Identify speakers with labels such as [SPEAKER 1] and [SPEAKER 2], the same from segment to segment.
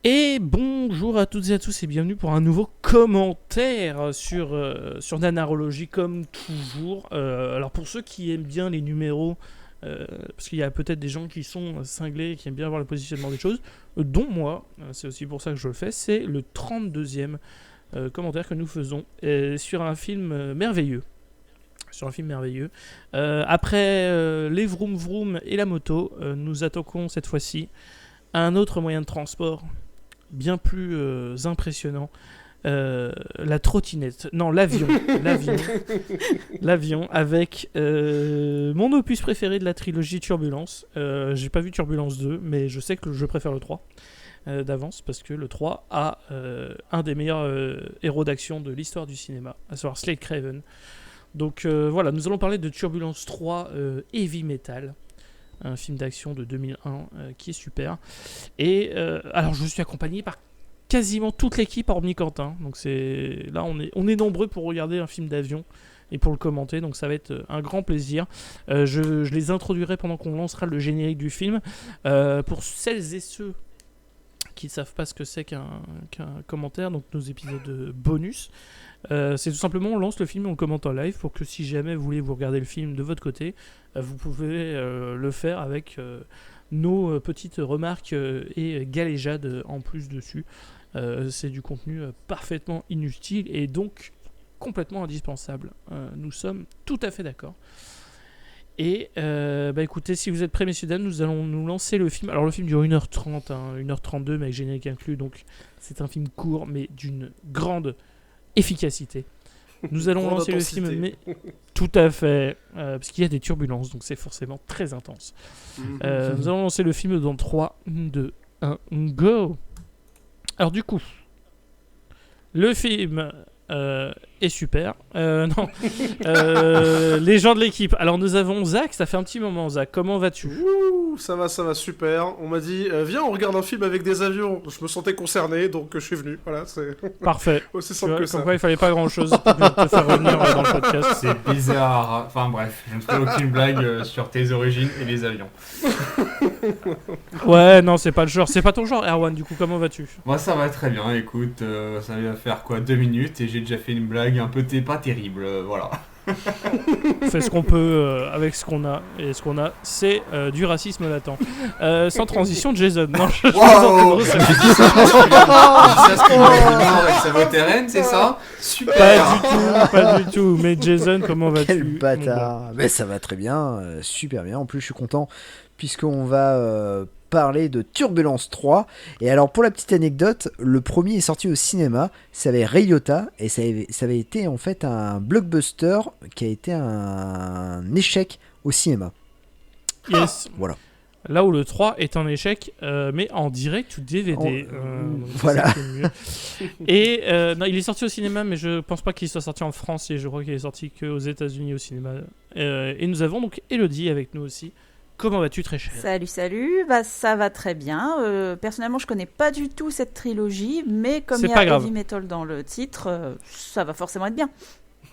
[SPEAKER 1] Et bonjour à toutes et à tous et bienvenue pour un nouveau commentaire sur Nanarologie comme toujours. Alors pour ceux qui aiment bien les numéros, parce qu'il y a peut-être des gens qui sont cinglés et qui aiment bien voir le positionnement des choses, dont moi, c'est aussi pour ça que je le fais, c'est le 32e commentaire que nous faisons sur un film merveilleux. Sur un film merveilleux. Après les vroom vroom et la moto, nous attaquons cette fois-ci un autre moyen de transport bien plus impressionnant. La trottinette. Non, l'avion. L'avion avec mon opus préféré de la trilogie Turbulence. J'ai pas vu Turbulence 2, mais je sais que je préfère le 3 d'avance parce que le 3 a un des meilleurs héros d'action de l'histoire du cinéma, à savoir Slade Craven. Donc voilà, nous allons parler de Turbulence 3 Heavy Metal, un film d'action de 2001 qui est super. Et alors je suis accompagné par quasiment toute l'équipe hormis Quentin. Donc là on est nombreux pour regarder un film d'avion et pour le commenter, donc ça va être un grand plaisir. Je les introduirai pendant qu'on lancera le générique du film. Pour celles et ceux qui ne savent pas ce que c'est qu'un commentaire, donc nos épisodes bonus, c'est tout simplement on lance le film et on le commente en live pour que si jamais vous voulez vous regarder le film de votre côté, vous pouvez le faire avec nos petites remarques et galéjades en plus dessus. C'est du contenu parfaitement inutile et donc complètement indispensable. Nous sommes tout à fait d'accord. Et écoutez, si vous êtes prêts messieurs dames, nous allons nous lancer le film. Alors le film dure 1h30, 1h32 mais avec générique inclus, donc c'est un film court mais d'une grande efficacité. Nous allons lancer intensité. Le film, mais tout à fait, parce qu'il y a des turbulences, donc c'est forcément très intense. Nous allons lancer le film dans 3, 2, 1, go. Alors du coup, le film est super. Non, les gens de l'équipe. Alors nous avons Zach, ça fait un petit moment. Zach, comment vas-tu ?
[SPEAKER 2] Ouh, ça va super. On m'a dit, viens, on regarde un film avec des avions. Je me sentais concerné, donc je suis venu. Voilà, c'est
[SPEAKER 1] parfait.
[SPEAKER 2] Aussi simple que ça.
[SPEAKER 1] Comme quoi, il fallait pas grand-chose pour te faire revenir dans le podcast.
[SPEAKER 3] C'est bizarre. Enfin bref, je ne ferai aucune blague sur tes origines et les avions.
[SPEAKER 1] Ouais, non, c'est pas le genre. C'est pas ton genre, Erwan. Du coup, comment vas-tu ?
[SPEAKER 3] Moi, ça va très bien. Écoute, ça va faire quoi 2 minutes et j'ai déjà fait une blague un peu pas terrible. Voilà.
[SPEAKER 1] On fait ce qu'on peut avec ce qu'on a. Et ce qu'on a, c'est du racisme latent. Sans transition, Jason. Non, je
[SPEAKER 3] wow. Ça, c'est avec sa voterraine, c'est ça ? Super.
[SPEAKER 1] Pas du tout. Mais Jason, comment vas-tu ?
[SPEAKER 4] Quel bâtard. Mais ça va très bien, super bien. En plus, je suis content puisqu'on va parler de Turbulence 3. Et alors, pour la petite anecdote, le premier est sorti au cinéma. Ça avait Ray Liotta et ça avait été en fait un blockbuster qui a été un échec au cinéma.
[SPEAKER 1] Yes.
[SPEAKER 4] Voilà.
[SPEAKER 1] Là où le 3 est un échec, mais en direct ou DVD.
[SPEAKER 4] Voilà.
[SPEAKER 1] Et non, il est sorti au cinéma, mais je pense pas qu'il soit sorti en France. Et je crois qu'il est sorti qu'aux États-Unis au cinéma. Et nous avons donc Elodie avec nous aussi. Comment vas-tu, très cher ?
[SPEAKER 5] Salut, bah ça va très bien. Personnellement, je connais pas du tout cette trilogie, mais comme
[SPEAKER 1] c'est
[SPEAKER 5] il y a Heavy Metal dans le titre, ça va forcément être bien.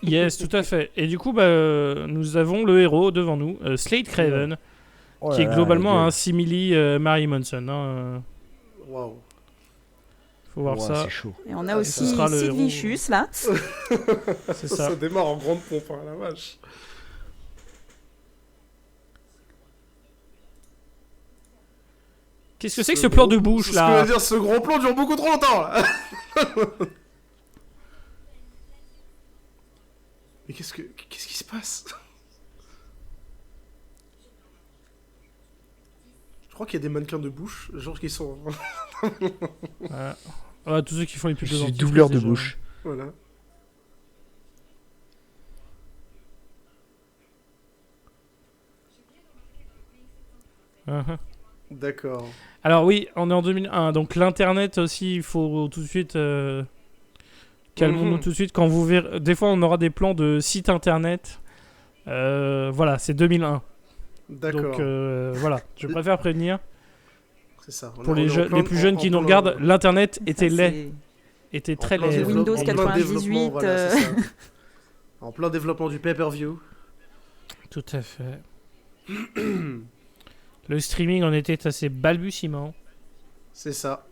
[SPEAKER 1] Yes, tout à fait. Et du coup, nous avons le héros devant nous, Slade Craven, qui est globalement un simili Mary Monson.
[SPEAKER 2] Waouh.
[SPEAKER 1] Faut voir ça.
[SPEAKER 4] C'est chaud.
[SPEAKER 5] Et on a aussi Sid Vicious là.
[SPEAKER 1] C'est ça.
[SPEAKER 2] Ça démarre en grande pompe, hein, la vache.
[SPEAKER 1] Qu'est-ce que c'est que ce plan de bouche là ?
[SPEAKER 2] Ce que je veux dire, ce gros plan dure beaucoup trop longtemps là. Mais qu'est-ce qui se passe ? Je crois qu'il y a des mannequins de bouche, genre qui sont.
[SPEAKER 1] Ouais, tous ceux qui font les pubs de dentifrice.
[SPEAKER 4] Doubleur de bouche.
[SPEAKER 2] Voilà. D'accord.
[SPEAKER 1] Alors oui, on est en 2001, donc l'internet aussi, il faut tout de suite... Calmons-nous tout de suite, quand vous verrez... Des fois, on aura des plans de sites internet. Voilà, c'est 2001.
[SPEAKER 2] D'accord.
[SPEAKER 1] Donc voilà, je préfère prévenir.
[SPEAKER 2] C'est ça.
[SPEAKER 1] Pour les plus jeunes qui nous regardent, l'internet était laid. Était très laid.
[SPEAKER 5] Windows 98.
[SPEAKER 2] Voilà, en plein développement du pay-per-view.
[SPEAKER 1] Tout à fait. Le streaming en était à ses balbutiements.
[SPEAKER 2] C'est ça.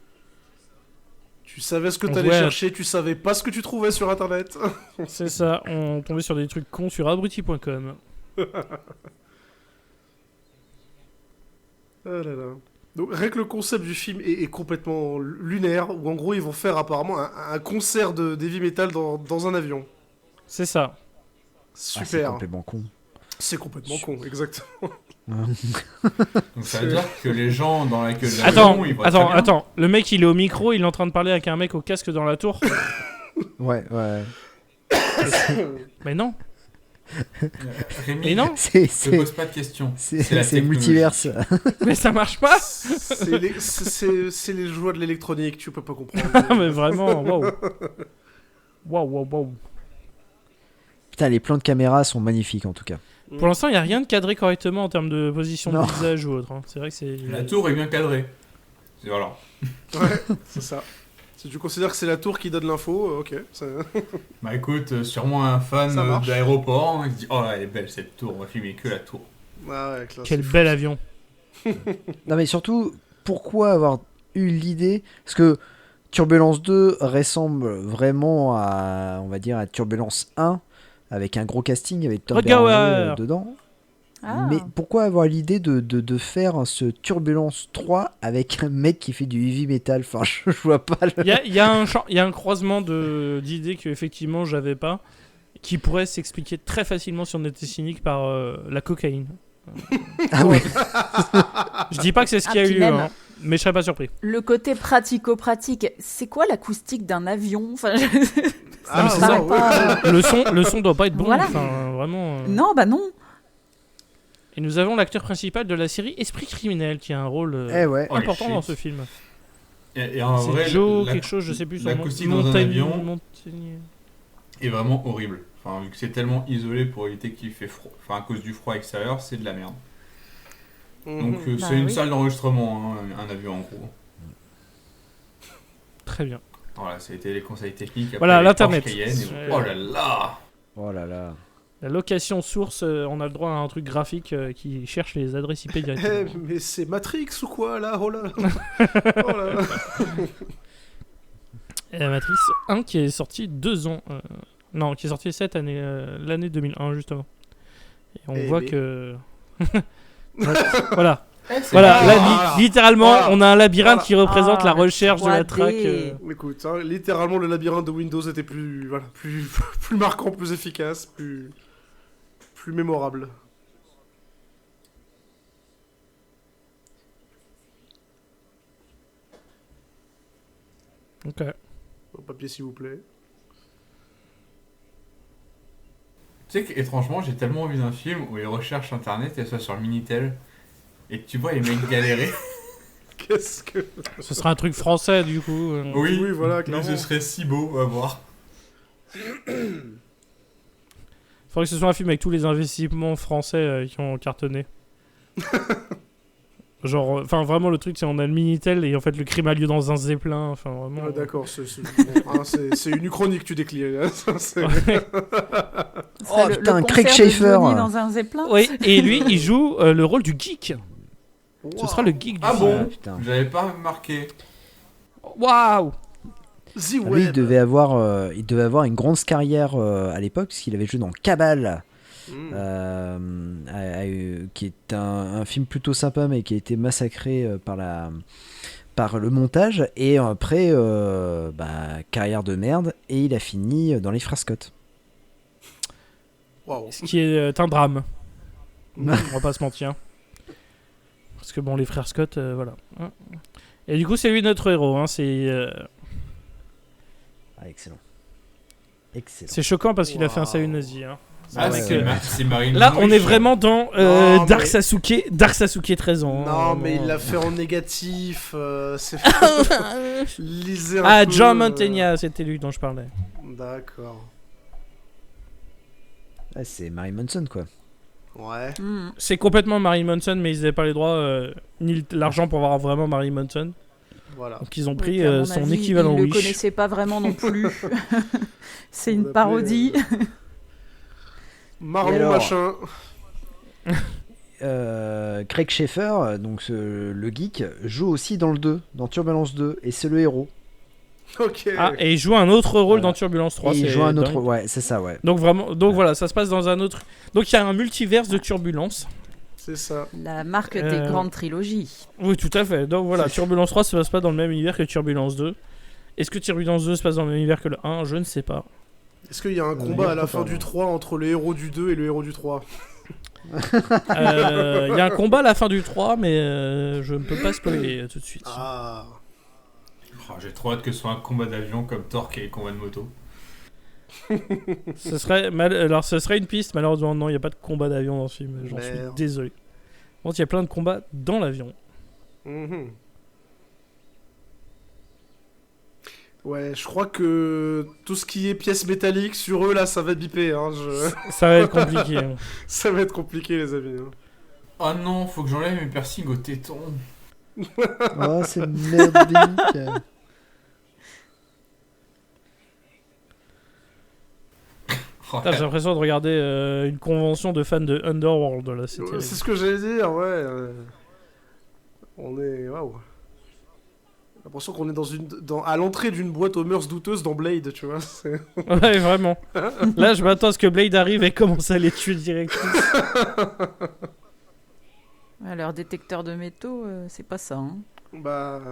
[SPEAKER 2] Tu savais ce que t'allais
[SPEAKER 1] Ouais.
[SPEAKER 2] chercher, tu savais pas ce que tu trouvais sur internet.
[SPEAKER 1] C'est ça, on tombait sur des trucs cons sur abruti.com.
[SPEAKER 2] Ah là là. Donc rien que le concept du film est complètement lunaire, où en gros ils vont faire apparemment un concert de heavy metal dans un avion.
[SPEAKER 1] C'est ça.
[SPEAKER 4] Ah, c'est
[SPEAKER 2] Super.
[SPEAKER 4] complètement con.
[SPEAKER 2] C'est complètement con, exactement.
[SPEAKER 3] Donc ça veut dire que les gens dans la queue de l'avion,
[SPEAKER 1] Attends,
[SPEAKER 3] ils voient très bien.
[SPEAKER 1] attends. Le mec, il est au micro, il est en train de parler avec un mec au casque dans la tour.
[SPEAKER 4] Ouais.
[SPEAKER 1] Mais non,
[SPEAKER 3] Rémi,
[SPEAKER 1] mais non,
[SPEAKER 4] C'est
[SPEAKER 3] ne pose pas de questions.
[SPEAKER 4] c'est
[SPEAKER 3] la
[SPEAKER 4] c'est
[SPEAKER 3] technologie.
[SPEAKER 4] multiverse.
[SPEAKER 1] mais ça marche pas.
[SPEAKER 2] C'est les joies de l'électronique, tu peux pas comprendre.
[SPEAKER 1] Mais vraiment, waouh. Waouh.
[SPEAKER 4] Putain, les plans de caméra sont magnifiques en tout cas.
[SPEAKER 1] Pour l'instant, il n'y a rien de cadré correctement en termes de position
[SPEAKER 4] Non.
[SPEAKER 1] de visage ou autre. Hein. C'est vrai que c'est.
[SPEAKER 3] La tour est bien cadrée. Voilà.
[SPEAKER 2] Ouais, c'est ça. Si tu considères que c'est la tour qui donne l'info, ok.
[SPEAKER 3] Bah écoute, sûrement un fan
[SPEAKER 2] Ça marche.
[SPEAKER 3] d'aéroport hein, qui se dit oh elle est belle cette tour, on va filmer que la tour.
[SPEAKER 2] Ah ouais, classe.
[SPEAKER 1] Quel bel avion.
[SPEAKER 4] Non mais surtout, pourquoi avoir eu l'idée? Parce que Turbulence 2 ressemble vraiment à, on va dire, à Turbulence 1, avec un gros casting, avec Tom
[SPEAKER 1] Rutger Hauer.
[SPEAKER 4] Berenger dedans.
[SPEAKER 5] Ah.
[SPEAKER 4] Mais pourquoi avoir l'idée de faire ce Turbulence 3 avec un mec qui fait du heavy metal? Enfin, je vois pas le...
[SPEAKER 1] Il y a un croisement d'idées que effectivement j'avais pas, qui pourrait s'expliquer très facilement si on était cynique par la cocaïne.
[SPEAKER 4] Ah ouais.
[SPEAKER 1] Je dis pas que c'est ce
[SPEAKER 5] Ah,
[SPEAKER 1] qui a eu
[SPEAKER 5] puis
[SPEAKER 1] lieu,
[SPEAKER 5] même-
[SPEAKER 1] hein, mais je serais pas surpris.
[SPEAKER 5] Le côté pratico-pratique, c'est quoi l'acoustique d'un avion? Enfin,
[SPEAKER 2] Ah,
[SPEAKER 1] mais
[SPEAKER 5] ça
[SPEAKER 1] c'est
[SPEAKER 5] me
[SPEAKER 1] ça.
[SPEAKER 5] paraît pas-
[SPEAKER 1] Le son doit pas être bon.
[SPEAKER 5] Voilà.
[SPEAKER 1] Enfin, vraiment.
[SPEAKER 5] Non, bah non.
[SPEAKER 1] Et nous avons l'acteur principal de la série Esprit criminel qui a un rôle
[SPEAKER 4] Eh ouais.
[SPEAKER 3] Holy
[SPEAKER 1] important
[SPEAKER 3] shit.
[SPEAKER 1] dans ce film.
[SPEAKER 3] Et en vrai,
[SPEAKER 1] C'est Joe
[SPEAKER 3] la-
[SPEAKER 1] quelque chose, je sais plus son nom.
[SPEAKER 3] l'acoustique dans un avion
[SPEAKER 1] Montagnier.
[SPEAKER 3] est vraiment horrible. Enfin, vu que c'est tellement isolé pour éviter qu'il fait froid, enfin à cause du froid extérieur, c'est de la merde. Donc
[SPEAKER 2] Mhm.
[SPEAKER 5] Bah
[SPEAKER 3] c'est une
[SPEAKER 5] oui.
[SPEAKER 3] salle d'enregistrement, hein, un avion en gros.
[SPEAKER 1] Très bien.
[SPEAKER 3] Voilà, ça a été les conseils techniques. Après
[SPEAKER 1] Voilà,
[SPEAKER 3] les
[SPEAKER 1] l'Internet.
[SPEAKER 3] Porsche Cayenne, et-
[SPEAKER 1] Ouais.
[SPEAKER 3] Oh là là.
[SPEAKER 4] Oh là là.
[SPEAKER 1] La location source, on a le droit à un truc graphique qui cherche les adresses IP
[SPEAKER 2] Eh,
[SPEAKER 1] directement.
[SPEAKER 2] mais c'est Matrix ou quoi là? Oh là Oh là là.
[SPEAKER 1] Et la Matrix 1 qui est sorti 2 ans. Non, qui est sorti cette année, l'année 2001 justement. Et on
[SPEAKER 2] Eh
[SPEAKER 1] voit
[SPEAKER 2] mais-
[SPEAKER 1] que. Voilà.
[SPEAKER 3] C'est
[SPEAKER 1] Voilà,
[SPEAKER 3] pas-
[SPEAKER 1] là,
[SPEAKER 2] Voilà.
[SPEAKER 1] littéralement,
[SPEAKER 2] Voilà.
[SPEAKER 1] on a un labyrinthe
[SPEAKER 2] Voilà.
[SPEAKER 1] qui représente
[SPEAKER 5] Ah,
[SPEAKER 1] la
[SPEAKER 5] le
[SPEAKER 1] recherche de la
[SPEAKER 5] 3D.
[SPEAKER 1] track.
[SPEAKER 2] Écoute, hein, littéralement le labyrinthe de Windows était plus plus marquant, plus efficace, plus mémorable.
[SPEAKER 1] Ok.
[SPEAKER 2] Au papier s'il vous plaît.
[SPEAKER 3] Tu sais qu'étrangement, j'ai tellement envie d'un film où les recherches internet elles soient sur le Minitel et que tu vois les mecs galérer.
[SPEAKER 2] Qu'est-ce que...
[SPEAKER 1] Ce sera un truc français du coup.
[SPEAKER 2] Oui, voilà,
[SPEAKER 3] mais
[SPEAKER 2] clairement.
[SPEAKER 3] ce serait si beau à voir.
[SPEAKER 1] Faudrait que ce soit un film avec tous les investissements français qui ont cartonné. Genre, enfin vraiment le truc c'est on a le Minitel et en fait le crime a lieu dans un zeppelin. Enfin vraiment.
[SPEAKER 2] Ah, d'accord, c'est une chronique tu déclines. Hein, ça, c'est-
[SPEAKER 1] Ouais.
[SPEAKER 5] Ce serait
[SPEAKER 4] Oh,
[SPEAKER 5] le
[SPEAKER 4] putain,
[SPEAKER 5] concert
[SPEAKER 4] Craig
[SPEAKER 5] de
[SPEAKER 4] Schaeffer.
[SPEAKER 5] Johnny dans un zeppelin.
[SPEAKER 1] Oui, et lui il joue le rôle du geek. Ce sera le geek du
[SPEAKER 3] Ah
[SPEAKER 1] film.
[SPEAKER 3] bon
[SPEAKER 4] Ah, putain.
[SPEAKER 3] J'avais pas remarqué.
[SPEAKER 1] Waouh.
[SPEAKER 2] The
[SPEAKER 4] Lui,
[SPEAKER 2] Web.
[SPEAKER 4] il devait avoir une grosse carrière à l'époque, parce qu'il avait joué dans Cabal, qui est un film plutôt sympa, mais qui a été massacré par le montage. Et après, carrière de merde, et il a fini dans Les Frères Scott.
[SPEAKER 2] Waouh.
[SPEAKER 1] Ce qui est un drame. On va pas se mentir. Parce que bon, les frères Scott, voilà. Et du coup, c'est lui notre héros. Hein.
[SPEAKER 4] Ah, excellent. Excellent.
[SPEAKER 1] C'est choquant parce qu'il a fait un
[SPEAKER 2] Waouh.
[SPEAKER 1] salut nazi. Hein.
[SPEAKER 3] Ah,
[SPEAKER 1] vrai
[SPEAKER 3] c'est
[SPEAKER 1] que-
[SPEAKER 3] c'est Marine
[SPEAKER 1] Là, on
[SPEAKER 3] Louis,
[SPEAKER 1] est vraiment dans
[SPEAKER 2] Non,
[SPEAKER 1] Dark
[SPEAKER 2] mais-
[SPEAKER 1] Sasuke 13 ans.
[SPEAKER 2] Non,
[SPEAKER 1] hein,
[SPEAKER 2] mais il
[SPEAKER 1] vraiment.
[SPEAKER 2] l'a fait en négatif. C'est... Lisez un
[SPEAKER 1] Ah,
[SPEAKER 2] peu,
[SPEAKER 1] John Mantegna, c'était lui dont je parlais.
[SPEAKER 2] D'accord.
[SPEAKER 4] Ah, c'est Marilyn Manson, quoi.
[SPEAKER 2] Ouais.
[SPEAKER 5] Hmm.
[SPEAKER 1] C'est complètement Marilyn Manson, mais ils n'avaient pas les droits ni l'argent pour avoir vraiment Marilyn Manson.
[SPEAKER 2] Voilà.
[SPEAKER 1] Donc ils ont
[SPEAKER 5] Oui,
[SPEAKER 1] pris
[SPEAKER 5] puis à mon
[SPEAKER 1] son
[SPEAKER 5] avis,
[SPEAKER 1] équivalent
[SPEAKER 5] il le
[SPEAKER 1] Wish.
[SPEAKER 5] connaissait pas vraiment non plus. C'est
[SPEAKER 2] On
[SPEAKER 5] une
[SPEAKER 2] l'appelait,
[SPEAKER 5] parodie.
[SPEAKER 2] Marlon
[SPEAKER 4] Et alors
[SPEAKER 2] machin.
[SPEAKER 4] Craig Schaeffer, donc le geek, joue aussi dans le 2, dans Turbulence 2, et c'est le héros.
[SPEAKER 2] Ok.
[SPEAKER 1] Ah, et il joue un autre rôle
[SPEAKER 4] Voilà.
[SPEAKER 1] dans Turbulence 3.
[SPEAKER 4] Et il
[SPEAKER 1] c'est
[SPEAKER 4] joue un autre.
[SPEAKER 1] dingue.
[SPEAKER 4] Ouais, c'est ça, ouais.
[SPEAKER 1] Donc vraiment, voilà, ça se passe dans un autre. Donc il y a un multiverse de Turbulence.
[SPEAKER 2] C'est ça.
[SPEAKER 5] La marque des grandes trilogies.
[SPEAKER 1] Oui, tout à fait. Donc voilà, Turbulence 3 se passe pas dans le même univers que Turbulence 2. Est-ce que Turbulence 2 se passe dans le même univers que le 1? Je ne sais pas.
[SPEAKER 2] Est-ce qu'il y a un
[SPEAKER 4] Oui,
[SPEAKER 2] combat à la
[SPEAKER 4] je
[SPEAKER 2] fin
[SPEAKER 4] crois pas,
[SPEAKER 2] du
[SPEAKER 4] non.
[SPEAKER 2] 3 entre le héros du 2 et le héros du 3?
[SPEAKER 1] Il y a un combat à la fin du 3, mais je ne peux pas spoiler tout de suite.
[SPEAKER 2] Ah.
[SPEAKER 3] Oh, j'ai trop hâte que ce soit un combat d'avion comme Torque et les combats de moto.
[SPEAKER 1] Alors, ce serait une piste, malheureusement, non, il n'y a pas de combat d'avion dans ce film. J'en suis
[SPEAKER 2] Merde.
[SPEAKER 1] désolé. Bon, il y a plein de combats dans l'avion.
[SPEAKER 2] Mhm. Ouais, je crois que tout ce qui est pièces métalliques sur eux là, ça va biper. Hein.
[SPEAKER 1] Ça va être compliqué. Hein.
[SPEAKER 2] Ça va être compliqué, les amis. Hein.
[SPEAKER 3] Oh non, faut que j'enlève mes piercings au téton.
[SPEAKER 4] Oh, c'est merdique.
[SPEAKER 3] Oh,
[SPEAKER 1] Putain, j'ai l'impression de regarder une convention de fans de Underworld, là, c'est terrible.
[SPEAKER 2] C'est ce que j'allais dire, ouais. On est. Waouh. J'ai l'impression qu'on est à l'entrée d'une boîte aux mœurs douteuses dans Blade, tu vois.
[SPEAKER 1] Ouais, vraiment. Là, je m'attends à ce que Blade arrive et commence à les tuer direct.
[SPEAKER 5] Ouais, leur détecteur de métaux, c'est pas ça. Hein.
[SPEAKER 2] Bah.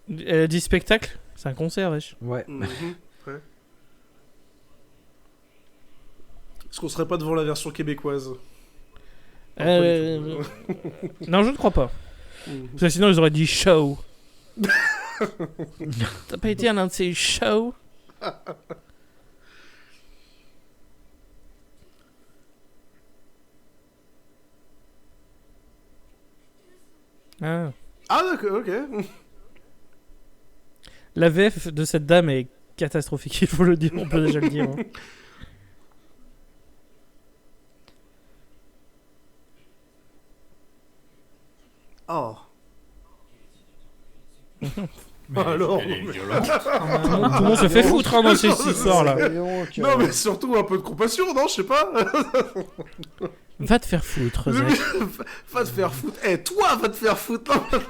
[SPEAKER 1] Elle a dit spectacle? C'est un concert, wesh.
[SPEAKER 4] Ouais.
[SPEAKER 2] Mhm, ouais. Est-ce qu'on serait pas devant la version québécoise?
[SPEAKER 1] Non, je ne crois pas.
[SPEAKER 2] Mhm.
[SPEAKER 1] Parce que sinon, ils auraient dit show. T'as pas été à un de ces shows? Ah.
[SPEAKER 2] Ah, d'accord, ok.
[SPEAKER 1] La VF de cette dame est catastrophique, il faut le dire, on peut déjà le dire. Hein.
[SPEAKER 2] Oh.
[SPEAKER 3] mais
[SPEAKER 2] alors,
[SPEAKER 3] elle est
[SPEAKER 2] mais-
[SPEAKER 3] violente.
[SPEAKER 1] Tout le monde se fait foutre hein, dans ces histoires-là.
[SPEAKER 2] Non, mais surtout un peu de compassion, non? Je sais pas.
[SPEAKER 1] Va te faire foutre, Zach.
[SPEAKER 2] Va te faire foutre. Eh, toi, va te faire foutre. Non.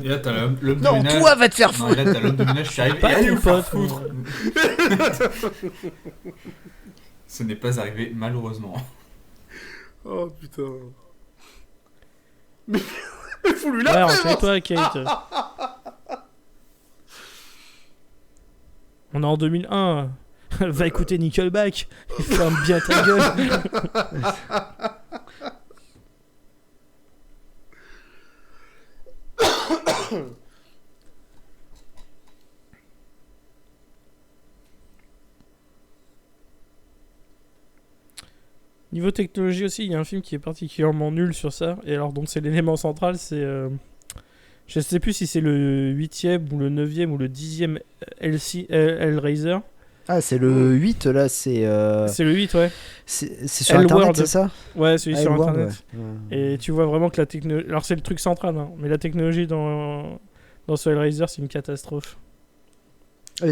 [SPEAKER 3] Et là, t'as l'homme de
[SPEAKER 4] Non,
[SPEAKER 3] ménage.
[SPEAKER 4] toi, va te faire
[SPEAKER 3] Non,
[SPEAKER 4] foutre.
[SPEAKER 3] et là, t'as l'homme de ménage qui arrive.
[SPEAKER 1] Pas
[SPEAKER 3] et allez
[SPEAKER 1] ton
[SPEAKER 3] vous faire
[SPEAKER 1] pote,
[SPEAKER 3] foutre. Ce n'est pas arrivé, malheureusement.
[SPEAKER 2] Oh putain. Mais faut lui
[SPEAKER 1] Ouais,
[SPEAKER 2] la faire.
[SPEAKER 1] enchaîne-toi, Kate. On est en 2001. Va écouter Nickelback. Et ferme bien ta gueule. Niveau technologie aussi, il y a un film qui est particulièrement nul sur ça. Et alors, donc, c'est l'élément central, c'est. Je sais plus si c'est le 8ème ou le 9ème ou le 10ème Hellraiser.
[SPEAKER 4] Ah, c'est le 8 là, c'est.
[SPEAKER 1] C'est le 8, ouais.
[SPEAKER 4] C'est sur
[SPEAKER 1] Hellworld.
[SPEAKER 4] internet, c'est ça?
[SPEAKER 1] Ouais, celui sur
[SPEAKER 4] Hellworld,
[SPEAKER 1] internet.
[SPEAKER 4] ouais.
[SPEAKER 1] Et tu vois vraiment que la technologie. Alors, c'est le truc central, hein, mais la technologie dans ce Hellraiser, c'est une catastrophe.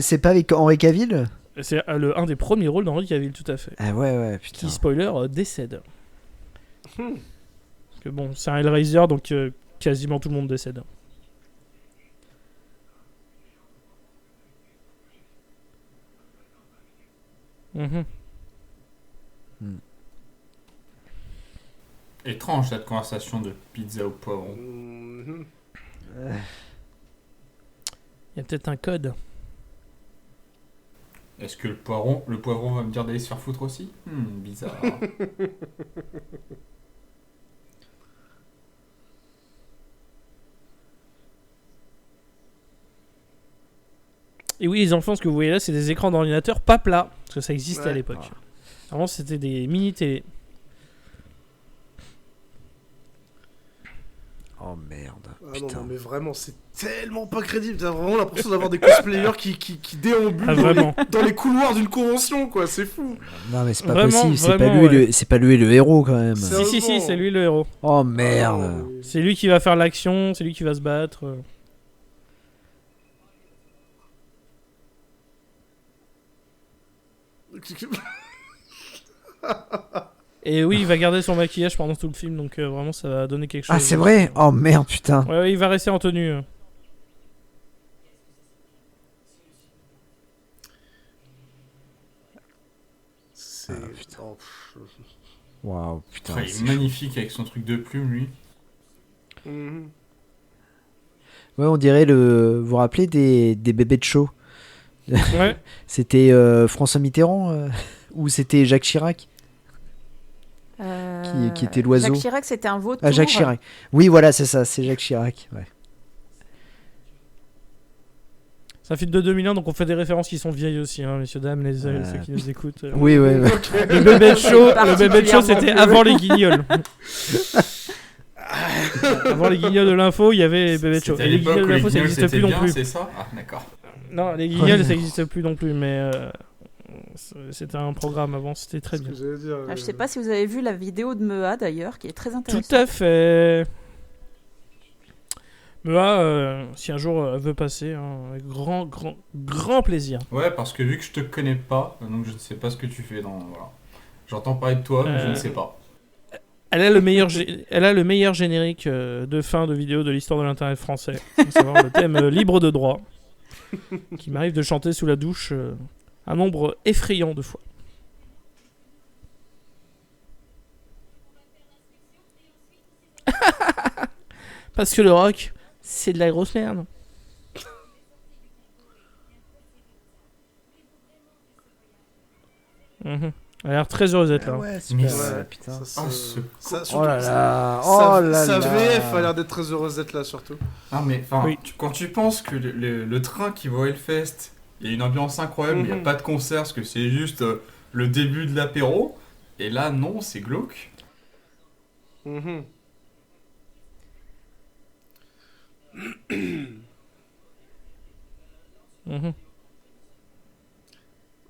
[SPEAKER 4] C'est pas avec Henry Cavill?
[SPEAKER 1] Et c'est un des premiers rôles d'Henry Cavill, tout à fait.
[SPEAKER 4] Ah ouais, putain.
[SPEAKER 1] Qui, spoiler, décède. Parce que bon, c'est un Hellraiser, donc quasiment tout le monde décède. Mhm.
[SPEAKER 3] Étrange cette conversation de pizza au poivron.
[SPEAKER 2] Mhm.
[SPEAKER 1] Il y a peut-être un code.
[SPEAKER 3] Est-ce que le poivron va me dire d'aller se faire foutre aussi? Bizarre.
[SPEAKER 1] Et oui, les enfants, ce que vous voyez là, c'est des écrans d'ordinateur pas plats. Parce que ça existait
[SPEAKER 2] Ouais.
[SPEAKER 1] à l'époque. Avant, c'était des mini-télé.
[SPEAKER 4] Oh merde.
[SPEAKER 2] Ah
[SPEAKER 4] Putain.
[SPEAKER 2] non, mais vraiment, c'est tellement pas crédible. T'as vraiment l'impression d'avoir des cosplayers qui déambulent
[SPEAKER 1] Ah, vraiment.
[SPEAKER 2] dans les couloirs d'une convention, quoi. C'est fou.
[SPEAKER 4] Non, mais c'est pas
[SPEAKER 1] Vraiment,
[SPEAKER 4] possible. C'est pas
[SPEAKER 1] vraiment,
[SPEAKER 4] lui,
[SPEAKER 1] ouais.
[SPEAKER 4] c'est pas lui le héros quand même.
[SPEAKER 2] C'est-
[SPEAKER 1] Si, c'est lui le héros.
[SPEAKER 4] Oh merde.
[SPEAKER 2] Oh.
[SPEAKER 1] C'est lui qui va faire l'action, c'est lui qui va se battre. Et oui, il va garder son maquillage pendant tout le film, donc vraiment ça va donner quelque chose.
[SPEAKER 4] Ah, c'est vrai. Oh merde, putain.
[SPEAKER 1] Ouais, il va rester en tenue.
[SPEAKER 2] C'est...
[SPEAKER 4] Ah, putain.
[SPEAKER 2] oh, pff.
[SPEAKER 4] Waouh, putain.
[SPEAKER 3] Enfin, il
[SPEAKER 4] c'est
[SPEAKER 3] est magnifique avec son truc de plume, lui.
[SPEAKER 2] Mhm.
[SPEAKER 4] Ouais, on dirait le. Vous vous rappelez des bébés de show?
[SPEAKER 1] Ouais.
[SPEAKER 4] C'était François Mitterrand ou c'était Jacques Chirac qui était l'oiseau?
[SPEAKER 5] Jacques Chirac, c'était un vautour.
[SPEAKER 4] Ah, Jacques Chirac. Oui, voilà, c'est ça, c'est Jacques Chirac. Ouais.
[SPEAKER 1] C'est un film de 2001, donc on fait des références qui sont vieilles aussi, hein, messieurs, dames,
[SPEAKER 4] Ouais.
[SPEAKER 1] ceux qui nous écoutent.
[SPEAKER 4] Oui, ouais, ouais.
[SPEAKER 1] Le bébé de show,
[SPEAKER 5] Particulièrement
[SPEAKER 1] c'était
[SPEAKER 5] vieux.
[SPEAKER 1] avant les guignols. Avant les guignols de l'info, il y avait les bébés de show.
[SPEAKER 3] C'était à
[SPEAKER 1] Et les
[SPEAKER 3] l'époque
[SPEAKER 1] guignols
[SPEAKER 3] où
[SPEAKER 1] de
[SPEAKER 3] les
[SPEAKER 1] l'info, ça
[SPEAKER 3] guignols
[SPEAKER 1] n'existe
[SPEAKER 3] c'était
[SPEAKER 1] plus non
[SPEAKER 3] bien,
[SPEAKER 1] plus.
[SPEAKER 3] c'est ça? Ah, d'accord.
[SPEAKER 1] Non, les guignols,
[SPEAKER 4] Ouais.
[SPEAKER 1] ça n'existe plus non plus, mais c'était un programme avant, c'était très
[SPEAKER 2] C'est ce
[SPEAKER 1] bien.
[SPEAKER 2] que j'allais dire.
[SPEAKER 5] Je sais pas si vous avez vu la vidéo de Mea d'ailleurs, qui est très intéressante.
[SPEAKER 1] Tout à fait. Mea, si un jour elle veut passer, hein, avec grand plaisir.
[SPEAKER 3] Ouais, parce que vu que je te connais pas, donc je ne sais pas ce que tu fais dans. Voilà. J'entends parler de toi, mais je ne sais pas.
[SPEAKER 1] Elle a le meilleur générique de fin de vidéo de l'histoire de l'internet français. À savoir le thème libre de droit, qui m'arrive de chanter sous la douche un nombre effrayant de fois. Parce que le rock, c'est de la grosse merde. Mhm. Elle a l'air très heureuse d'être là.
[SPEAKER 4] Ah ouais,
[SPEAKER 3] Mais
[SPEAKER 4] super.
[SPEAKER 3] c'est-
[SPEAKER 4] Ouais, putain.
[SPEAKER 2] Ça,
[SPEAKER 3] Oh,
[SPEAKER 2] se-
[SPEAKER 3] ce
[SPEAKER 2] ça-
[SPEAKER 4] Oh là
[SPEAKER 2] surtout,
[SPEAKER 4] là.
[SPEAKER 2] Sa,
[SPEAKER 4] Oh là
[SPEAKER 2] sa
[SPEAKER 4] là.
[SPEAKER 2] VF a l'air d'être très heureuse d'être là, surtout.
[SPEAKER 3] Ah, mais enfin,
[SPEAKER 1] Oui.
[SPEAKER 3] quand tu penses que le train qui va au Hellfest, il y a une ambiance incroyable, il n'y a
[SPEAKER 2] Mhm.
[SPEAKER 3] pas de concert parce que c'est juste le début de l'apéro, et là, non, c'est glauque.
[SPEAKER 2] Mhm.
[SPEAKER 1] Mhm.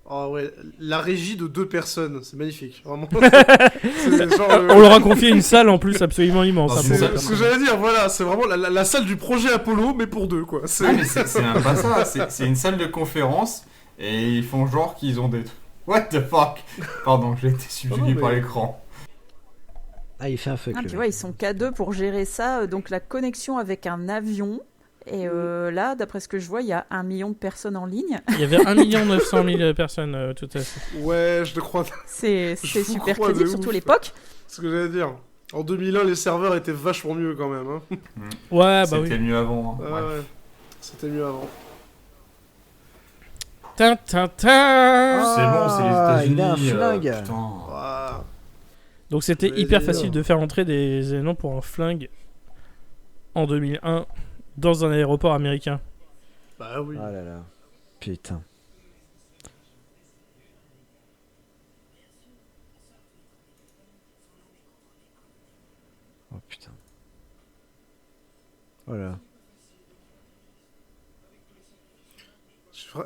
[SPEAKER 2] Ah ouais, la régie de 2 personnes, c'est magnifique, vraiment. C'est genre,
[SPEAKER 1] On leur a confié une salle en plus absolument immense.
[SPEAKER 3] Ah,
[SPEAKER 1] hein,
[SPEAKER 3] c'est
[SPEAKER 1] pour
[SPEAKER 3] ça,
[SPEAKER 1] ça.
[SPEAKER 2] ce que j'allais dire, voilà, c'est vraiment la salle du projet Apollo, mais pour 2, quoi.
[SPEAKER 3] Ah, mais c'est même pas ça, c'est une salle de conférence, et ils font genre qu'ils ont des. What the fuck? Pardon, j'ai été subjugué
[SPEAKER 2] Oh non, mais-
[SPEAKER 3] par l'écran.
[SPEAKER 4] Ah, il fait un fuck.
[SPEAKER 5] Ah,
[SPEAKER 4] le
[SPEAKER 5] puis
[SPEAKER 4] mec.
[SPEAKER 5] ouais, ils sont qu'à deux pour gérer ça. Donc la connexion avec un avion. Et là, d'après ce que je vois, il y a 1 million de personnes en ligne.
[SPEAKER 1] Il y avait 1 900 000 personnes tout à fait.
[SPEAKER 2] Ouais, je le crois.
[SPEAKER 5] C'est
[SPEAKER 2] Je vous
[SPEAKER 5] super
[SPEAKER 2] crois de
[SPEAKER 5] crédible,
[SPEAKER 2] ouf.
[SPEAKER 5] surtout l'époque.
[SPEAKER 2] C'est ce que j'allais dire. En 2001, les serveurs étaient vachement mieux quand même. Hein.
[SPEAKER 1] Ouais, bah
[SPEAKER 3] C'était
[SPEAKER 1] oui.
[SPEAKER 3] mieux avant. hein.
[SPEAKER 2] Ah
[SPEAKER 3] Bref.
[SPEAKER 2] ouais, c'était mieux avant.
[SPEAKER 1] Ta ta ta.
[SPEAKER 3] C'est bon, c'est les
[SPEAKER 4] Ah, il
[SPEAKER 3] États-Unis.
[SPEAKER 4] a un flingue.
[SPEAKER 3] Putain.
[SPEAKER 2] Ah.
[SPEAKER 1] Donc c'était
[SPEAKER 2] Mais
[SPEAKER 1] hyper
[SPEAKER 2] dis
[SPEAKER 1] facile
[SPEAKER 2] donc.
[SPEAKER 1] de faire entrer des éléments pour un flingue en 2001 dans un aéroport américain.
[SPEAKER 2] Bah oui.
[SPEAKER 4] Ah là là. Putain. Oh putain. Voilà.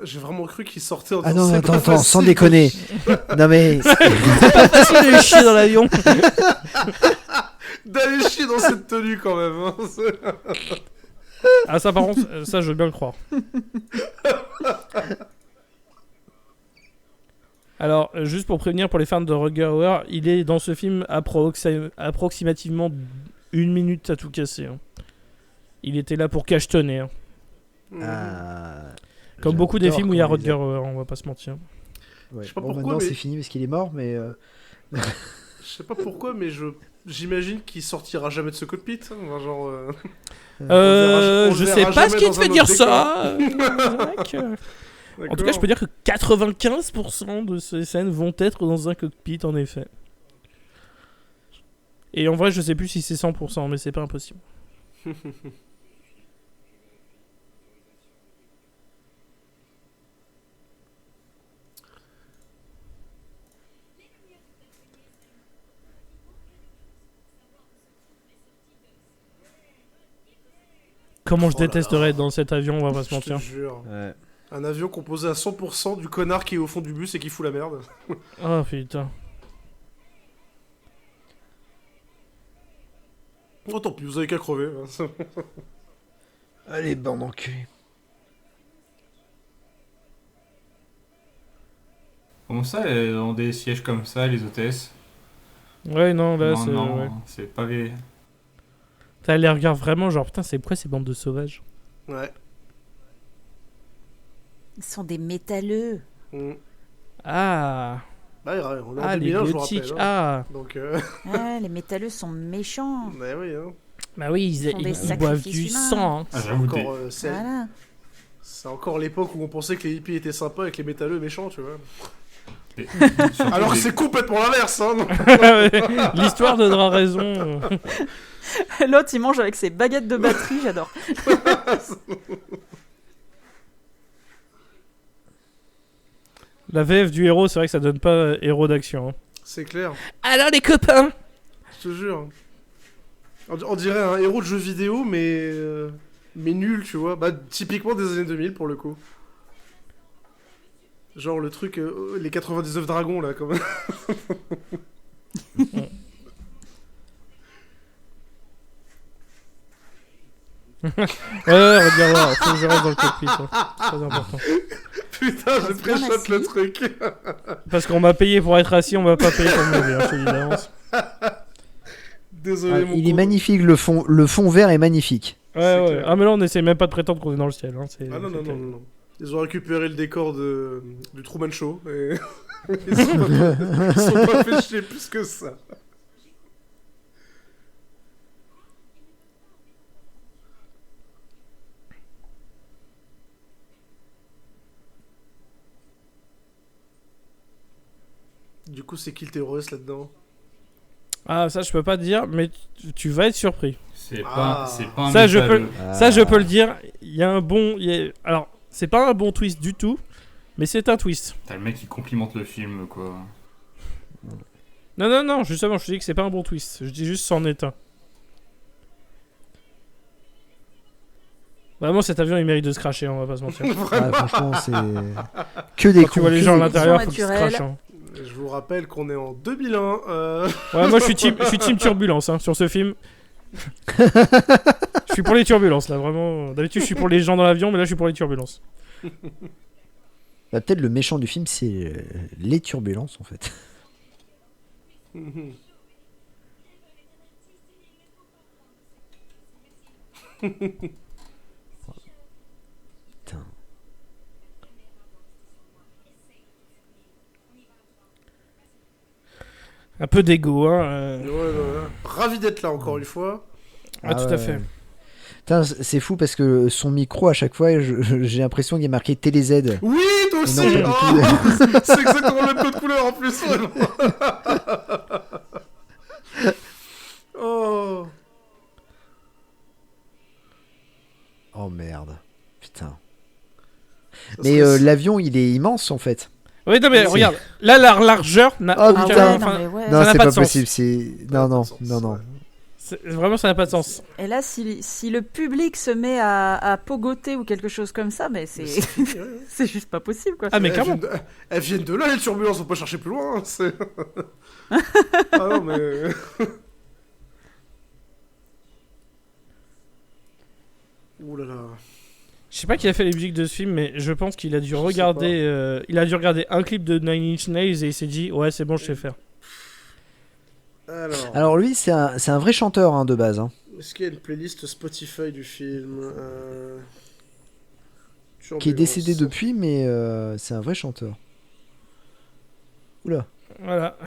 [SPEAKER 2] J'ai vraiment cru qu'il sortait en
[SPEAKER 4] Ah
[SPEAKER 2] disant,
[SPEAKER 4] non,
[SPEAKER 2] c'est
[SPEAKER 4] attends,
[SPEAKER 2] pas
[SPEAKER 4] attends, sans
[SPEAKER 2] facile.
[SPEAKER 4] déconner. Non mais.
[SPEAKER 1] Facile de chier dans l'avion.
[SPEAKER 2] D'aller chier dans cette tenue quand même. Hein.
[SPEAKER 1] Ah ça par contre, ça je veux bien le croire. Alors, juste pour prévenir pour les fans de Rutger Hauer, il est dans ce film approximativement 1 minute à tout casser. Hein. Il était là pour cachetonner. Hein.
[SPEAKER 4] Ah,
[SPEAKER 1] Comme beaucoup des
[SPEAKER 4] j'adore
[SPEAKER 1] films où il y a
[SPEAKER 4] comment
[SPEAKER 1] Rutger Hauer, on va pas se mentir.
[SPEAKER 4] Ouais.
[SPEAKER 2] Je sais pas
[SPEAKER 4] Bon,
[SPEAKER 2] pourquoi,
[SPEAKER 4] maintenant
[SPEAKER 2] mais-
[SPEAKER 4] c'est fini parce qu'il est mort, mais.
[SPEAKER 2] Je sais pas pourquoi, mais j'imagine qu'il sortira jamais de ce cockpit. Hein. Enfin, genre, on le
[SPEAKER 1] Je
[SPEAKER 2] verra
[SPEAKER 1] sais pas ce
[SPEAKER 2] jamais
[SPEAKER 1] qui
[SPEAKER 2] dans
[SPEAKER 1] te
[SPEAKER 2] un
[SPEAKER 1] fait
[SPEAKER 2] autre
[SPEAKER 1] dire
[SPEAKER 2] décor.
[SPEAKER 1] ça. C'est vrai que- En tout cas, je peux dire que 95% de ces scènes vont être dans un cockpit, en effet. Et en vrai, je sais plus si c'est 100%, mais c'est pas impossible. Comment je
[SPEAKER 2] Oh là
[SPEAKER 1] détesterais
[SPEAKER 2] là.
[SPEAKER 1] être dans cet avion, on va pas se
[SPEAKER 2] Je te
[SPEAKER 1] mentir.
[SPEAKER 2] jure.
[SPEAKER 4] Ouais.
[SPEAKER 2] Un avion composé à 100% du connard qui est au fond du bus et qui fout la merde.
[SPEAKER 1] Oh putain.
[SPEAKER 2] Oh tant pis, vous avez qu'à crever. Hein.
[SPEAKER 4] Allez, bande d'enculés.
[SPEAKER 3] Comment ça, dans des sièges comme ça, les hôtesses?
[SPEAKER 1] Ouais, non, là,
[SPEAKER 3] non,
[SPEAKER 1] c'est.
[SPEAKER 3] non,
[SPEAKER 1] Ouais.
[SPEAKER 3] c'est pas vrai.
[SPEAKER 1] T'as les regards vraiment genre, putain, c'est quoi ces bandes de sauvages?
[SPEAKER 2] Ouais.
[SPEAKER 5] Ils sont des métalleux.
[SPEAKER 2] Mm.
[SPEAKER 1] Ah,
[SPEAKER 2] Bah, on est en
[SPEAKER 1] ah les
[SPEAKER 2] 2001, je vous
[SPEAKER 1] gothiques.
[SPEAKER 2] rappelle. Hein.
[SPEAKER 1] Ah,
[SPEAKER 2] Donc,
[SPEAKER 5] Ouais, les métalleux sont méchants.
[SPEAKER 2] mais oui, hein.
[SPEAKER 1] bah oui,
[SPEAKER 5] Ils font des
[SPEAKER 1] ils boivent
[SPEAKER 5] sacrifices
[SPEAKER 1] du
[SPEAKER 5] humains.
[SPEAKER 1] sang. Hein.
[SPEAKER 3] Ah,
[SPEAKER 2] C'est
[SPEAKER 3] j'avoue,
[SPEAKER 2] encore,
[SPEAKER 5] Voilà.
[SPEAKER 2] c'est encore l'époque où on pensait que les hippies étaient sympas et que les métalleux méchants, tu vois.
[SPEAKER 3] surtout
[SPEAKER 2] Alors que
[SPEAKER 3] des-
[SPEAKER 2] c'est complètement l'inverse, hein.
[SPEAKER 1] L'histoire donnera raison.
[SPEAKER 5] L'autre, il mange avec ses baguettes de batterie, j'adore.
[SPEAKER 1] La VF du héros, c'est vrai que ça donne pas héros d'action. Hein.
[SPEAKER 2] C'est clair,
[SPEAKER 1] Alors les copains.
[SPEAKER 2] je te jure. On dirait un héros de jeu vidéo, mais nul, tu vois. Bah, typiquement des années 2000 pour le coup. Genre le truc, les 99 dragons là, comme.
[SPEAKER 1] Ouais, on va dire, ouais, faut que je reste dans le cockpit. Hein. C'est très important.
[SPEAKER 2] Putain, je
[SPEAKER 5] Reste bien
[SPEAKER 2] préchote
[SPEAKER 5] assis.
[SPEAKER 2] le truc.
[SPEAKER 1] Parce qu'on m'a payé pour être assis, on m'a pas payé pour me lever, hein, je te dis d'avance.
[SPEAKER 2] Désolé,
[SPEAKER 4] Ah,
[SPEAKER 2] mon
[SPEAKER 4] il est
[SPEAKER 2] con.
[SPEAKER 4] magnifique, le fond vert est magnifique.
[SPEAKER 1] Ouais,
[SPEAKER 2] C'est
[SPEAKER 1] ouais.
[SPEAKER 2] clair.
[SPEAKER 1] Ah, mais là, on essaie même pas de prétendre qu'on est dans le ciel. Hein.
[SPEAKER 2] Ah non,
[SPEAKER 1] c'est
[SPEAKER 2] non, non,
[SPEAKER 1] clair.
[SPEAKER 2] non, non. Ils ont récupéré le décor du Truman Show. Et... ils sont pas fait chier plus que ça. Du coup, c'est qui le terroriste là-dedans?
[SPEAKER 1] Ah, ça, je peux pas te dire, mais tu vas être surpris.
[SPEAKER 3] C'est
[SPEAKER 2] Ah.
[SPEAKER 3] pas un
[SPEAKER 1] Ça, je
[SPEAKER 3] métalleux.
[SPEAKER 1] Ça, je peux le dire. Il y a un bon. Alors, c'est pas un bon twist du tout, mais c'est un twist.
[SPEAKER 3] T'as le mec qui complimente le film, quoi.
[SPEAKER 1] Non, non, non, justement, je te dis que c'est pas un bon twist. Je dis juste c'en est un. Vraiment, cet avion, il mérite de se cracher, on va pas se mentir.
[SPEAKER 4] Ah, franchement, c'est que des
[SPEAKER 1] Quand tu vois les gens à l'intérieur, faut qu'ils se
[SPEAKER 5] naturelle.
[SPEAKER 1] crachent. Hein.
[SPEAKER 2] Je vous rappelle qu'on est en 2001.
[SPEAKER 1] Ouais, moi, je suis team turbulence hein, sur ce film. Je suis pour les turbulences, là, vraiment. D'habitude, je suis pour les gens dans l'avion, mais là, je suis pour les turbulences.
[SPEAKER 4] Bah, peut-être le méchant du film, c'est les turbulences en fait. Putain.
[SPEAKER 1] Un peu d'ego, hein.
[SPEAKER 2] Ouais. Ravi d'être là encore une fois.
[SPEAKER 1] Ah, tout à fait.
[SPEAKER 4] Putain, c'est fou parce que son micro à chaque fois, j'ai l'impression qu'il y a marqué TéléZ.
[SPEAKER 2] Oui, toi aussi.
[SPEAKER 4] non, pas
[SPEAKER 2] Oh,
[SPEAKER 4] du
[SPEAKER 2] c'est exactement le même code couleur en plus. Oh.
[SPEAKER 4] Oh merde. Putain.
[SPEAKER 2] Ça
[SPEAKER 4] Mais
[SPEAKER 2] serait-
[SPEAKER 4] l'avion, il est immense en fait.
[SPEAKER 1] Oui, non, mais
[SPEAKER 4] C'est-
[SPEAKER 1] regarde, là, la largeur n'a
[SPEAKER 4] Oh,
[SPEAKER 1] aucun.
[SPEAKER 5] Ah
[SPEAKER 4] putain.
[SPEAKER 5] ouais,
[SPEAKER 1] enfin,
[SPEAKER 5] non, mais ouais.
[SPEAKER 1] Ça
[SPEAKER 4] Non,
[SPEAKER 1] n'a
[SPEAKER 4] c'est
[SPEAKER 1] pas
[SPEAKER 4] pas
[SPEAKER 1] de sens.
[SPEAKER 4] possible. C'est non, non, non, non.
[SPEAKER 1] Vraiment, ça n'a pas de sens.
[SPEAKER 5] Et là, si le public se met à pogoter ou quelque chose comme ça, mais c'est
[SPEAKER 2] fini, ouais.
[SPEAKER 5] c'est juste pas possible, quoi.
[SPEAKER 1] Ah, mais
[SPEAKER 2] elles,
[SPEAKER 1] clairement.
[SPEAKER 2] elles viennent de là, les turbulences, on peut pas chercher plus loin. Hein, c'est... ah non, mais. Ouh là là.
[SPEAKER 1] Je sais pas qui a fait les musiques de ce film, mais je pense qu'il a dû regarder. Il a dû regarder un clip de Nine Inch Nails et il s'est dit ouais, c'est bon, je sais faire.
[SPEAKER 4] Alors lui, c'est un vrai chanteur hein, de base. Hein.
[SPEAKER 2] Est-ce qu'il y a une playlist Spotify du film
[SPEAKER 4] Qui est décédé depuis, mais c'est un vrai chanteur. Oula.
[SPEAKER 1] Voilà.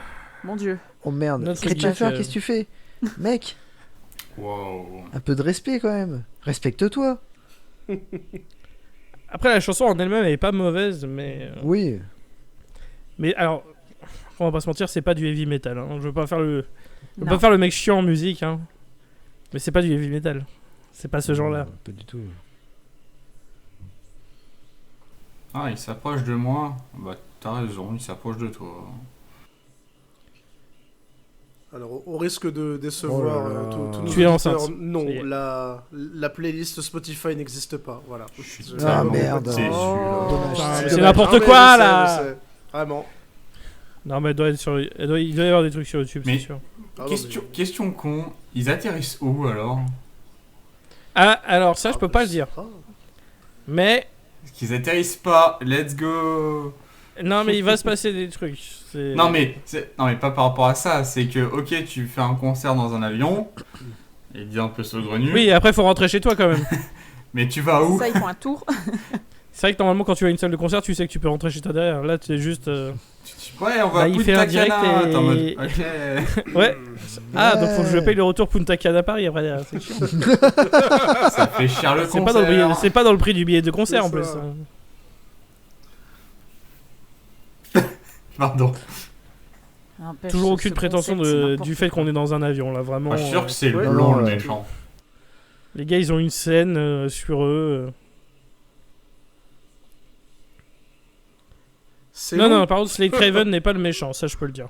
[SPEAKER 5] Mon Dieu.
[SPEAKER 4] Oh merde.
[SPEAKER 1] Notre
[SPEAKER 4] Christopher,
[SPEAKER 1] geek,
[SPEAKER 4] qu'est-ce que tu fais? Mec,
[SPEAKER 3] Wow.
[SPEAKER 4] un peu de respect quand même. Respecte-toi.
[SPEAKER 1] Après, la chanson en elle-même, elle est pas mauvaise, mais.
[SPEAKER 4] Oui.
[SPEAKER 1] Mais alors, on va pas se mentir, c'est pas du heavy metal. Hein. Je veux pas faire le. Je veux
[SPEAKER 5] Non.
[SPEAKER 1] pas faire le mec chiant en musique, hein. Mais c'est pas du heavy metal. C'est pas ce genre-là.
[SPEAKER 4] Pas du tout.
[SPEAKER 3] Ah, il s'approche de moi. Bah, t'as raison, il s'approche de toi.
[SPEAKER 2] Alors, au risque de décevoir
[SPEAKER 4] Oh là là.
[SPEAKER 2] tous nos
[SPEAKER 1] Tu es
[SPEAKER 2] auditeurs,
[SPEAKER 1] enceinte.
[SPEAKER 2] non,
[SPEAKER 1] Ça y est.
[SPEAKER 2] la playlist Spotify n'existe pas. Voilà.
[SPEAKER 3] Je suis
[SPEAKER 2] Je-
[SPEAKER 4] Ah,
[SPEAKER 3] tellement
[SPEAKER 4] merde.
[SPEAKER 3] déçu, là.
[SPEAKER 4] Dommage.
[SPEAKER 1] Putain, mais
[SPEAKER 4] C'est
[SPEAKER 1] c'est
[SPEAKER 4] dommage.
[SPEAKER 1] n'importe
[SPEAKER 2] Ah, mais
[SPEAKER 1] quoi,
[SPEAKER 2] je sais,
[SPEAKER 1] là.
[SPEAKER 2] je sais. Vraiment.
[SPEAKER 1] Non, mais elle doit être sur. Il doit y avoir des trucs sur YouTube,
[SPEAKER 3] Mais-
[SPEAKER 1] c'est sûr.
[SPEAKER 2] Ah, non,
[SPEAKER 3] Question con, ils atterrissent où alors?
[SPEAKER 1] Ah, alors ça, je peux pas le dire.
[SPEAKER 2] Ah.
[SPEAKER 1] Mais.
[SPEAKER 3] Parce qu'ils atterrissent pas, let's go!
[SPEAKER 1] Non, mais il va se passer des trucs.
[SPEAKER 3] Non mais pas par rapport à ça, c'est que ok tu fais un concert dans un avion, et dit un peu saugrenu.
[SPEAKER 1] Oui, et après faut rentrer chez toi quand même.
[SPEAKER 3] Mais tu vas où?
[SPEAKER 5] Ça, ils font un tour.
[SPEAKER 1] C'est vrai que normalement quand tu vas à une salle de concert, tu sais que tu peux rentrer chez toi derrière. Là, tu es juste.
[SPEAKER 3] Ouais, on va à
[SPEAKER 1] il fait un
[SPEAKER 3] Punta
[SPEAKER 1] direct
[SPEAKER 3] Cana.
[SPEAKER 1] et-
[SPEAKER 3] T'es en mode, ok.
[SPEAKER 1] Ouais. Ah,
[SPEAKER 4] Ouais.
[SPEAKER 1] donc faut que je paye le retour Punta Cana à Paris après derrière. C'est chiant.
[SPEAKER 3] Ça fait cher le
[SPEAKER 1] C'est
[SPEAKER 3] concert.
[SPEAKER 1] pas, dans le billet- c'est pas dans le prix du billet de concert
[SPEAKER 2] C'est
[SPEAKER 1] en plus.
[SPEAKER 2] ça.
[SPEAKER 3] Pardon.
[SPEAKER 5] N'empêche,
[SPEAKER 1] Toujours
[SPEAKER 5] ce
[SPEAKER 1] aucune prétention
[SPEAKER 5] concept, c'est n'importe
[SPEAKER 1] du fait
[SPEAKER 5] quoi.
[SPEAKER 1] qu'on est dans un avion là, vraiment.
[SPEAKER 3] Moi, je suis sûr que c'est le
[SPEAKER 2] ouais,
[SPEAKER 3] blond
[SPEAKER 4] non,
[SPEAKER 3] le
[SPEAKER 4] ouais.
[SPEAKER 3] méchant.
[SPEAKER 1] Les gars, ils ont une scène sur eux.
[SPEAKER 2] C'est
[SPEAKER 1] Non,
[SPEAKER 2] long.
[SPEAKER 1] non, par contre, Slade Craven n'est pas le méchant, ça je peux le dire.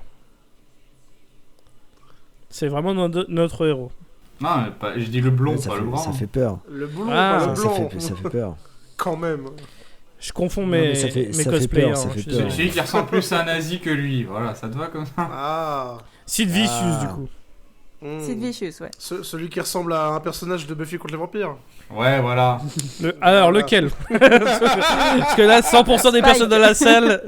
[SPEAKER 1] C'est vraiment notre héros.
[SPEAKER 3] Non, mais pas, je dis le blond,
[SPEAKER 4] ça,
[SPEAKER 3] pas
[SPEAKER 4] fait,
[SPEAKER 3] le brun.
[SPEAKER 4] ça fait peur.
[SPEAKER 2] Le blond,
[SPEAKER 1] Ah.
[SPEAKER 2] pas le
[SPEAKER 4] Ça
[SPEAKER 2] blanc.
[SPEAKER 4] fait peur.
[SPEAKER 2] Quand même.
[SPEAKER 1] Je confonds
[SPEAKER 4] Non,
[SPEAKER 1] mes,
[SPEAKER 4] mais ça fait-
[SPEAKER 1] mes
[SPEAKER 4] ça fait
[SPEAKER 1] cosplayers.
[SPEAKER 4] peur, ça
[SPEAKER 1] hein,
[SPEAKER 4] fait
[SPEAKER 1] je suis
[SPEAKER 4] peur.
[SPEAKER 1] désolé.
[SPEAKER 3] Celui qui ressemble plus à un nazi que lui, voilà, ça te va comme ça.
[SPEAKER 2] Ah.
[SPEAKER 1] Sid Vicious
[SPEAKER 4] Ah.
[SPEAKER 1] du coup.
[SPEAKER 5] C'est vicious, ouais.
[SPEAKER 2] Celui qui ressemble à un personnage de Buffy contre les vampires.
[SPEAKER 3] Ouais, voilà.
[SPEAKER 1] Alors
[SPEAKER 2] Voilà.
[SPEAKER 1] lequel? Parce que là, 100% des personnes de la salle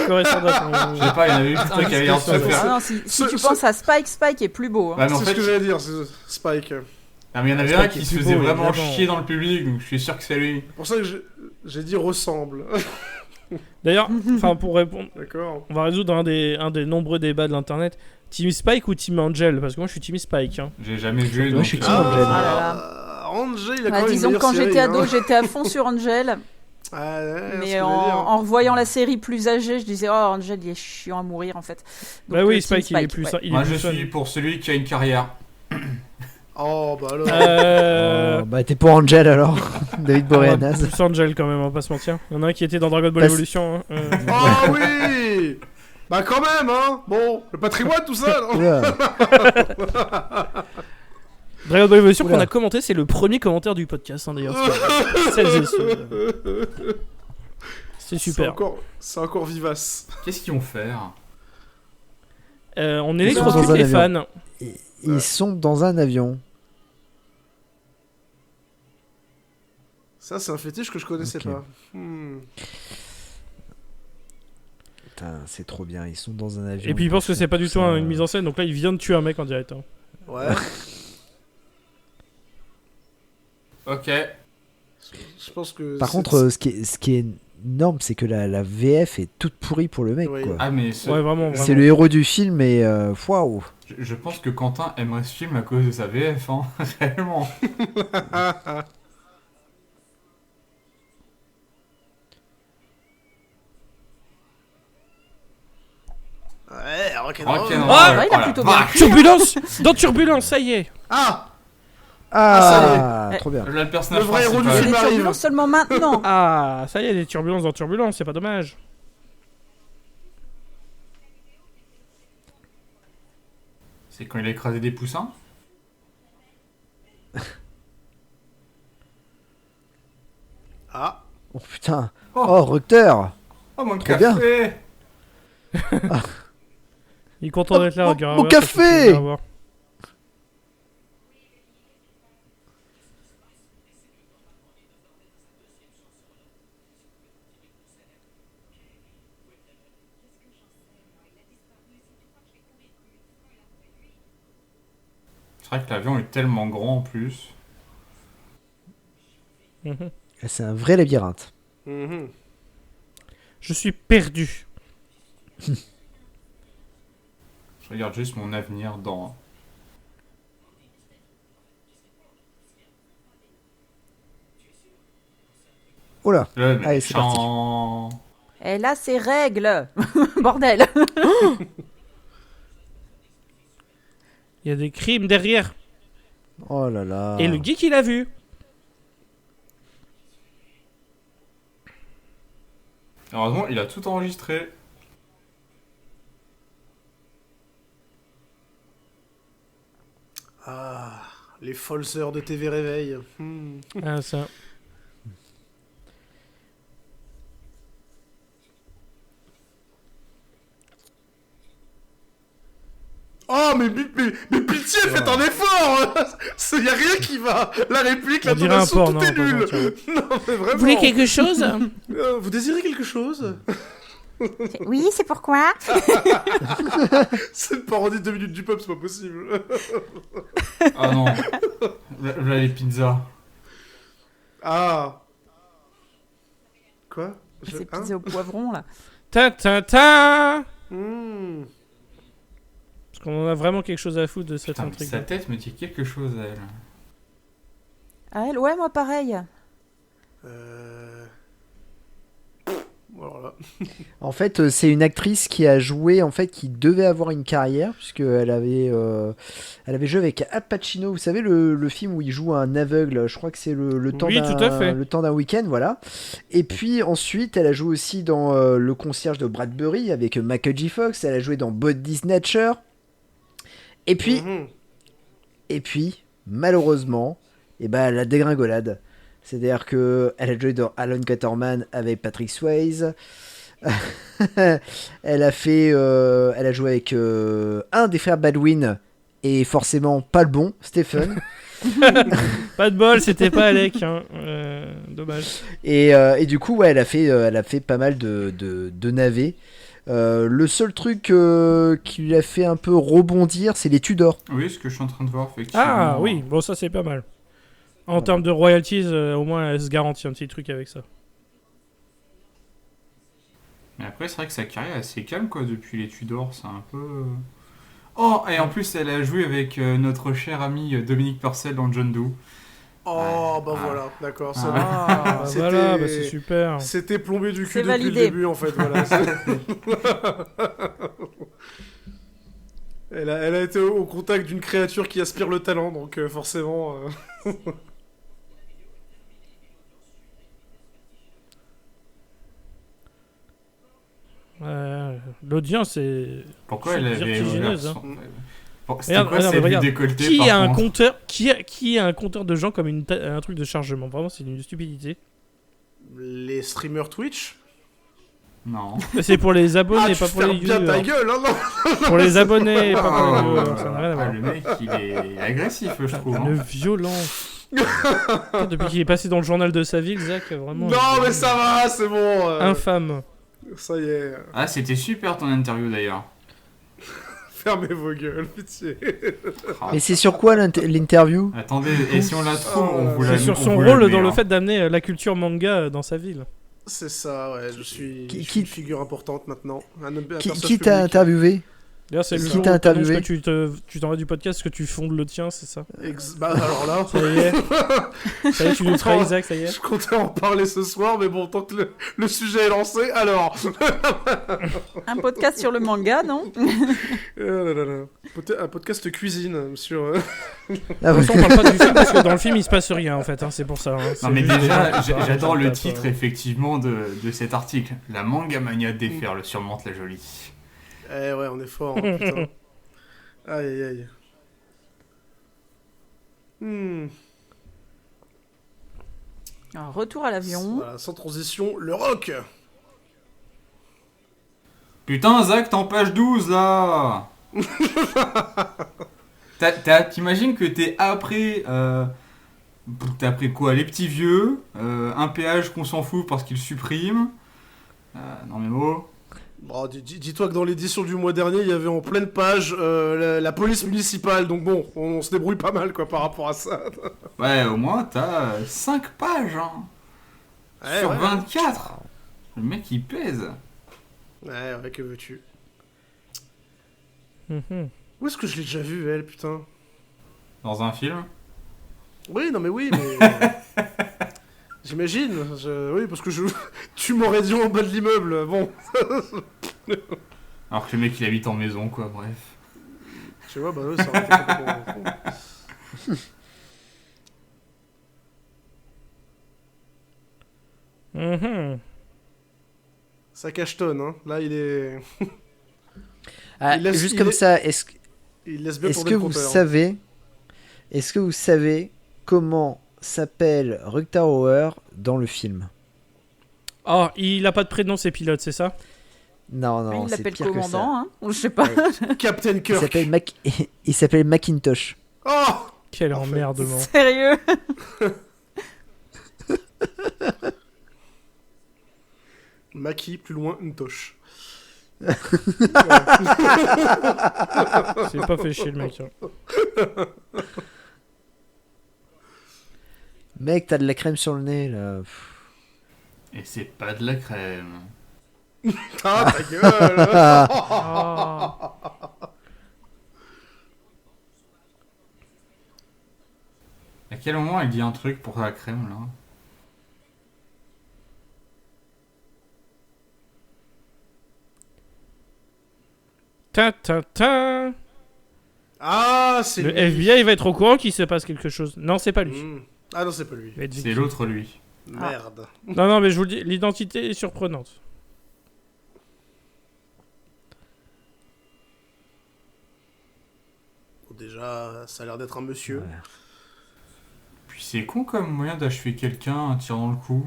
[SPEAKER 1] correspondent à
[SPEAKER 3] Je sais pas, il y en avait juste un qui avait l'air de se
[SPEAKER 2] Ah,
[SPEAKER 3] faire.
[SPEAKER 5] Ah non, si
[SPEAKER 2] Ce-
[SPEAKER 5] tu
[SPEAKER 2] ce-
[SPEAKER 5] penses à Spike, Spike est plus beau. Hein.
[SPEAKER 3] Ouais, mais en
[SPEAKER 2] C'est
[SPEAKER 3] fait,
[SPEAKER 2] ce que j'allais dire, c'est Spike.
[SPEAKER 3] ah, mais il y en avait
[SPEAKER 1] Spike
[SPEAKER 3] un
[SPEAKER 1] est
[SPEAKER 3] qui se
[SPEAKER 1] plus
[SPEAKER 3] faisait
[SPEAKER 1] beau,
[SPEAKER 3] vraiment
[SPEAKER 1] évidemment.
[SPEAKER 3] chier dans le public, donc je suis sûr que c'est lui.
[SPEAKER 2] C'est pour ça que j'ai dit ressemble.
[SPEAKER 1] D'ailleurs, enfin pour répondre,
[SPEAKER 2] D'accord.
[SPEAKER 1] on va résoudre un des nombreux débats de l'internet. Team Spike ou Team Angel? Parce que moi je suis Team Spike. Hein.
[SPEAKER 3] J'ai jamais vu.
[SPEAKER 4] Moi,
[SPEAKER 3] donc,
[SPEAKER 4] je suis
[SPEAKER 3] euh,
[SPEAKER 4] Team Angel.
[SPEAKER 5] Ah là
[SPEAKER 2] Angel, il a
[SPEAKER 5] Bah,
[SPEAKER 2] quand même
[SPEAKER 5] disons
[SPEAKER 2] une
[SPEAKER 5] que quand
[SPEAKER 2] meilleure
[SPEAKER 5] j'étais
[SPEAKER 2] série,
[SPEAKER 5] ado,
[SPEAKER 2] hein.
[SPEAKER 5] j'étais à fond sur Angel.
[SPEAKER 2] Ah, ouais, c'est ce
[SPEAKER 5] Mais
[SPEAKER 2] que j'allais
[SPEAKER 5] en,
[SPEAKER 2] dire.
[SPEAKER 5] en revoyant la série plus âgée, je disais oh Angel il est chiant à mourir en fait. Donc,
[SPEAKER 1] Bah oui,
[SPEAKER 5] Team
[SPEAKER 1] Spike, il est plus.
[SPEAKER 5] ouais.
[SPEAKER 1] Il est
[SPEAKER 3] Moi,
[SPEAKER 1] plus
[SPEAKER 3] je
[SPEAKER 1] fun.
[SPEAKER 3] suis pour celui qui a une carrière.
[SPEAKER 2] Oh, bah alors.
[SPEAKER 1] Euh,
[SPEAKER 4] Oh, bah t'es pour Angel alors, David
[SPEAKER 1] on va
[SPEAKER 4] Boreanaz.
[SPEAKER 1] plus Angel quand même, on va pas se mentir. Il y en a un qui était dans Dragon Ball
[SPEAKER 4] Parce-
[SPEAKER 1] Evolution. Hein.
[SPEAKER 2] Ah oui. Bah quand même, hein. Bon, le patrimoine, tout ça. non
[SPEAKER 4] Oula.
[SPEAKER 1] Dragon Ball Evolution
[SPEAKER 4] Oula.
[SPEAKER 1] qu'on a commenté, c'est le premier commentaire du podcast hein, d'ailleurs. Celles et ceux. C'est super.
[SPEAKER 2] C'est encore vivace.
[SPEAKER 3] Qu'est-ce qu'ils vont faire?
[SPEAKER 1] On
[SPEAKER 4] Ils sont dans
[SPEAKER 1] électrocute
[SPEAKER 4] un
[SPEAKER 1] les
[SPEAKER 4] avion.
[SPEAKER 1] fans.
[SPEAKER 4] Ils sont dans un avion.
[SPEAKER 2] Ça, c'est un fétiche que je connaissais
[SPEAKER 4] Ok.
[SPEAKER 2] pas.
[SPEAKER 4] Putain, c'est trop bien. Ils sont dans un avion.
[SPEAKER 1] Et puis il pense que c'est pas du tout
[SPEAKER 4] Ça-
[SPEAKER 1] une mise en scène, donc là il vient de tuer un mec en direct. Hein.
[SPEAKER 2] Ouais.
[SPEAKER 3] Ok.
[SPEAKER 2] Je pense que.
[SPEAKER 4] Par
[SPEAKER 2] c'est-
[SPEAKER 4] contre, ce qui est énorme, c'est que la VF est toute pourrie pour le mec.
[SPEAKER 2] Oui.
[SPEAKER 4] Quoi.
[SPEAKER 3] Ah, mais
[SPEAKER 1] Ouais, vraiment.
[SPEAKER 4] C'est le héros du film et waouh.
[SPEAKER 3] je pense que Quentin aimerait ce film à cause de sa VF, hein. Réellement.
[SPEAKER 2] Ouais, rock'n'roll.
[SPEAKER 3] Rock'n'roll,
[SPEAKER 1] Ah,
[SPEAKER 5] ouais, il a plutôt bien
[SPEAKER 3] vache.
[SPEAKER 1] Turbulence. Dans Turbulence, ça y est.
[SPEAKER 2] Ah.
[SPEAKER 4] Ah,
[SPEAKER 5] est.
[SPEAKER 4] trop bien.
[SPEAKER 3] Là, le personnage
[SPEAKER 2] Le vrai héros du
[SPEAKER 3] principal.
[SPEAKER 2] film
[SPEAKER 5] Les
[SPEAKER 2] arrive.
[SPEAKER 5] turbulences seulement maintenant.
[SPEAKER 1] Ah, ça y est, des turbulences dans Turbulence, c'est pas dommage.
[SPEAKER 3] C'est quand il a écrasé des poussins.
[SPEAKER 2] Ah.
[SPEAKER 4] Oh putain.
[SPEAKER 3] Oh.
[SPEAKER 4] Oh, Rutger.
[SPEAKER 3] Oh, mon
[SPEAKER 4] Trop
[SPEAKER 3] café.
[SPEAKER 1] Il est content d'être là,
[SPEAKER 4] Oh,
[SPEAKER 1] regarde.
[SPEAKER 4] mon
[SPEAKER 1] regarde,
[SPEAKER 4] café.
[SPEAKER 1] ça fait plaisir à voir.
[SPEAKER 3] C'est vrai que l'avion est tellement grand en plus.
[SPEAKER 1] Mhm.
[SPEAKER 4] C'est un vrai labyrinthe.
[SPEAKER 2] Mhm.
[SPEAKER 1] Je suis perdu.
[SPEAKER 3] Je regarde juste mon avenir dans.
[SPEAKER 4] Oh là.
[SPEAKER 3] Le
[SPEAKER 4] Allez, c'est
[SPEAKER 3] méchant.
[SPEAKER 5] Elle a ses règles. Bordel.
[SPEAKER 1] Il y a des crimes derrière.
[SPEAKER 4] Oh là là.
[SPEAKER 1] Et le geek, il a vu.
[SPEAKER 3] Heureusement, il a tout enregistré.
[SPEAKER 2] Ah. Les folles heures de TV Réveil.
[SPEAKER 1] Ah, ça.
[SPEAKER 2] Oh, mais pitié, faites un effort. Y a rien qui va. La réplique, la
[SPEAKER 1] On dirait un
[SPEAKER 2] tonation,
[SPEAKER 1] porno,
[SPEAKER 2] tout est
[SPEAKER 1] on peut
[SPEAKER 2] nul.
[SPEAKER 1] mentir.
[SPEAKER 2] Non, mais vraiment.
[SPEAKER 1] Vous voulez quelque chose?
[SPEAKER 2] Vous désirez quelque chose?
[SPEAKER 5] Oui, c'est pourquoi.
[SPEAKER 2] C'est une parodie de 2 minutes du peuple, c'est pas possible.
[SPEAKER 3] Ah non. Là, les pizzas.
[SPEAKER 2] Ah. Quoi
[SPEAKER 5] C'est pizza au poivron, là.
[SPEAKER 1] Ta ta ta.
[SPEAKER 2] Hmm.
[SPEAKER 1] Parce qu'on en a vraiment quelque chose à foutre de cette
[SPEAKER 3] Putain, mais
[SPEAKER 1] intrigue.
[SPEAKER 3] sa tête me dit quelque chose à elle.
[SPEAKER 5] Ah, elle, ouais, moi, pareil.
[SPEAKER 2] Bon, alors là.
[SPEAKER 4] En fait, c'est une actrice qui a joué, en fait, qui devait avoir une carrière, puisqu'elle elle avait joué avec Al Pacino. Vous savez, le film où il joue un aveugle, je crois que c'est le temps
[SPEAKER 1] Oui, tout à fait.
[SPEAKER 4] le temps d'un week-end, voilà. Et puis ensuite, elle a joué aussi dans Le concierge de Bradbury avec Michael J. Fox. Elle a joué dans Body Snatcher. Et puis,
[SPEAKER 2] Mhm.
[SPEAKER 4] malheureusement, elle a dégringolade. C'est-à-dire que elle a joué dans Alan Quaterman avec Patrick Swayze. Elle a joué avec un des frères Baldwin et forcément pas le bon, Stephen.
[SPEAKER 1] Pas de bol, c'était pas Alec. Hein. Dommage.
[SPEAKER 4] Et du coup, ouais, elle a fait pas mal de navets. Le seul truc qui lui a fait un peu rebondir, c'est les Tudors.
[SPEAKER 3] Oui, ce que je suis en train de voir, effectivement.
[SPEAKER 1] Ah oui, bon ça c'est pas mal. En termes de royalties, au moins elle se garantit un petit truc avec ça.
[SPEAKER 3] Mais après, c'est vrai que sa carrière est assez calme, quoi, depuis les Tudors. C'est un peu... Oh, et en plus, elle a joué avec notre cher ami Dominique Purcell dans John Doe.
[SPEAKER 2] Oh, bah
[SPEAKER 3] Ah.
[SPEAKER 2] voilà, d'accord.
[SPEAKER 3] Ah.
[SPEAKER 2] Ça
[SPEAKER 1] Ah, bah
[SPEAKER 2] C'était-
[SPEAKER 1] voilà, bah c'est super.
[SPEAKER 2] C'était plombé du cul
[SPEAKER 5] C'est
[SPEAKER 2] depuis
[SPEAKER 5] validé.
[SPEAKER 2] le début, en fait. Voilà. Elle a été au contact d'une créature qui aspire le talent, donc forcément...
[SPEAKER 1] L'audience est...
[SPEAKER 3] Pourquoi
[SPEAKER 1] C'est
[SPEAKER 3] elle avait
[SPEAKER 1] vertigineuse,
[SPEAKER 3] ouvert
[SPEAKER 1] hein.
[SPEAKER 3] son- Bon, c'était
[SPEAKER 1] Regarde,
[SPEAKER 3] quoi
[SPEAKER 1] regarde,
[SPEAKER 3] cette vue
[SPEAKER 1] regarde.
[SPEAKER 3] décolletée,
[SPEAKER 1] Qui
[SPEAKER 3] par
[SPEAKER 1] a un
[SPEAKER 3] contre
[SPEAKER 1] compteur qui a un compteur de gens comme un truc de chargement? Vraiment, c'est une stupidité.
[SPEAKER 2] Les streamers Twitch.
[SPEAKER 3] Non.
[SPEAKER 1] C'est pour les abonnés,
[SPEAKER 2] Tu
[SPEAKER 1] pas pour les
[SPEAKER 2] fermes bien ta
[SPEAKER 1] viewers.
[SPEAKER 2] gueule, hein, non.
[SPEAKER 1] Pour les abonnés, pas pour les
[SPEAKER 3] Ah,
[SPEAKER 1] viewers. Ça n'a rien à voir.
[SPEAKER 3] le mec, il est agressif, je trouve.
[SPEAKER 1] Le
[SPEAKER 3] hein.
[SPEAKER 1] violent. Depuis qu'il est passé dans le journal de sa ville, Zach, vraiment.
[SPEAKER 2] Non, mais ça va, c'est bon.
[SPEAKER 1] Infâme.
[SPEAKER 2] Ça y est,
[SPEAKER 3] Ah, c'était super ton interview d'ailleurs.
[SPEAKER 2] fermez vos gueules, pitié.
[SPEAKER 3] Ah.
[SPEAKER 4] Mais c'est sur quoi l'interview?
[SPEAKER 3] Attendez, et si on la trouve,
[SPEAKER 2] Oh,
[SPEAKER 3] on vous la
[SPEAKER 1] C'est sur
[SPEAKER 3] on
[SPEAKER 1] son
[SPEAKER 3] vous la
[SPEAKER 1] rôle
[SPEAKER 3] met,
[SPEAKER 1] dans le
[SPEAKER 3] hein.
[SPEAKER 1] fait d'amener la culture manga dans sa ville.
[SPEAKER 2] C'est ça, ouais, je suis
[SPEAKER 4] Qui-
[SPEAKER 2] une figure importante maintenant. Un
[SPEAKER 4] Qui
[SPEAKER 2] personnage
[SPEAKER 4] t'a
[SPEAKER 2] public.
[SPEAKER 4] interviewé?
[SPEAKER 1] D'ailleurs, c'est le
[SPEAKER 2] Qui
[SPEAKER 1] jour où
[SPEAKER 4] t'a
[SPEAKER 1] t'annonces
[SPEAKER 4] interviewé
[SPEAKER 1] que tu t'en vas du podcast, que tu fondes le tien, c'est ça?
[SPEAKER 2] Bah alors là,
[SPEAKER 1] Ça y est. Ça y est, tu nous trahis, Zach, ça y est.
[SPEAKER 2] je comptais en parler ce soir, mais bon, tant que le sujet est lancé, alors.
[SPEAKER 5] Un podcast sur le manga, non?
[SPEAKER 2] Là, là, là. Un podcast cuisine sur.
[SPEAKER 4] Ah,
[SPEAKER 1] Pour
[SPEAKER 4] ouais.
[SPEAKER 1] l'instant, on parle pas du film parce que dans le film il se passe rien en fait, hein, c'est pour ça. Hein. C'est
[SPEAKER 3] Non mais
[SPEAKER 1] juste
[SPEAKER 3] déjà,
[SPEAKER 1] des gens qui
[SPEAKER 3] j'adore le
[SPEAKER 1] tapent,
[SPEAKER 3] titre effectivement de cet article. La manga mania déferle surmonte la jolie.
[SPEAKER 2] Eh ouais, on est fort, hein, putain. Aïe aïe aïe.
[SPEAKER 5] Alors, retour à l'avion.
[SPEAKER 2] Voilà, sans transition, le rock.
[SPEAKER 3] Putain Zach, t'es en page 12 là. T'imagines que t'es après... T'es après quoi? Les petits vieux, un péage qu'on s'en fout parce qu'ils suppriment. Non mais oh.
[SPEAKER 2] Bon, dis-toi que dans l'édition du mois dernier, il y avait en pleine page la police municipale, donc bon, on se débrouille pas mal quoi par rapport à ça.
[SPEAKER 3] Ouais, au moins t'as 5 pages hein.
[SPEAKER 2] Ouais,
[SPEAKER 3] Sur
[SPEAKER 2] ouais.
[SPEAKER 3] 24. Le mec il pèse.
[SPEAKER 2] Ouais, que veux-tu?
[SPEAKER 1] Mhm.
[SPEAKER 2] Où est-ce que je l'ai déjà vu, elle, putain?
[SPEAKER 3] Dans un film.
[SPEAKER 2] Oui, non mais oui, mais... J'imagine, oui, parce que tu m'aurais dit en bas de l'immeuble, bon.
[SPEAKER 3] Alors que le mec il habite en maison quoi, bref.
[SPEAKER 2] Tu vois, bah ouais, ça aurait été complètement con.
[SPEAKER 1] Mhm.
[SPEAKER 2] Ça cachetonne, hein. Là, il est...
[SPEAKER 4] Ah,
[SPEAKER 2] Il laisse-
[SPEAKER 4] juste
[SPEAKER 2] il
[SPEAKER 4] comme
[SPEAKER 2] est-
[SPEAKER 4] ça, est-ce
[SPEAKER 2] Il laisse bien
[SPEAKER 4] est-ce
[SPEAKER 2] tourner
[SPEAKER 4] que
[SPEAKER 2] le
[SPEAKER 4] vous
[SPEAKER 2] compteur.
[SPEAKER 4] savez, est-ce que vous savez comment s'appelle Rutger Hauer dans le film?
[SPEAKER 1] Oh, il a pas de prénom, c'est pilote, c'est ça?
[SPEAKER 4] Non, non,
[SPEAKER 5] il
[SPEAKER 4] c'est
[SPEAKER 5] l'appelle
[SPEAKER 4] pire que ça.
[SPEAKER 5] commandant, hein? Ou je sais pas.
[SPEAKER 2] Captain
[SPEAKER 4] Il
[SPEAKER 2] Kirk.
[SPEAKER 4] s'appelle il s'appelle Macintosh.
[SPEAKER 2] Oh
[SPEAKER 1] Quel
[SPEAKER 2] En fait.
[SPEAKER 1] emmerdement.
[SPEAKER 5] Sérieux?
[SPEAKER 2] Maki, plus loin, une toche.
[SPEAKER 1] C'est pas fait chier le mec. Hein.
[SPEAKER 4] Mec, t'as de la crème sur le nez là.
[SPEAKER 3] Et c'est pas de la crème.
[SPEAKER 2] Ah, ta gueule.
[SPEAKER 1] Ah.
[SPEAKER 3] À quel moment elle dit un truc pour la crème là?
[SPEAKER 1] Ta ta ta.
[SPEAKER 2] Ah, c'est
[SPEAKER 1] Le
[SPEAKER 2] lui.
[SPEAKER 1] FBI va être au courant qu'il se passe quelque chose. Non, c'est pas lui.
[SPEAKER 2] Ah non, c'est pas lui.
[SPEAKER 1] Il va être
[SPEAKER 3] C'est
[SPEAKER 1] victime.
[SPEAKER 3] l'autre lui.
[SPEAKER 2] Merde.
[SPEAKER 1] Non, non, mais je vous le dis, l'identité est surprenante.
[SPEAKER 2] Bon, déjà, ça a l'air d'être un monsieur.
[SPEAKER 4] Ouais.
[SPEAKER 3] Puis c'est con comme moyen d'achever quelqu'un en tirant dans le cou.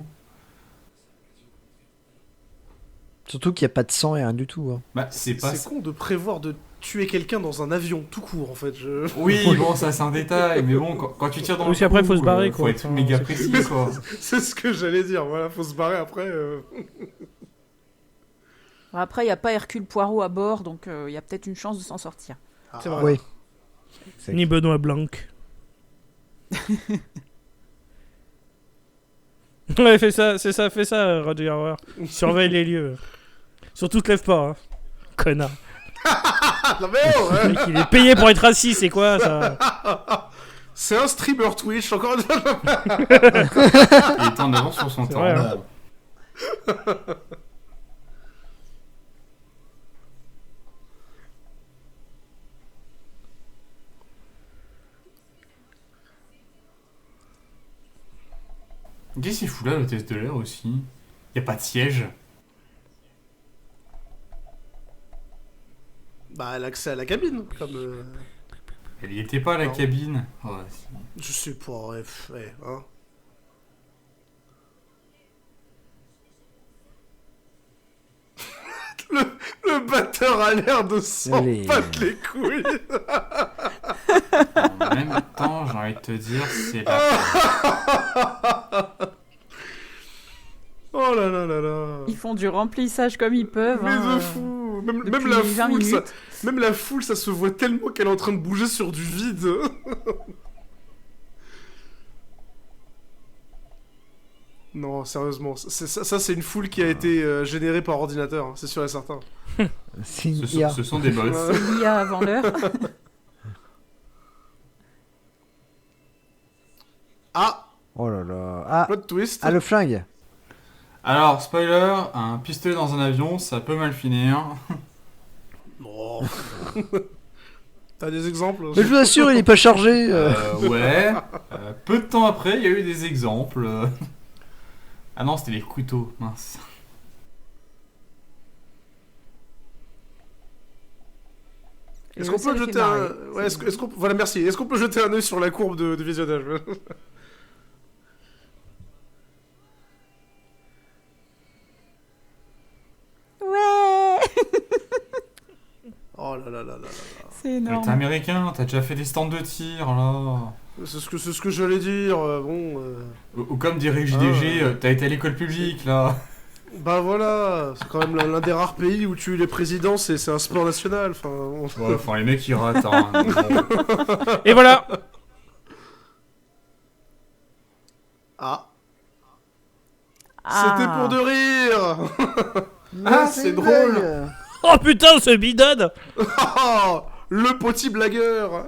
[SPEAKER 4] Surtout qu'il n'y a pas de sang et rien du tout. Hein.
[SPEAKER 3] Bah c'est pas...
[SPEAKER 2] C'est con de prévoir de tuer quelqu'un dans un avion tout court en fait.
[SPEAKER 3] Oui, bon ça c'est un détail, mais bon quand tu tires dans
[SPEAKER 1] Parce
[SPEAKER 3] le
[SPEAKER 1] qu'après,
[SPEAKER 3] cou,
[SPEAKER 1] faut se barrer,
[SPEAKER 3] faut
[SPEAKER 1] quoi.
[SPEAKER 3] être
[SPEAKER 1] Enfin,
[SPEAKER 3] méga
[SPEAKER 1] c'est-
[SPEAKER 3] précis quoi.
[SPEAKER 2] C'est ce que j'allais dire. Voilà, faut se barrer après.
[SPEAKER 5] Après, il n'y a pas Hercule Poirot à bord, donc il y a peut-être une chance de s'en sortir.
[SPEAKER 1] C'est vrai.
[SPEAKER 4] Oui.
[SPEAKER 1] Ni Benoît Blanc. Ouais, fais ça, Roger Hauer. Surveille les lieux. Surtout te lève pas, hein. Connard.
[SPEAKER 2] Ah, non mais oh,
[SPEAKER 1] Le mec, il est payé pour être assis, c'est quoi ça?
[SPEAKER 2] c'est un streamer Twitch encore une fois.
[SPEAKER 3] Il était en avance sur son
[SPEAKER 1] C'est
[SPEAKER 3] temps.
[SPEAKER 1] vrai, hein.
[SPEAKER 3] Qu'est-ce qu'il fout là le test de l'air aussi? Y a pas de siège.
[SPEAKER 2] Bah, l'accès à la cabine, comme.
[SPEAKER 3] Elle y était pas à la
[SPEAKER 2] Non.
[SPEAKER 3] cabine. Oh, si.
[SPEAKER 2] Je sais pas, ouais, hein. Le batteur a l'air de s'en
[SPEAKER 4] Allez.
[SPEAKER 2] battre les couilles.
[SPEAKER 3] En même temps, j'ai envie de te dire, c'est la...
[SPEAKER 2] Oh là là là là.
[SPEAKER 5] Ils font du remplissage comme ils peuvent.
[SPEAKER 2] Mais
[SPEAKER 5] hein,
[SPEAKER 2] de fou. Même
[SPEAKER 5] depuis
[SPEAKER 2] la
[SPEAKER 5] 20
[SPEAKER 2] foule, ça,
[SPEAKER 5] minutes.
[SPEAKER 2] même la foule, ça se voit tellement qu'elle est en train de bouger sur du vide. Non, sérieusement, ça c'est une foule qui a été générée par ordinateur, hein, c'est sûr et certain.
[SPEAKER 4] C'est une
[SPEAKER 3] Ce
[SPEAKER 4] IA.
[SPEAKER 3] sont, ce sont des bots.
[SPEAKER 2] Ouais.
[SPEAKER 5] C'est l'IA avant l'heure.
[SPEAKER 2] Ah,
[SPEAKER 4] Oh là là. Ah,
[SPEAKER 2] plot twist.
[SPEAKER 4] ah le flingue.
[SPEAKER 3] Alors, spoiler, un pistolet dans un avion, ça peut mal finir.
[SPEAKER 2] Non. T'as des exemples?
[SPEAKER 4] Mais je vous assure, il est pas chargé.
[SPEAKER 3] Ouais. Peu de temps après, il y a eu des exemples. Ah non, c'était les couteaux, mince.
[SPEAKER 2] Est-ce
[SPEAKER 5] Et
[SPEAKER 2] qu'on
[SPEAKER 5] ça
[SPEAKER 2] peut
[SPEAKER 5] les
[SPEAKER 2] jeter
[SPEAKER 5] fait marrer.
[SPEAKER 2] Ouais, voilà, merci. Est-ce qu'on peut jeter un œil sur la courbe de visionnage?
[SPEAKER 5] Ouais.
[SPEAKER 2] Oh là là là là là.
[SPEAKER 5] C'est
[SPEAKER 3] Mais
[SPEAKER 5] énorme.
[SPEAKER 3] t'es américain, t'as déjà fait des stands de tir, là.
[SPEAKER 2] C'est ce que j'allais dire.
[SPEAKER 3] Ou comme dirait JDG,
[SPEAKER 2] Ah ouais.
[SPEAKER 3] t'as été à l'école publique, là.
[SPEAKER 2] Bah voilà, c'est quand même l'un des rares pays où tuer les présidents, c'est un sport national. Enfin,
[SPEAKER 3] Ouais, enfin, les mecs, ils ratent, hein. Bon.
[SPEAKER 1] Et voilà.
[SPEAKER 2] Ah,
[SPEAKER 5] Ah.
[SPEAKER 2] c'était pour de rire.
[SPEAKER 4] Ah,
[SPEAKER 2] c'est
[SPEAKER 4] une
[SPEAKER 2] drôle.
[SPEAKER 4] blague.
[SPEAKER 1] Oh putain, ce bidon.
[SPEAKER 2] Oh, le petit blagueur.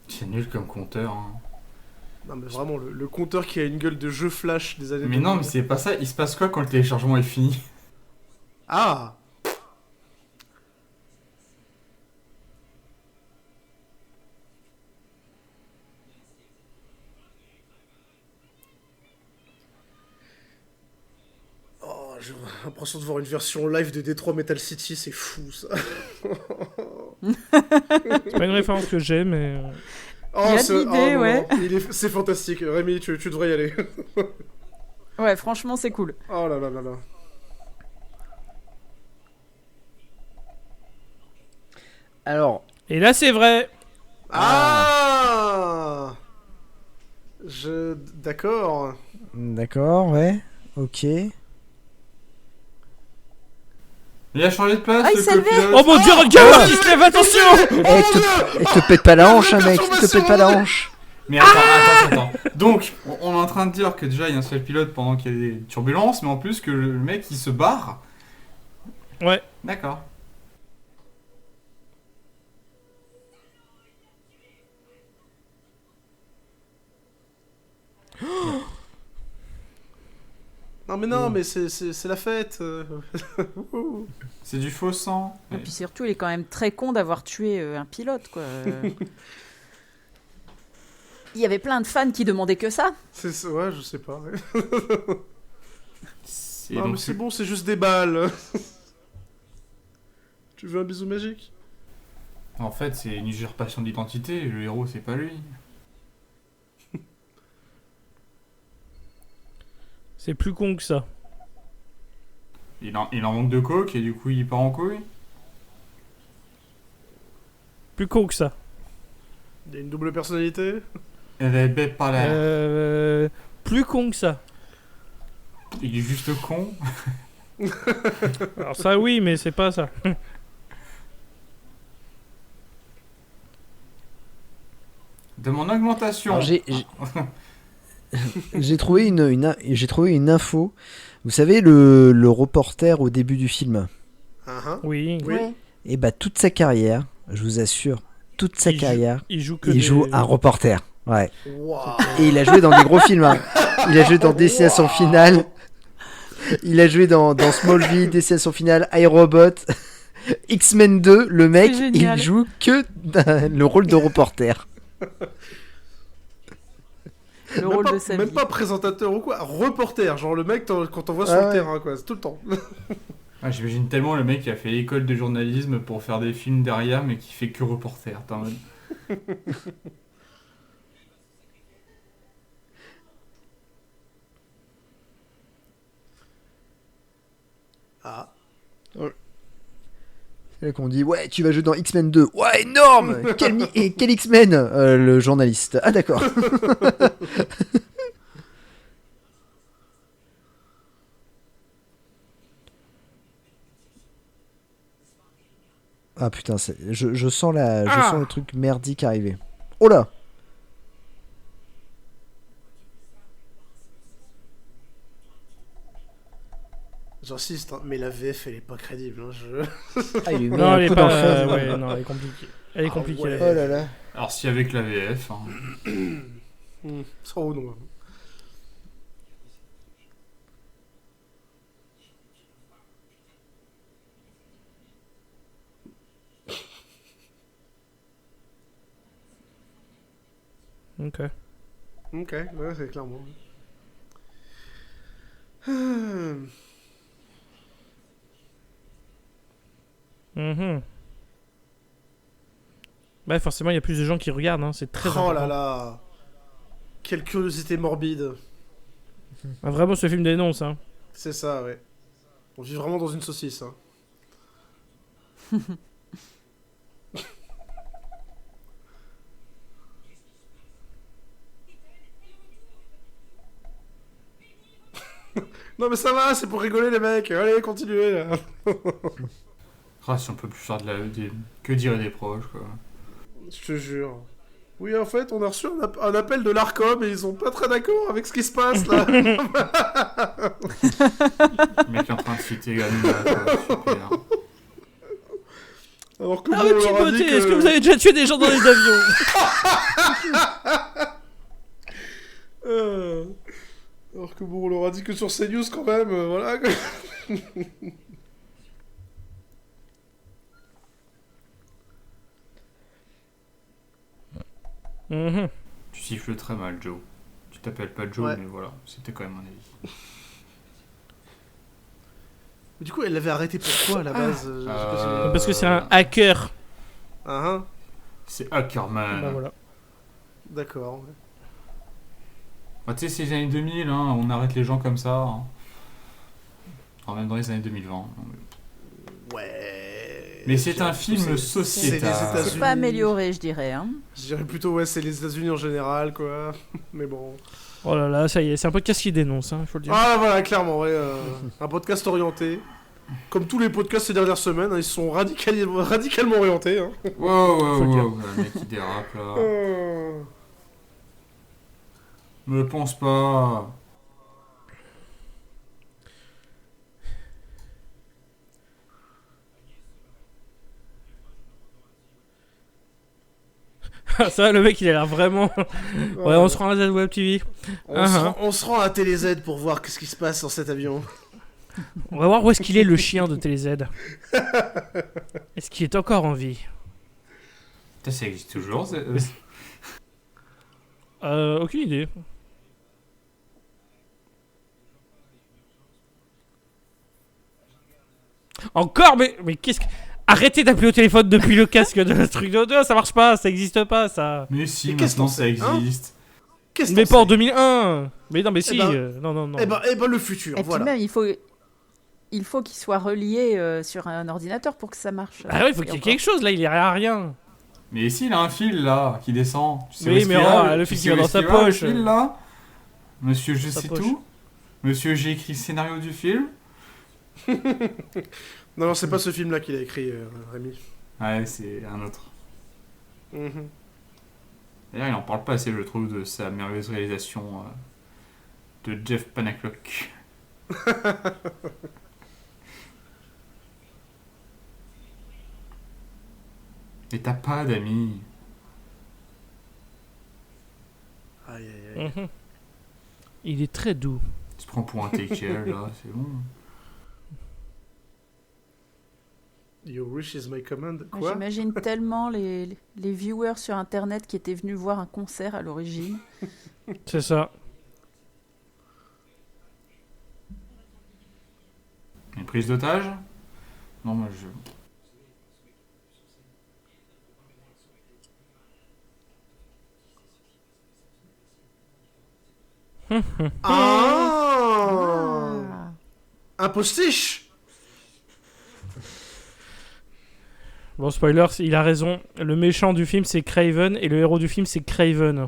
[SPEAKER 3] C'est nul comme compteur, hein.
[SPEAKER 2] Non mais vraiment, le compteur qui a une gueule de jeu flash des années
[SPEAKER 3] Mais non,
[SPEAKER 2] 2000.
[SPEAKER 3] mais c'est pas ça. Il se passe quoi quand le téléchargement est fini?
[SPEAKER 2] Ah. Oh, j'ai l'impression de voir une version live de Detroit Metal City, c'est fou ça.
[SPEAKER 1] C'est pas une référence que j'ai, mais.
[SPEAKER 2] Oh,
[SPEAKER 5] Il y a de
[SPEAKER 2] c'est-
[SPEAKER 5] l'idée,
[SPEAKER 2] non,
[SPEAKER 5] ouais.
[SPEAKER 2] non, c'est fantastique. Rémi, tu devrais y aller.
[SPEAKER 5] Ouais, franchement, c'est cool.
[SPEAKER 2] Oh là là là là.
[SPEAKER 4] Alors,
[SPEAKER 1] Et là, c'est vrai.
[SPEAKER 2] Ah, D'accord.
[SPEAKER 4] D'accord, ouais. Ok.
[SPEAKER 3] Il a changé de place,
[SPEAKER 5] Ah, il
[SPEAKER 3] le
[SPEAKER 5] s'est levé.
[SPEAKER 3] copilote.
[SPEAKER 1] Oh mon dieu, regarde qui se lève, attention.
[SPEAKER 4] Te pète pas la hanche, hein, mec. Te pète pas la hanche.
[SPEAKER 3] Mais attends. Donc, on est en train de dire que déjà, il y a un seul pilote pendant qu'il y a des turbulences, mais en plus que le mec, il se barre.
[SPEAKER 1] Ouais.
[SPEAKER 3] D'accord.
[SPEAKER 2] Non, mais c'est la fête.
[SPEAKER 3] C'est du faux sang.
[SPEAKER 5] Et puis surtout, il est quand même très con d'avoir tué un pilote, quoi. Il y avait plein de fans qui demandaient que ça.
[SPEAKER 2] Ouais, je sais pas. Ouais.
[SPEAKER 3] Et
[SPEAKER 2] Non,
[SPEAKER 3] donc,
[SPEAKER 2] mais c'est bon, c'est juste des balles. Tu veux un bisou magique?
[SPEAKER 3] En fait, c'est une usurpation d'identité. Le héros, c'est pas lui.
[SPEAKER 1] C'est plus con que ça.
[SPEAKER 3] Il en manque de coke et du coup, il part en couille.
[SPEAKER 1] Plus con que ça.
[SPEAKER 2] Il y a une double personnalité?
[SPEAKER 3] Elle est bête par l'air.
[SPEAKER 1] Plus con que ça.
[SPEAKER 3] Il est juste con.
[SPEAKER 1] Alors ça oui, mais c'est pas ça.
[SPEAKER 3] De mon augmentation.
[SPEAKER 4] Alors, j'ai trouvé une info. Vous savez, le reporter au début du film.
[SPEAKER 1] Oui.
[SPEAKER 2] Oui.
[SPEAKER 4] Et bah, toute sa carrière, je vous assure, toute sa carrière,
[SPEAKER 1] Il joue que
[SPEAKER 4] il
[SPEAKER 1] des-
[SPEAKER 4] joue un reporter. Ouais.
[SPEAKER 2] Waouh.
[SPEAKER 4] Et il a joué dans des gros films. Hein. Il a joué dans Destination Finale. Il a joué dans Smallville, Destination Finale, iRobot, X-Men 2. Le mec,
[SPEAKER 5] C'est
[SPEAKER 4] il
[SPEAKER 5] génial.
[SPEAKER 4] joue que le rôle de reporter.
[SPEAKER 5] Le rôle de sa
[SPEAKER 2] Même
[SPEAKER 5] vie.
[SPEAKER 2] pas présentateur ou quoi, reporter. Genre le mec, quand on voit
[SPEAKER 4] Ah
[SPEAKER 2] sur le
[SPEAKER 4] ouais.
[SPEAKER 2] terrain, quoi. C'est tout le temps.
[SPEAKER 3] Ah, j'imagine tellement le mec qui a fait l'école de journalisme pour faire des films derrière, mais qui fait que reporter. Attends,
[SPEAKER 2] Ah.
[SPEAKER 4] C'est là qu'on dit, ouais, tu vas jouer dans X-Men 2. Ouais, énorme. Quel X-Men le journaliste. Ah, d'accord. Ah putain, je sens le truc merdique arriver. Oh là.
[SPEAKER 2] J'insiste, hein, mais la VF, elle est pas crédible. Hein,
[SPEAKER 4] Ah, il lui met
[SPEAKER 1] Non,
[SPEAKER 4] un
[SPEAKER 1] elle est
[SPEAKER 4] coup dans le
[SPEAKER 1] pas.
[SPEAKER 4] face.
[SPEAKER 1] Ouais, non, elle est compliquée. Elle est
[SPEAKER 2] Ah
[SPEAKER 1] compliquée.
[SPEAKER 2] ouais.
[SPEAKER 1] la
[SPEAKER 4] Oh
[SPEAKER 1] vie.
[SPEAKER 4] là là.
[SPEAKER 3] Alors, si avec la VF. Hein.
[SPEAKER 2] Sans ou non.
[SPEAKER 1] Ok.
[SPEAKER 2] Ok, ouais, c'est clairement.
[SPEAKER 1] Mhm. Bah forcément, il y a plus de gens qui regardent. Hein. C'est très
[SPEAKER 2] Oh
[SPEAKER 1] important.
[SPEAKER 2] là là. Quelle curiosité morbide.
[SPEAKER 1] Ah, vraiment, ce film dénonce. Hein.
[SPEAKER 2] C'est ça, ouais. On vit vraiment dans une saucisse. Hein. Non mais ça va, c'est pour rigoler les mecs. Allez, continuez là.
[SPEAKER 3] Ah, si on peut plus faire que dire des proches, quoi.
[SPEAKER 2] Je te jure. Oui, en fait, on a reçu un appel de l'ARCOM et ils sont pas très d'accord avec ce qui se passe là.
[SPEAKER 3] Le mec est en train de citer Ganouda, quoi. Super.
[SPEAKER 2] Alors que
[SPEAKER 1] Ah,
[SPEAKER 2] nous,
[SPEAKER 1] mais
[SPEAKER 2] on
[SPEAKER 1] petite
[SPEAKER 2] leur a dit
[SPEAKER 1] beauté,
[SPEAKER 2] que...
[SPEAKER 1] est-ce que vous avez déjà tué des gens dans les avions?
[SPEAKER 2] Alors que bon, on leur a dit que sur CNews quand même, voilà. quoi.
[SPEAKER 1] Mhm.
[SPEAKER 3] Tu siffles très mal, Joe. Tu t'appelles pas Joe,
[SPEAKER 2] Ouais.
[SPEAKER 3] mais voilà, c'était quand même mon avis.
[SPEAKER 2] Mais du coup, elle l'avait arrêté pourquoi à la base je sais pas si-
[SPEAKER 1] Parce que c'est un hacker.
[SPEAKER 2] Ah, hein.
[SPEAKER 3] C'est Hackerman.
[SPEAKER 1] Bah voilà.
[SPEAKER 2] D'accord. ouais.
[SPEAKER 3] Bah, tu sais, c'est les années 2000, hein, on arrête les gens comme ça. Hein. Alors, même dans les années 2020.
[SPEAKER 2] Ouais.
[SPEAKER 3] Mais c'est un
[SPEAKER 2] C'est-
[SPEAKER 3] film
[SPEAKER 2] c'est les
[SPEAKER 3] sociétal.
[SPEAKER 2] États-Unis.
[SPEAKER 5] C'est pas amélioré, je dirais. Hein.
[SPEAKER 2] Je dirais plutôt, ouais, c'est les États-Unis en général, quoi. Mais bon.
[SPEAKER 1] Oh là là, ça y est, c'est un podcast qui dénonce, il faut le dire.
[SPEAKER 2] Ah voilà, clairement, ouais, un podcast orienté. Comme tous les podcasts ces dernières semaines, ils sont radicalement orientés. Hein.
[SPEAKER 3] Wow, le mec qui dérape là. Ne pense pas.
[SPEAKER 1] Ça va, le mec il a l'air vraiment. Ouais, on se rend à la Web TV.
[SPEAKER 2] On se rend à TéléZ pour voir ce qui se passe dans cet avion.
[SPEAKER 1] On va voir où est-ce qu'il est le chien de TéléZ. Est-ce qu'il est encore en vie?
[SPEAKER 3] Putain, ça existe toujours.
[SPEAKER 1] Aucune idée. Encore, mais qu'est-ce que. Arrêtez d'appeler au téléphone depuis le casque de ce truc d'audio, ça marche pas, ça existe pas ça.
[SPEAKER 3] Mais si,
[SPEAKER 2] Mais qu'est-ce
[SPEAKER 3] maintenant
[SPEAKER 2] qu'on
[SPEAKER 3] ça
[SPEAKER 2] sait, hein
[SPEAKER 3] existe.
[SPEAKER 2] Qu'est-ce
[SPEAKER 1] Mais
[SPEAKER 2] qu'on
[SPEAKER 1] pas en
[SPEAKER 2] sait
[SPEAKER 1] 2001. Mais non, mais si.
[SPEAKER 2] ben-
[SPEAKER 1] non.
[SPEAKER 2] Eh ben le futur,
[SPEAKER 5] Et
[SPEAKER 2] voilà.
[SPEAKER 5] puis même, il faut qu'il soit relié sur un ordinateur pour que ça marche.
[SPEAKER 1] Ah ouais, il faut qu'il y ait quelque chose là, il est à rien.
[SPEAKER 3] Mais si, il a un fil là qui descend. Tu sais où
[SPEAKER 1] Oui,
[SPEAKER 3] est-ce
[SPEAKER 1] mais
[SPEAKER 3] qu'il va,
[SPEAKER 1] le
[SPEAKER 3] tu
[SPEAKER 1] fil
[SPEAKER 3] sais
[SPEAKER 1] qui va
[SPEAKER 3] où
[SPEAKER 1] dans
[SPEAKER 3] est-ce
[SPEAKER 1] sa
[SPEAKER 3] qu'il va, le
[SPEAKER 1] poche.
[SPEAKER 3] fil, là. Monsieur, je
[SPEAKER 1] Sa
[SPEAKER 3] sais
[SPEAKER 1] poche.
[SPEAKER 3] tout. Monsieur, j'ai écrit le scénario du film.
[SPEAKER 2] Non, c'est pas ce film-là qu'il a écrit, Rémi.
[SPEAKER 3] Ouais, c'est un autre.
[SPEAKER 2] Mhm.
[SPEAKER 3] D'ailleurs, il en parle pas assez, je trouve, de sa merveilleuse réalisation de Jeff Panaclock. Mais t'as pas d'amis.
[SPEAKER 2] Aïe, aïe, aïe.
[SPEAKER 1] Mhm. Il est très doux.
[SPEAKER 3] Tu te prends pour un intellectuel, là, c'est bon.
[SPEAKER 2] Your wish is my command.
[SPEAKER 5] Moi,
[SPEAKER 2] Quoi?
[SPEAKER 5] j'imagine tellement les viewers sur Internet qui étaient venus voir un concert à l'origine.
[SPEAKER 1] C'est ça.
[SPEAKER 3] Une prise d'otage? Non, moi je.
[SPEAKER 2] Ah Un postiche.
[SPEAKER 1] Bon, spoiler, il a raison. Le méchant du film c'est Craven et le héros du film c'est Craven.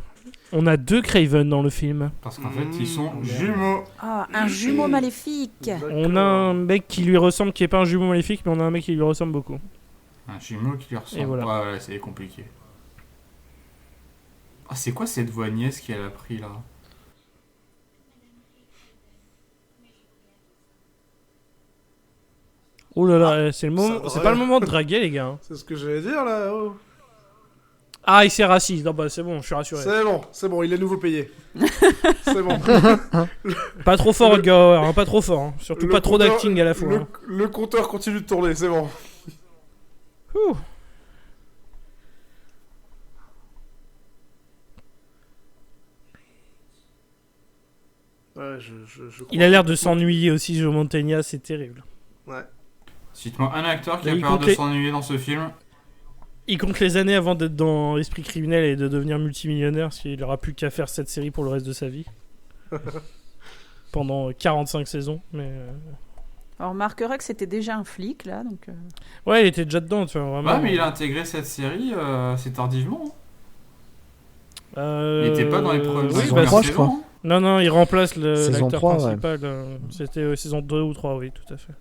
[SPEAKER 1] On a deux Craven dans le film.
[SPEAKER 3] Parce qu'en fait, ils sont
[SPEAKER 2] Mmh.
[SPEAKER 3] jumeaux.
[SPEAKER 5] Ah, un jumeau maléfique.
[SPEAKER 1] On a un mec qui lui ressemble, qui est pas un jumeau maléfique, mais on a un mec qui lui ressemble beaucoup.
[SPEAKER 3] Un jumeau qui lui ressemble.
[SPEAKER 1] Et voilà.
[SPEAKER 3] Ouais, c'est compliqué. Ah, c'est quoi cette voix nièce qu'elle a pris là?
[SPEAKER 1] Oh là là, c'est le moment,
[SPEAKER 2] ça
[SPEAKER 1] c'est
[SPEAKER 2] va.
[SPEAKER 1] pas le moment de draguer les gars.
[SPEAKER 2] C'est ce que j'allais dire là. Oh.
[SPEAKER 1] Ah, il s'est raciste. Non bah c'est bon, je suis rassuré.
[SPEAKER 2] C'est bon, il est nouveau payé. C'est bon.
[SPEAKER 1] Pas trop fort, Edgar, pas trop fort. Hein. Surtout
[SPEAKER 2] Le
[SPEAKER 1] pas trop
[SPEAKER 2] compteur-
[SPEAKER 1] d'acting à la fois. hein.
[SPEAKER 2] Le compteur continue de tourner, c'est bon.
[SPEAKER 1] Ouh.
[SPEAKER 2] Ouais, je crois
[SPEAKER 1] Il a l'air
[SPEAKER 2] que-
[SPEAKER 1] de s'ennuyer aussi, Joe Mantegna, c'est terrible.
[SPEAKER 2] Ouais.
[SPEAKER 3] Cite-moi un acteur qui
[SPEAKER 1] Mais
[SPEAKER 3] a
[SPEAKER 1] il
[SPEAKER 3] peur de
[SPEAKER 1] comptait-
[SPEAKER 3] s'ennuyer dans ce film.
[SPEAKER 1] Il compte les années avant d'être dans Esprit criminel et de devenir multimillionnaire, parce qu'il aura plus qu'à faire cette série pour le reste de sa vie. Pendant 45 saisons, mais...
[SPEAKER 5] On remarquera que c'était déjà un flic là, donc.
[SPEAKER 1] Ouais, il était déjà dedans, tu vois, vraiment.
[SPEAKER 3] Ouais, mais il a intégré cette série assez tardivement.
[SPEAKER 1] Euh,
[SPEAKER 3] Il était pas dans les premières
[SPEAKER 1] oui,
[SPEAKER 4] saison
[SPEAKER 1] bah,
[SPEAKER 4] trois,
[SPEAKER 3] saisons.
[SPEAKER 4] je crois.
[SPEAKER 3] hein.
[SPEAKER 1] Non, non, il remplace
[SPEAKER 4] Saison
[SPEAKER 1] l'acteur
[SPEAKER 4] 3, ouais.
[SPEAKER 1] principal. C'était saison 2 ou 3, oui, tout à fait.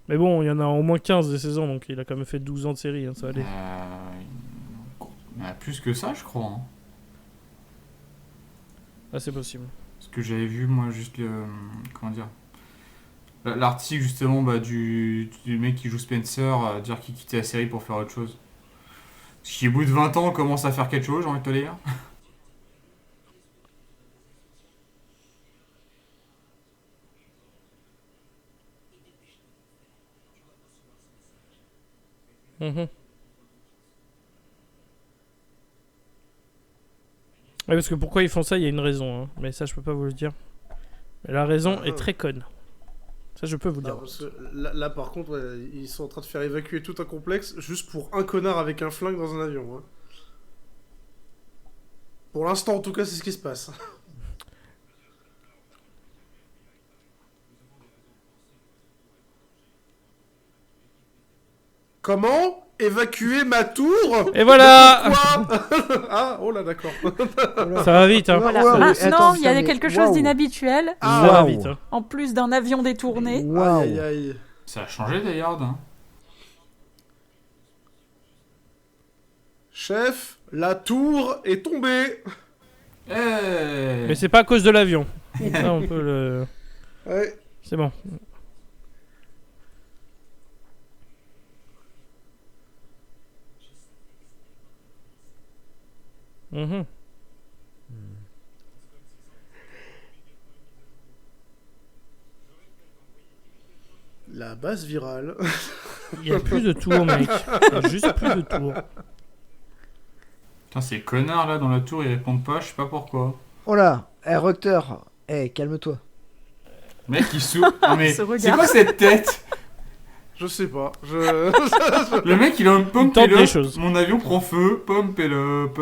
[SPEAKER 1] Mais bon, il y en a au moins 15 des saisons, donc il a quand même fait 12 ans de série, hein, ça va aller.
[SPEAKER 3] Il y en a plus que ça, je crois. Hein.
[SPEAKER 1] Ah, c'est possible.
[SPEAKER 3] Parce que j'avais vu, moi, juste le. Comment dire? L'article, justement, bah, du mec qui joue Spencer, dire qu'il quittait la série pour faire autre chose. Parce qu'au bout de 20 ans, commence à faire quelque chose, j'ai envie de te dire.
[SPEAKER 1] Mhm. Ouais, parce que pourquoi ils font ça, il y a une raison, hein. Mais ça, je peux pas vous le dire. Mais la raison est très conne. Ça, je peux vous le
[SPEAKER 2] Ah,
[SPEAKER 1] dire.
[SPEAKER 2] parce que là, par contre, ouais, ils sont en train de faire évacuer tout un complexe juste pour un connard avec un flingue dans un avion. Hein. Pour l'instant, en tout cas, c'est ce qui se passe. Comment? Évacuer ma tour.
[SPEAKER 1] Et voilà.
[SPEAKER 2] Quoi? Ah, oh là, d'accord.
[SPEAKER 1] Ça va vite, hein.
[SPEAKER 5] Voilà.
[SPEAKER 4] Waouh,
[SPEAKER 5] Maintenant,
[SPEAKER 4] attends,
[SPEAKER 5] il y a
[SPEAKER 4] putain,
[SPEAKER 5] quelque
[SPEAKER 4] mais-
[SPEAKER 5] chose
[SPEAKER 4] waouh.
[SPEAKER 5] d'inhabituel,
[SPEAKER 2] Ah,
[SPEAKER 1] Ça va
[SPEAKER 4] Waouh.
[SPEAKER 1] vite, hein.
[SPEAKER 5] en plus d'un avion détourné.
[SPEAKER 4] Waouh.
[SPEAKER 2] Aïe, aïe, aïe.
[SPEAKER 3] Ça a changé d'ailleurs. Hein.
[SPEAKER 2] Chef, la tour est tombée.
[SPEAKER 3] Hey
[SPEAKER 1] Mais c'est pas à cause de l'avion. Ça, on peut le...
[SPEAKER 2] Ouais.
[SPEAKER 1] C'est bon. Mhm.
[SPEAKER 2] La base virale.
[SPEAKER 1] Il y a plus de tours, mec. Il y a juste plus de tours.
[SPEAKER 3] Putain, ces connards là dans la tour, ils répondent pas, je sais pas pourquoi.
[SPEAKER 4] Oh là, Recteur, calme-toi.
[SPEAKER 3] Mec, il souffle. Non mais,
[SPEAKER 5] Ce
[SPEAKER 3] c'est
[SPEAKER 5] regard.
[SPEAKER 3] quoi cette tête?
[SPEAKER 2] Je sais pas.
[SPEAKER 3] Le mec, il a un pump
[SPEAKER 1] tente
[SPEAKER 3] it
[SPEAKER 1] des
[SPEAKER 3] up.
[SPEAKER 1] choses.
[SPEAKER 3] Mon avion prend feu, pump it up.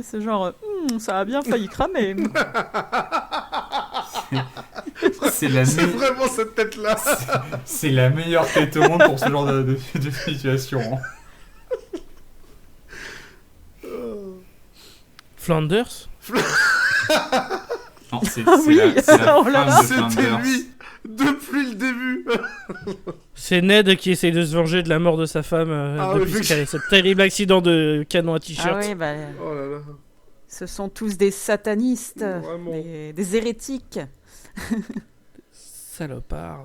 [SPEAKER 5] C'est genre, ça a bien failli cramer.
[SPEAKER 3] C'est la,
[SPEAKER 2] C'est
[SPEAKER 3] me-
[SPEAKER 2] vraiment cette tête-là.
[SPEAKER 3] c'est la meilleure tête au monde pour ce genre de situation. Hein.
[SPEAKER 1] Flanders?
[SPEAKER 3] Non, c'est
[SPEAKER 5] Ah oui,
[SPEAKER 3] c'est la
[SPEAKER 5] oh là
[SPEAKER 3] femme
[SPEAKER 5] là.
[SPEAKER 3] de
[SPEAKER 2] C'était
[SPEAKER 3] Flanders.
[SPEAKER 2] lui depuis le début.
[SPEAKER 1] C'est Ned qui essaye de se venger de la mort de sa femme
[SPEAKER 2] Ah,
[SPEAKER 1] depuis
[SPEAKER 2] oui,
[SPEAKER 1] ce ce terrible accident de canon à t-shirt.
[SPEAKER 5] Ah oui, bah,
[SPEAKER 2] Oh là là.
[SPEAKER 5] ce sont tous des satanistes,
[SPEAKER 2] Vraiment.
[SPEAKER 5] des hérétiques.
[SPEAKER 1] Salopard.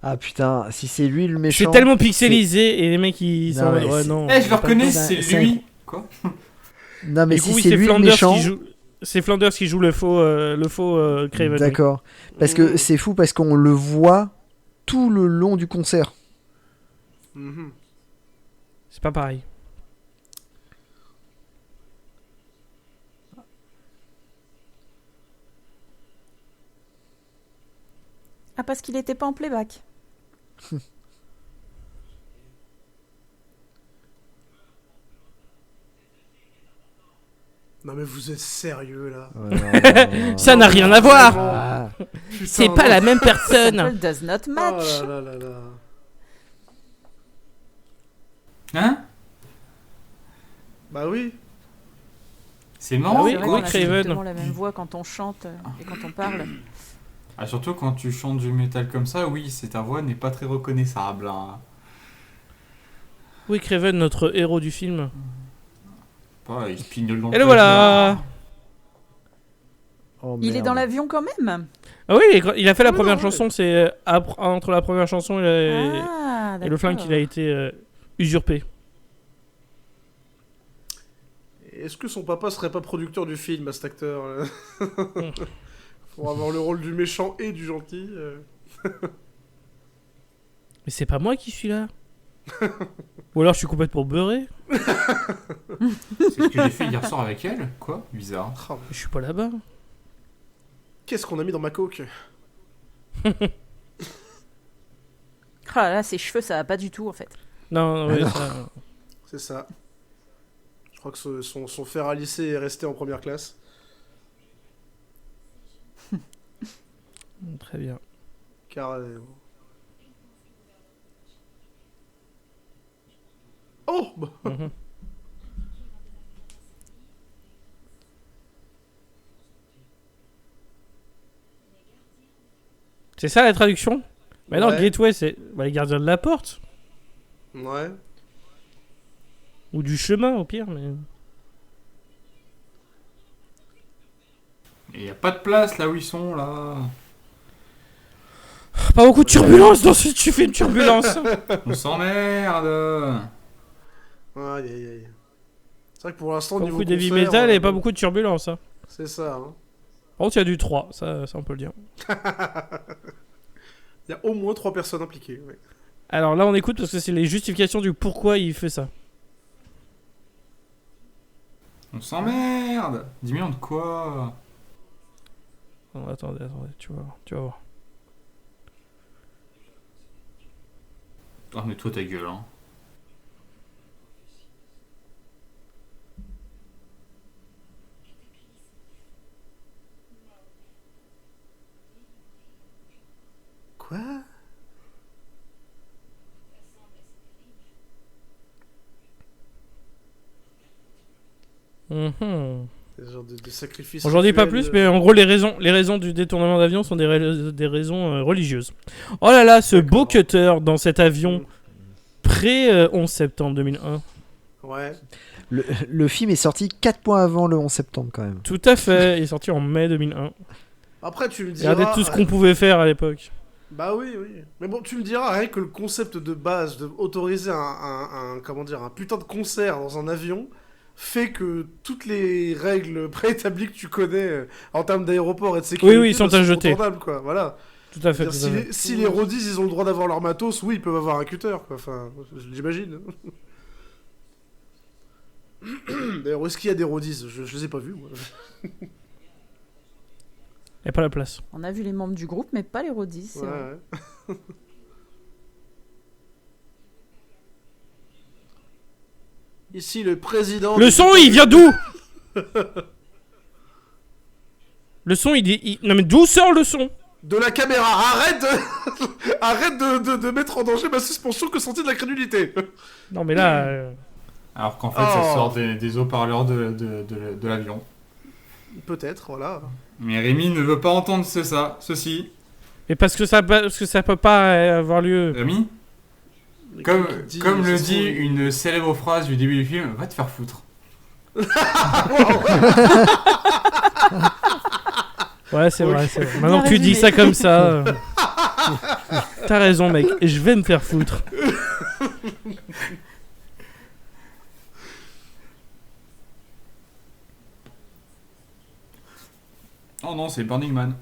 [SPEAKER 4] Ah putain, si c'est lui le méchant.
[SPEAKER 1] C'est tellement pixelisé et les mecs ils
[SPEAKER 4] Non,
[SPEAKER 1] sont en
[SPEAKER 4] mais
[SPEAKER 1] mode, ouais,
[SPEAKER 4] c'est-
[SPEAKER 1] non.
[SPEAKER 3] Eh, je le
[SPEAKER 1] pas
[SPEAKER 3] reconnais,
[SPEAKER 1] le temps.
[SPEAKER 4] c'est
[SPEAKER 3] lui. Quoi?
[SPEAKER 4] Non mais
[SPEAKER 1] Du coup,
[SPEAKER 4] si
[SPEAKER 1] oui,
[SPEAKER 4] c'est
[SPEAKER 1] c'est
[SPEAKER 4] lui le
[SPEAKER 1] Flanders
[SPEAKER 4] méchant.
[SPEAKER 1] qui joue. C'est Flanders qui joue le faux Craven.
[SPEAKER 4] D'accord. Parce que c'est fou parce qu'on le voit tout le long du concert.
[SPEAKER 2] Mhm.
[SPEAKER 1] C'est pas pareil.
[SPEAKER 5] Ah, parce qu'il était pas en playback.
[SPEAKER 2] Non mais vous êtes sérieux là.
[SPEAKER 1] Ça n'a rien à voir.
[SPEAKER 4] Ah.
[SPEAKER 2] Putain,
[SPEAKER 1] C'est pas
[SPEAKER 2] non.
[SPEAKER 1] la même
[SPEAKER 5] Ça
[SPEAKER 1] personne.
[SPEAKER 5] does not
[SPEAKER 2] Oh
[SPEAKER 5] match.
[SPEAKER 2] là là là là.
[SPEAKER 3] Hein?
[SPEAKER 2] Bah oui.
[SPEAKER 3] C'est marrant.
[SPEAKER 1] Ah oui,
[SPEAKER 5] C'est vrai
[SPEAKER 1] oui,
[SPEAKER 5] qu'on a
[SPEAKER 1] Craven.
[SPEAKER 5] exactement la même voix quand on chante et quand on parle.
[SPEAKER 3] Ah, surtout quand tu chantes du métal comme ça, oui, ta voix n'est pas très reconnaissable. Hein.
[SPEAKER 1] Oui, Craven, notre héros du film.
[SPEAKER 3] Pas, il pignole dans
[SPEAKER 1] Et le voilà.
[SPEAKER 4] Oh,
[SPEAKER 5] Il est
[SPEAKER 4] merde.
[SPEAKER 5] dans l'avion quand même.
[SPEAKER 1] Ah oui, il a fait la
[SPEAKER 2] Oui,
[SPEAKER 1] première
[SPEAKER 2] oui.
[SPEAKER 1] chanson. C'est entre la première chanson
[SPEAKER 5] Ah,
[SPEAKER 1] et le flingue qu'il a été usurpé.
[SPEAKER 2] Est-ce que son papa serait pas producteur du film à cet acteur là pour avoir le rôle du méchant et du gentil
[SPEAKER 1] Mais c'est pas moi qui suis là. Ou alors je suis complètement beurré.
[SPEAKER 3] C'est ce que j'ai fait hier soir avec elle. Quoi? Bizarre.
[SPEAKER 2] Ah,
[SPEAKER 1] Je suis pas là-bas.
[SPEAKER 2] qu'est-ce qu'on a mis dans ma coke?
[SPEAKER 5] Ah là, ses cheveux, ça va pas du tout en fait.
[SPEAKER 1] Non, ouais,
[SPEAKER 4] non.
[SPEAKER 1] ça-
[SPEAKER 2] C'est ça. Je crois que son fer à lisser est resté en première classe.
[SPEAKER 1] Très bien.
[SPEAKER 2] Carrément. Oh bah.
[SPEAKER 1] Mhm. C'est ça la traduction? Mais non,
[SPEAKER 2] Ouais.
[SPEAKER 1] Gateway, c'est les gardiens de la porte.
[SPEAKER 2] Ouais.
[SPEAKER 1] Ou du chemin, au pire. Mais...
[SPEAKER 3] Il y a pas de place là où ils sont là.
[SPEAKER 1] Pas beaucoup de turbulence dans ce... Tu fais une turbulence.
[SPEAKER 3] On s'emmerde.
[SPEAKER 2] Aïe aïe aïe. C'est vrai que pour l'instant,
[SPEAKER 1] Pas
[SPEAKER 2] niveau
[SPEAKER 1] beaucoup d'heavy
[SPEAKER 2] concert,
[SPEAKER 1] metal et pas beaucoup de turbulence. Hein.
[SPEAKER 2] C'est ça. Hein.
[SPEAKER 1] Par contre, il y a du 3, ça on peut le dire.
[SPEAKER 2] Il y a au moins 3 personnes impliquées. Ouais.
[SPEAKER 1] Alors là, on écoute parce que c'est les justifications du pourquoi il fait ça.
[SPEAKER 3] On s'emmerde. 10 millions de quoi?
[SPEAKER 1] Non, attendez, tu vas voir.
[SPEAKER 3] Ah mais toi ta gueule hein.
[SPEAKER 1] Mhm.
[SPEAKER 2] Des genres de sacrifices.
[SPEAKER 1] J'en dis pas
[SPEAKER 2] rituels,
[SPEAKER 1] plus, mais en gros, les raisons du détournement d'avion sont des raisons religieuses. Oh là là, ce beau
[SPEAKER 2] D'accord.
[SPEAKER 1] cutter dans cet avion pré 11 septembre 2001.
[SPEAKER 2] Ouais.
[SPEAKER 4] Le film est sorti 4 mois avant le 11 septembre quand même.
[SPEAKER 1] Tout à fait, il est sorti en mai 2001.
[SPEAKER 2] Après, tu me diras.
[SPEAKER 1] Regardez tout ce qu'on pouvait faire à l'époque.
[SPEAKER 2] Bah oui, oui. Mais bon, tu me diras, rien que le concept de base de autoriser comment dire, un putain de concert dans un avion fait que toutes les règles préétablies que tu connais en termes d'aéroport et de sécurité
[SPEAKER 1] Oui, sont à jeter.
[SPEAKER 2] incontournables, quoi. Voilà.
[SPEAKER 1] Tout à fait.
[SPEAKER 2] C'est-à-dire,
[SPEAKER 1] Tout à fait.
[SPEAKER 2] si les roadies, ils ont le droit d'avoir leur matos, oui, ils peuvent avoir un cutter, quoi. Enfin, j'imagine. D'ailleurs, où est-ce qu'il y a des roadies? Je les ai pas vus, moi.
[SPEAKER 1] Il n'y a pas la place.
[SPEAKER 5] On a vu les membres du groupe, mais pas les rodis. C'est vrai.
[SPEAKER 2] Ouais. Ici, le président...
[SPEAKER 1] Le son, il vient d'où? Le son, Non mais d'où sort le son?
[SPEAKER 2] De la caméra, arrête de... arrête de mettre en danger ma suspension que sentit de la crédulité.
[SPEAKER 1] Non mais là...
[SPEAKER 3] Alors qu'en fait, ça sort des haut-parleurs de l'avion.
[SPEAKER 2] Peut-être, voilà.
[SPEAKER 3] Mais Rémi ne veut pas entendre ceci.
[SPEAKER 1] Et parce que ça peut pas avoir lieu.
[SPEAKER 3] Rémi, comme le dit une célèbre phrase du début du film, va te faire foutre.
[SPEAKER 1] Ouais, c'est vrai, c'est vrai. Maintenant
[SPEAKER 5] Bien
[SPEAKER 1] que tu dis
[SPEAKER 5] résumé.
[SPEAKER 1] ça comme ça... T'as raison, mec. Et je vais me faire foutre.
[SPEAKER 3] Oh non, c'est Burning Man.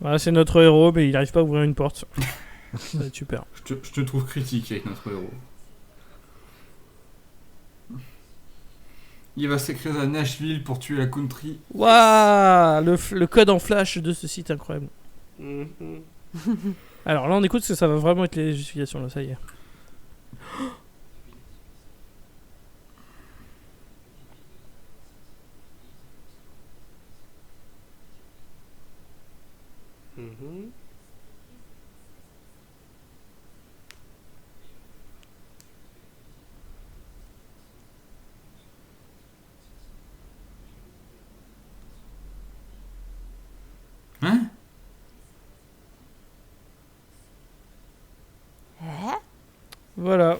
[SPEAKER 1] Voilà, c'est notre héros, mais il n'arrive pas à ouvrir une porte. Ça va être super.
[SPEAKER 3] Je te trouve critique avec notre héros. Il va s'écrire à Nashville pour tuer la country.
[SPEAKER 1] Waouh, le code en flash de ce site incroyable.
[SPEAKER 2] Mhm.
[SPEAKER 1] Alors là, on écoute parce que ça va vraiment être les justifications, là, ça y est.
[SPEAKER 2] Mhm.
[SPEAKER 3] Hein?
[SPEAKER 1] Voilà.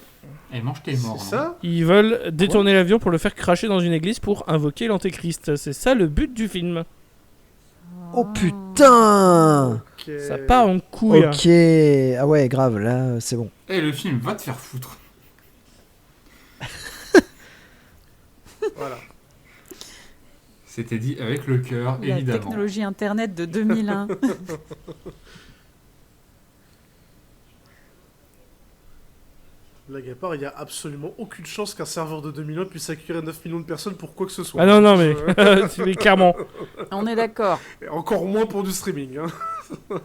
[SPEAKER 3] Et mange tes morts.
[SPEAKER 2] C'est ça?
[SPEAKER 1] Ils veulent détourner l'avion pour le faire cracher dans une église pour invoquer l'antéchrist. C'est ça le but du film.
[SPEAKER 4] Oh putain!
[SPEAKER 2] Ok.
[SPEAKER 1] Ça part en couille.
[SPEAKER 4] Ok, ah ouais, grave, là c'est bon.
[SPEAKER 3] Et le film va te faire foutre.
[SPEAKER 2] Voilà.
[SPEAKER 3] C'était dit avec le cœur,
[SPEAKER 5] La
[SPEAKER 3] évidemment.
[SPEAKER 5] technologie internet de 2001.
[SPEAKER 2] Blague à part, il n'y a absolument aucune chance qu'un serveur de 2001 puisse accueillir 9 millions de personnes pour quoi que ce soit.
[SPEAKER 1] Ah non, non, mais, mais clairement.
[SPEAKER 5] On est d'accord.
[SPEAKER 2] Et encore moins pour du streaming. Hein.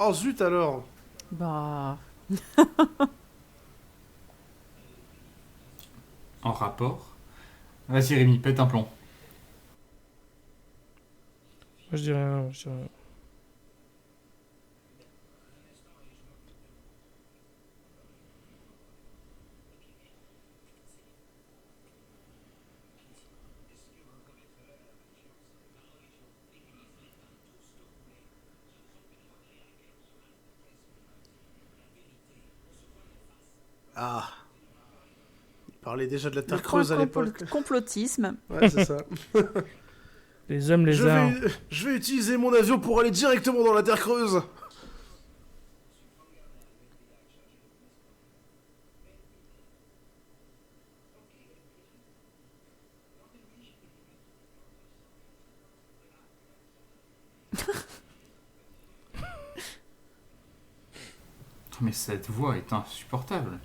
[SPEAKER 2] Oh zut alors.
[SPEAKER 5] Bah.
[SPEAKER 3] En rapport. Vas-y Rémi, pète un plomb.
[SPEAKER 1] Moi, je dirais rien. Je dirais rien.
[SPEAKER 2] Ah. Il parlait déjà de la
[SPEAKER 5] Le
[SPEAKER 2] Terre creuse à l'époque.
[SPEAKER 5] complotisme.
[SPEAKER 2] Ouais, c'est ça.
[SPEAKER 1] Les hommes, les
[SPEAKER 2] je,
[SPEAKER 1] arts.
[SPEAKER 2] je vais utiliser mon avion pour aller directement dans la Terre creuse.
[SPEAKER 3] Mais cette voix est insupportable.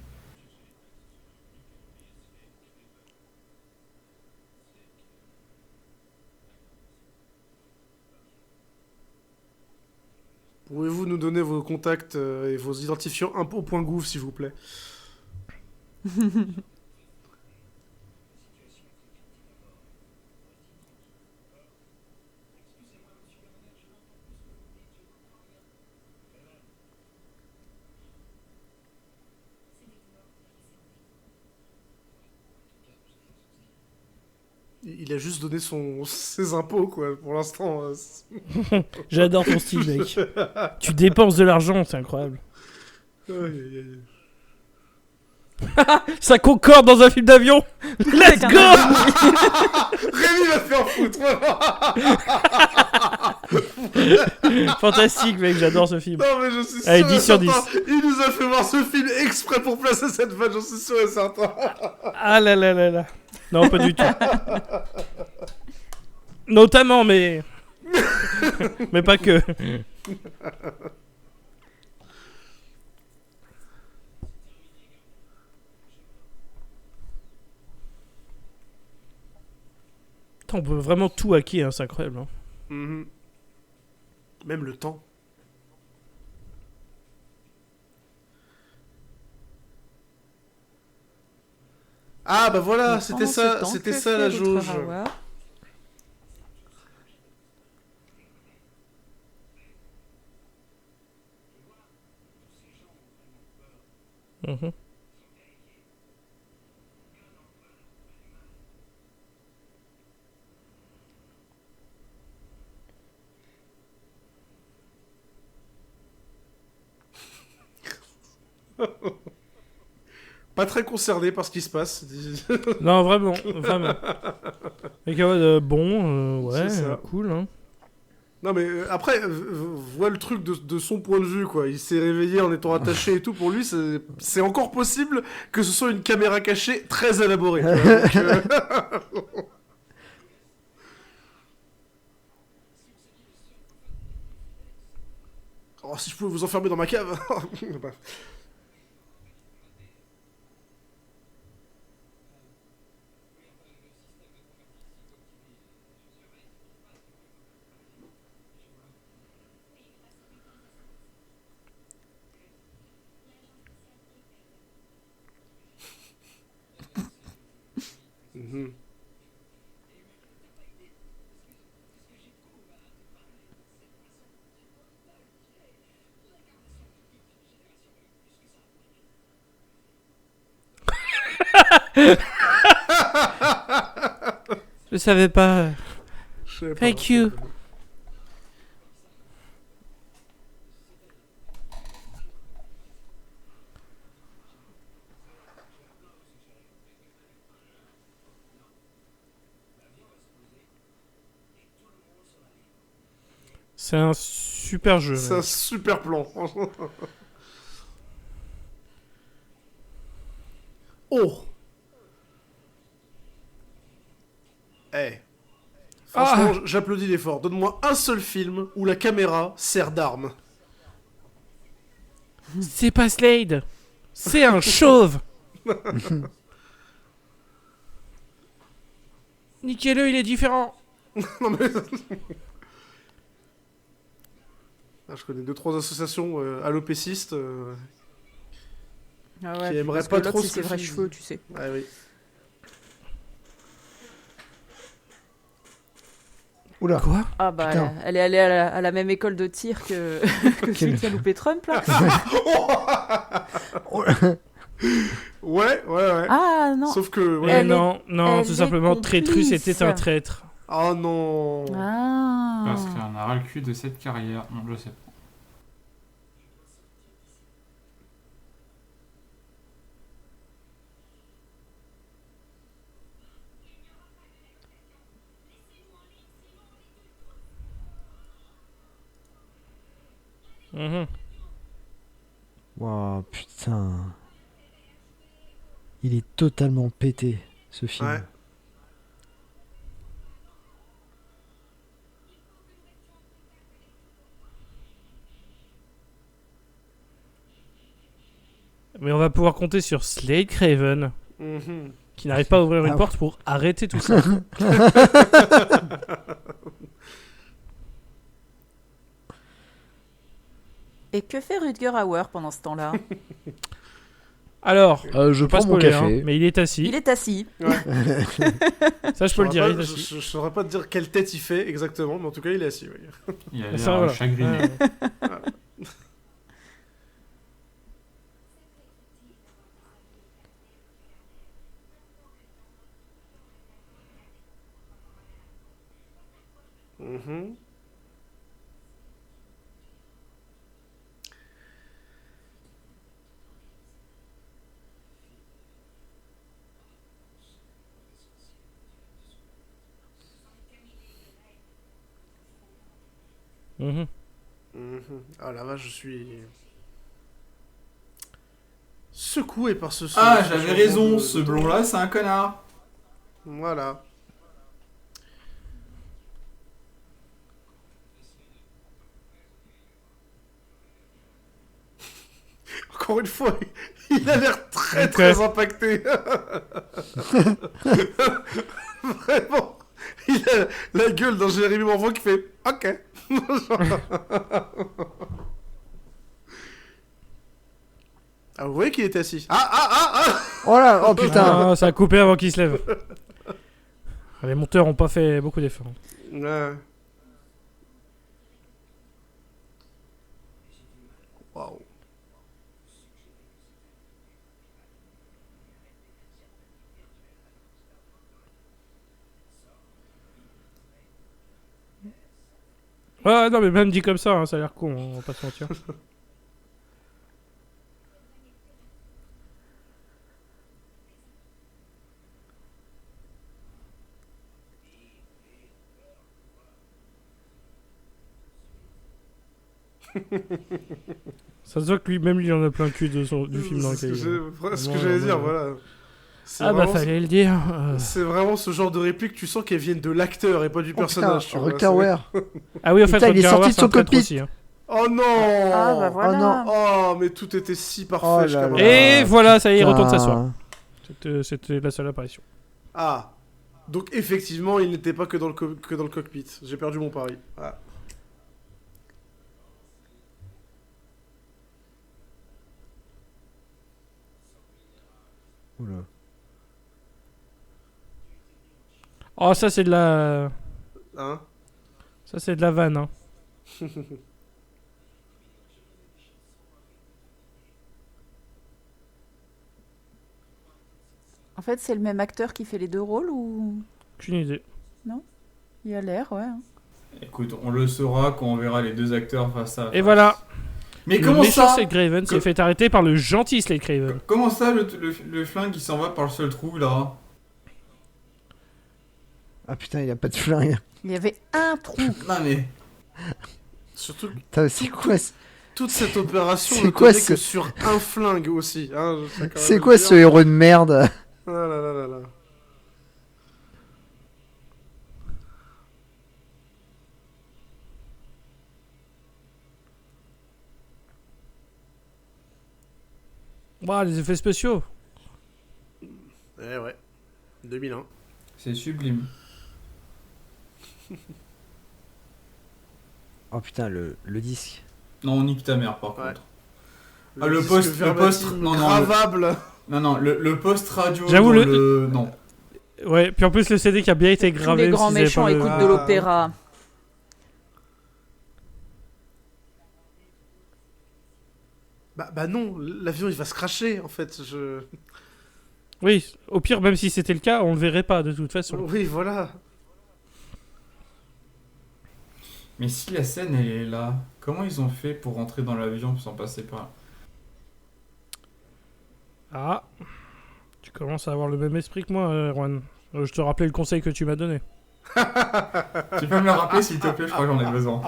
[SPEAKER 2] Pouvez-vous nous donner vos contacts et vos identifiants impôts.gouv, s'il vous plaît? il a juste donné ses impôts, quoi, pour l'instant.
[SPEAKER 1] J'adore ton style, mec. Tu dépenses de l'argent, c'est incroyable.
[SPEAKER 2] Aïe, aïe, aïe.
[SPEAKER 1] Ça concorde dans un film d'avion. Let's go.
[SPEAKER 2] Rémi va faire foutre, vraiment.
[SPEAKER 1] Fantastique, mec, j'adore ce film.
[SPEAKER 2] Non, mais je suis sûr
[SPEAKER 1] Allez,
[SPEAKER 2] et
[SPEAKER 1] 10 sur 10.
[SPEAKER 2] certain, il nous a fait voir ce film exprès pour placer cette vanne, j'en suis sûr et certain.
[SPEAKER 1] Ah là là là là. Non, pas du tout. Notamment, mais... mais pas que. Putain, on peut vraiment tout hacker, hein, c'est incroyable. Hein.
[SPEAKER 2] Mhm. Même le temps. Ah bah voilà,
[SPEAKER 5] Donc,
[SPEAKER 2] c'était
[SPEAKER 5] pendant ce
[SPEAKER 2] ça,
[SPEAKER 5] temps,
[SPEAKER 2] c'était
[SPEAKER 5] que
[SPEAKER 2] ça
[SPEAKER 5] fait
[SPEAKER 2] la
[SPEAKER 5] Rutger
[SPEAKER 2] jauge.
[SPEAKER 5] Hauer?
[SPEAKER 1] Mhm.
[SPEAKER 2] Pas très concerné par ce qui se passe.
[SPEAKER 1] Non, vraiment, vraiment. Mec, bon, ouais,
[SPEAKER 2] C'est ça.
[SPEAKER 1] cool. Hein.
[SPEAKER 2] Non mais après, vois le truc de son point de vue, quoi. Il s'est réveillé en étant attaché et tout. Pour lui, c'est encore possible que ce soit une caméra cachée très élaborée. Tu vois. Donc, oh, si je pouvais vous enfermer dans ma cave. Bah. Mhm.
[SPEAKER 1] Je savais pas.
[SPEAKER 2] Je sais pas.
[SPEAKER 1] Thank you. C'est un super jeu.
[SPEAKER 2] C'est un
[SPEAKER 1] mec.
[SPEAKER 2] super plan, franchement. Oh. Eh. Franchement, j'applaudis l'effort. Donne-moi un seul film où la caméra sert d'arme.
[SPEAKER 1] C'est pas Slade. C'est un chauve. Niquez-le, il est différent.
[SPEAKER 2] Non mais... Ah, je connais 2-3 associations alopécistes
[SPEAKER 5] Ah ouais,
[SPEAKER 2] qui aimerait
[SPEAKER 5] parce
[SPEAKER 2] pas
[SPEAKER 5] que
[SPEAKER 2] trop
[SPEAKER 5] l'autre,
[SPEAKER 2] ce
[SPEAKER 5] c'est ses
[SPEAKER 2] que
[SPEAKER 5] vrais
[SPEAKER 2] je dis.
[SPEAKER 5] cheveux, tu sais.
[SPEAKER 2] Ah oui.
[SPEAKER 4] Oula.
[SPEAKER 1] Quoi?
[SPEAKER 5] Ah bah,
[SPEAKER 4] Putain.
[SPEAKER 5] elle est allée à la même école de tir que, que celui qui a loupé Trump, là.
[SPEAKER 2] Ouais.
[SPEAKER 5] Ah non.
[SPEAKER 2] Sauf que...
[SPEAKER 1] Mais
[SPEAKER 2] Ouais.
[SPEAKER 5] Elle est-
[SPEAKER 1] non,
[SPEAKER 5] elle
[SPEAKER 1] tout
[SPEAKER 5] est
[SPEAKER 1] simplement, Traîtrus
[SPEAKER 5] complice.
[SPEAKER 1] était un traître.
[SPEAKER 2] Oh non.
[SPEAKER 5] Ah.
[SPEAKER 3] Parce qu'il en a ras le cul de cette carrière. Non, je sais pas.
[SPEAKER 1] Mhm.
[SPEAKER 4] Waouh, putain. Il est totalement pété, ce film.
[SPEAKER 2] Ouais.
[SPEAKER 1] Mais on va pouvoir compter sur Slade Craven,
[SPEAKER 2] Mhm.
[SPEAKER 1] qui n'arrive pas à ouvrir une
[SPEAKER 4] Ah.
[SPEAKER 1] porte pour arrêter tout ça.
[SPEAKER 5] Et que fait Rutger Hauer pendant ce temps-là?
[SPEAKER 1] Alors,
[SPEAKER 4] Je
[SPEAKER 1] pas
[SPEAKER 4] prends mon
[SPEAKER 1] spoiler,
[SPEAKER 4] café.
[SPEAKER 1] hein, mais il est assis.
[SPEAKER 5] Il est assis.
[SPEAKER 1] Ça, je peux le dire, il est
[SPEAKER 2] Je
[SPEAKER 1] assis.
[SPEAKER 2] saurais pas te dire quelle tête il fait exactement, mais en tout cas, il est assis. Oui.
[SPEAKER 3] Il a
[SPEAKER 1] Ça,
[SPEAKER 3] l'air
[SPEAKER 1] voilà.
[SPEAKER 3] chagriné.
[SPEAKER 1] Ouais. Mhm.
[SPEAKER 2] Ah la vache, je suis secoué par ce
[SPEAKER 3] Ah,
[SPEAKER 2] ce
[SPEAKER 3] j'avais
[SPEAKER 2] changement
[SPEAKER 3] raison,
[SPEAKER 2] de
[SPEAKER 3] ce
[SPEAKER 2] ton.
[SPEAKER 3] blond-là, c'est un connard.
[SPEAKER 2] Voilà. Encore une fois, il a l'air très
[SPEAKER 1] Ok.
[SPEAKER 2] très impacté. Vraiment. Il a la gueule d'un Jérémy Morvan qui fait OK. Ah, vous voyez qu'il était assis.
[SPEAKER 4] Oh là, oh putain.
[SPEAKER 1] Ah, ça a coupé avant qu'il se lève. Les monteurs ont pas fait beaucoup d'efforts.
[SPEAKER 2] Ouais. Waouh.
[SPEAKER 1] Ouais, non, mais même dit comme ça, hein, ça a l'air con, hein, on va pas se mentir. Ça se voit que lui, même lui, il en a plein le cul du film dans
[SPEAKER 2] C'est
[SPEAKER 1] lequel il est.
[SPEAKER 2] ce que
[SPEAKER 1] Ouais,
[SPEAKER 2] j'allais dire,
[SPEAKER 1] ouais.
[SPEAKER 2] voilà. C'est
[SPEAKER 1] Ah bah
[SPEAKER 2] vraiment-
[SPEAKER 1] fallait le dire.
[SPEAKER 2] C'est vraiment ce genre de réplique, tu sens qu'elles viennent de l'acteur et pas du
[SPEAKER 4] Oh putain,
[SPEAKER 2] personnage. tu vois,
[SPEAKER 4] Rutger
[SPEAKER 2] c'est-
[SPEAKER 4] Hauer.
[SPEAKER 1] Ah oui, en fait,
[SPEAKER 4] Putain, il est
[SPEAKER 1] Rutger
[SPEAKER 4] sorti
[SPEAKER 1] Hauer,
[SPEAKER 4] de
[SPEAKER 1] c'est
[SPEAKER 4] son
[SPEAKER 1] un traître
[SPEAKER 4] cockpit.
[SPEAKER 1] aussi, hein.
[SPEAKER 2] Oh non.
[SPEAKER 5] Ah bah voilà.
[SPEAKER 4] Oh non.
[SPEAKER 2] Oh, mais tout était si parfait
[SPEAKER 4] Oh
[SPEAKER 2] jusqu'à
[SPEAKER 4] là
[SPEAKER 2] maintenant.
[SPEAKER 1] Et voilà, ça y est, il retourne
[SPEAKER 4] Putain.
[SPEAKER 1] s'asseoir. C'était la seule apparition.
[SPEAKER 2] Ah. Donc effectivement, il n'était pas que dans le cockpit. J'ai perdu mon pari. Ah.
[SPEAKER 4] Oula.
[SPEAKER 1] Oh, ça c'est de la...
[SPEAKER 2] Hein.
[SPEAKER 1] Ça c'est de la vanne, hein.
[SPEAKER 5] En fait, c'est le même acteur qui fait les deux rôles ou
[SPEAKER 1] Aucune idée.
[SPEAKER 5] il a l'air, ouais.
[SPEAKER 3] Écoute, on le saura quand on verra les deux acteurs face à face.
[SPEAKER 1] Et voilà.
[SPEAKER 3] Mais
[SPEAKER 1] Le
[SPEAKER 3] comment
[SPEAKER 1] méchant
[SPEAKER 3] ça
[SPEAKER 1] Slade Craven s'est fait arrêter par le gentil Slade Craven.
[SPEAKER 3] Comment ça, le flingue, il s'en va par le seul trou, là?
[SPEAKER 4] Ah putain, il a pas de flingue.
[SPEAKER 5] Il y avait un trou.
[SPEAKER 3] Non, mais...
[SPEAKER 2] Surtout que
[SPEAKER 4] Putain, c'est quoi ce...
[SPEAKER 2] toute cette opération
[SPEAKER 4] C'est
[SPEAKER 2] ne
[SPEAKER 4] quoi
[SPEAKER 2] tenait
[SPEAKER 4] ce-
[SPEAKER 2] que sur un flingue aussi. Hein, je tiens quand même
[SPEAKER 4] C'est
[SPEAKER 2] à
[SPEAKER 4] quoi
[SPEAKER 2] le
[SPEAKER 4] ce
[SPEAKER 2] dire.
[SPEAKER 4] héros de merde?
[SPEAKER 2] Ah là là là là.
[SPEAKER 1] Ouah, les effets spéciaux.
[SPEAKER 2] Eh ouais. 2001.
[SPEAKER 3] C'est sublime.
[SPEAKER 4] Oh putain, le disque.
[SPEAKER 3] Non, on nique ta mère, par
[SPEAKER 2] Ouais.
[SPEAKER 3] contre. Ah, le
[SPEAKER 2] disque
[SPEAKER 3] post-
[SPEAKER 2] verbatim
[SPEAKER 3] non, non,
[SPEAKER 2] gravable.
[SPEAKER 3] Non, le post radio
[SPEAKER 1] J'avoue,
[SPEAKER 3] dans
[SPEAKER 1] le-
[SPEAKER 3] Non.
[SPEAKER 1] Ouais, puis en plus le CD qui a bien été
[SPEAKER 5] Tous
[SPEAKER 1] gravé.
[SPEAKER 5] les grands
[SPEAKER 1] s'ils avaient
[SPEAKER 5] méchants
[SPEAKER 1] pas le-
[SPEAKER 5] écoutent de l'opéra.
[SPEAKER 2] Bah non, l'avion il va se cracher en fait.
[SPEAKER 1] Oui, au pire, même si c'était le cas, on le verrait pas de toute façon.
[SPEAKER 2] Oui, voilà.
[SPEAKER 3] Mais si la scène, elle est là, comment ils ont fait pour rentrer dans l'avion sans passer par là?
[SPEAKER 1] Ah, tu commences à avoir le même esprit que moi, Erwan. Je te rappelais le conseil que tu m'as donné.
[SPEAKER 3] Tu peux me le rappeler, s'il te plaît? Je crois que j'en ai besoin.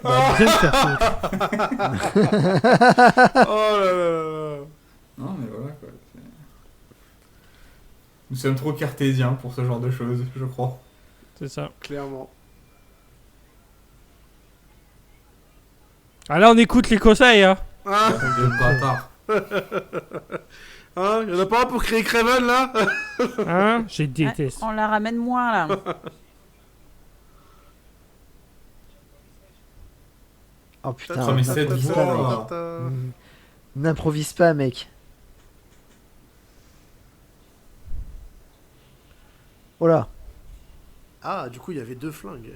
[SPEAKER 1] Bah, bien le faire foutre.
[SPEAKER 2] Oh là là là.
[SPEAKER 3] Non, mais voilà, quoi. Nous sommes trop cartésiens pour ce genre de choses, je crois.
[SPEAKER 1] C'est ça.
[SPEAKER 2] Clairement.
[SPEAKER 1] Ah là, on écoute les conseils, hein.
[SPEAKER 2] Ah,
[SPEAKER 3] De bâtard.
[SPEAKER 2] hein, y'en a pas un pour créer Craven là?
[SPEAKER 1] Hein. Je déteste.
[SPEAKER 5] On la ramène moins là.
[SPEAKER 4] Oh putain,
[SPEAKER 3] Ah, mais cette
[SPEAKER 4] n'improvise
[SPEAKER 3] voix.
[SPEAKER 4] pas, mec. N'improvise pas, mec. Oh là.
[SPEAKER 2] Ah, du coup, il y avait deux flingues.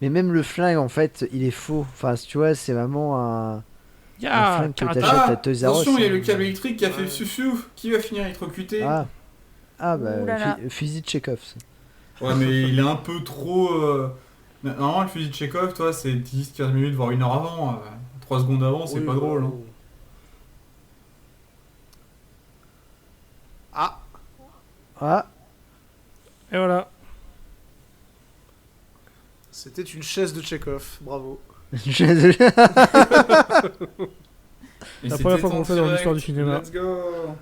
[SPEAKER 4] Mais même le flingue, en fait, il est faux. Enfin, tu vois, c'est vraiment un
[SPEAKER 1] Ya,
[SPEAKER 4] flingue que
[SPEAKER 1] karaté.
[SPEAKER 4] t'achètes
[SPEAKER 3] Ah,
[SPEAKER 4] à Toys R Us.
[SPEAKER 3] attention, il y a le câble électrique qui a fait
[SPEAKER 2] Ouais.
[SPEAKER 3] le suffou. Qui va finir électrocuté?
[SPEAKER 4] Ah, bah,
[SPEAKER 5] Ouh là là.
[SPEAKER 4] fusil de Chekhov. ça.
[SPEAKER 3] Ouais, mais il est un peu trop... Normalement, le fusil de Chekhov, toi, c'est 10-15 minutes, voire 1 heure avant. 3 secondes avant, c'est
[SPEAKER 2] Oui,
[SPEAKER 3] pas drôle. Hein.
[SPEAKER 2] Ah,
[SPEAKER 4] Ah,
[SPEAKER 1] Et voilà.
[SPEAKER 2] C'était une chaise de Tchekhov, bravo.
[SPEAKER 3] Et
[SPEAKER 1] La
[SPEAKER 3] c'était
[SPEAKER 1] première fois qu'on
[SPEAKER 3] en
[SPEAKER 1] fait dans
[SPEAKER 3] direct.
[SPEAKER 1] l'histoire du cinéma.
[SPEAKER 3] Let's go.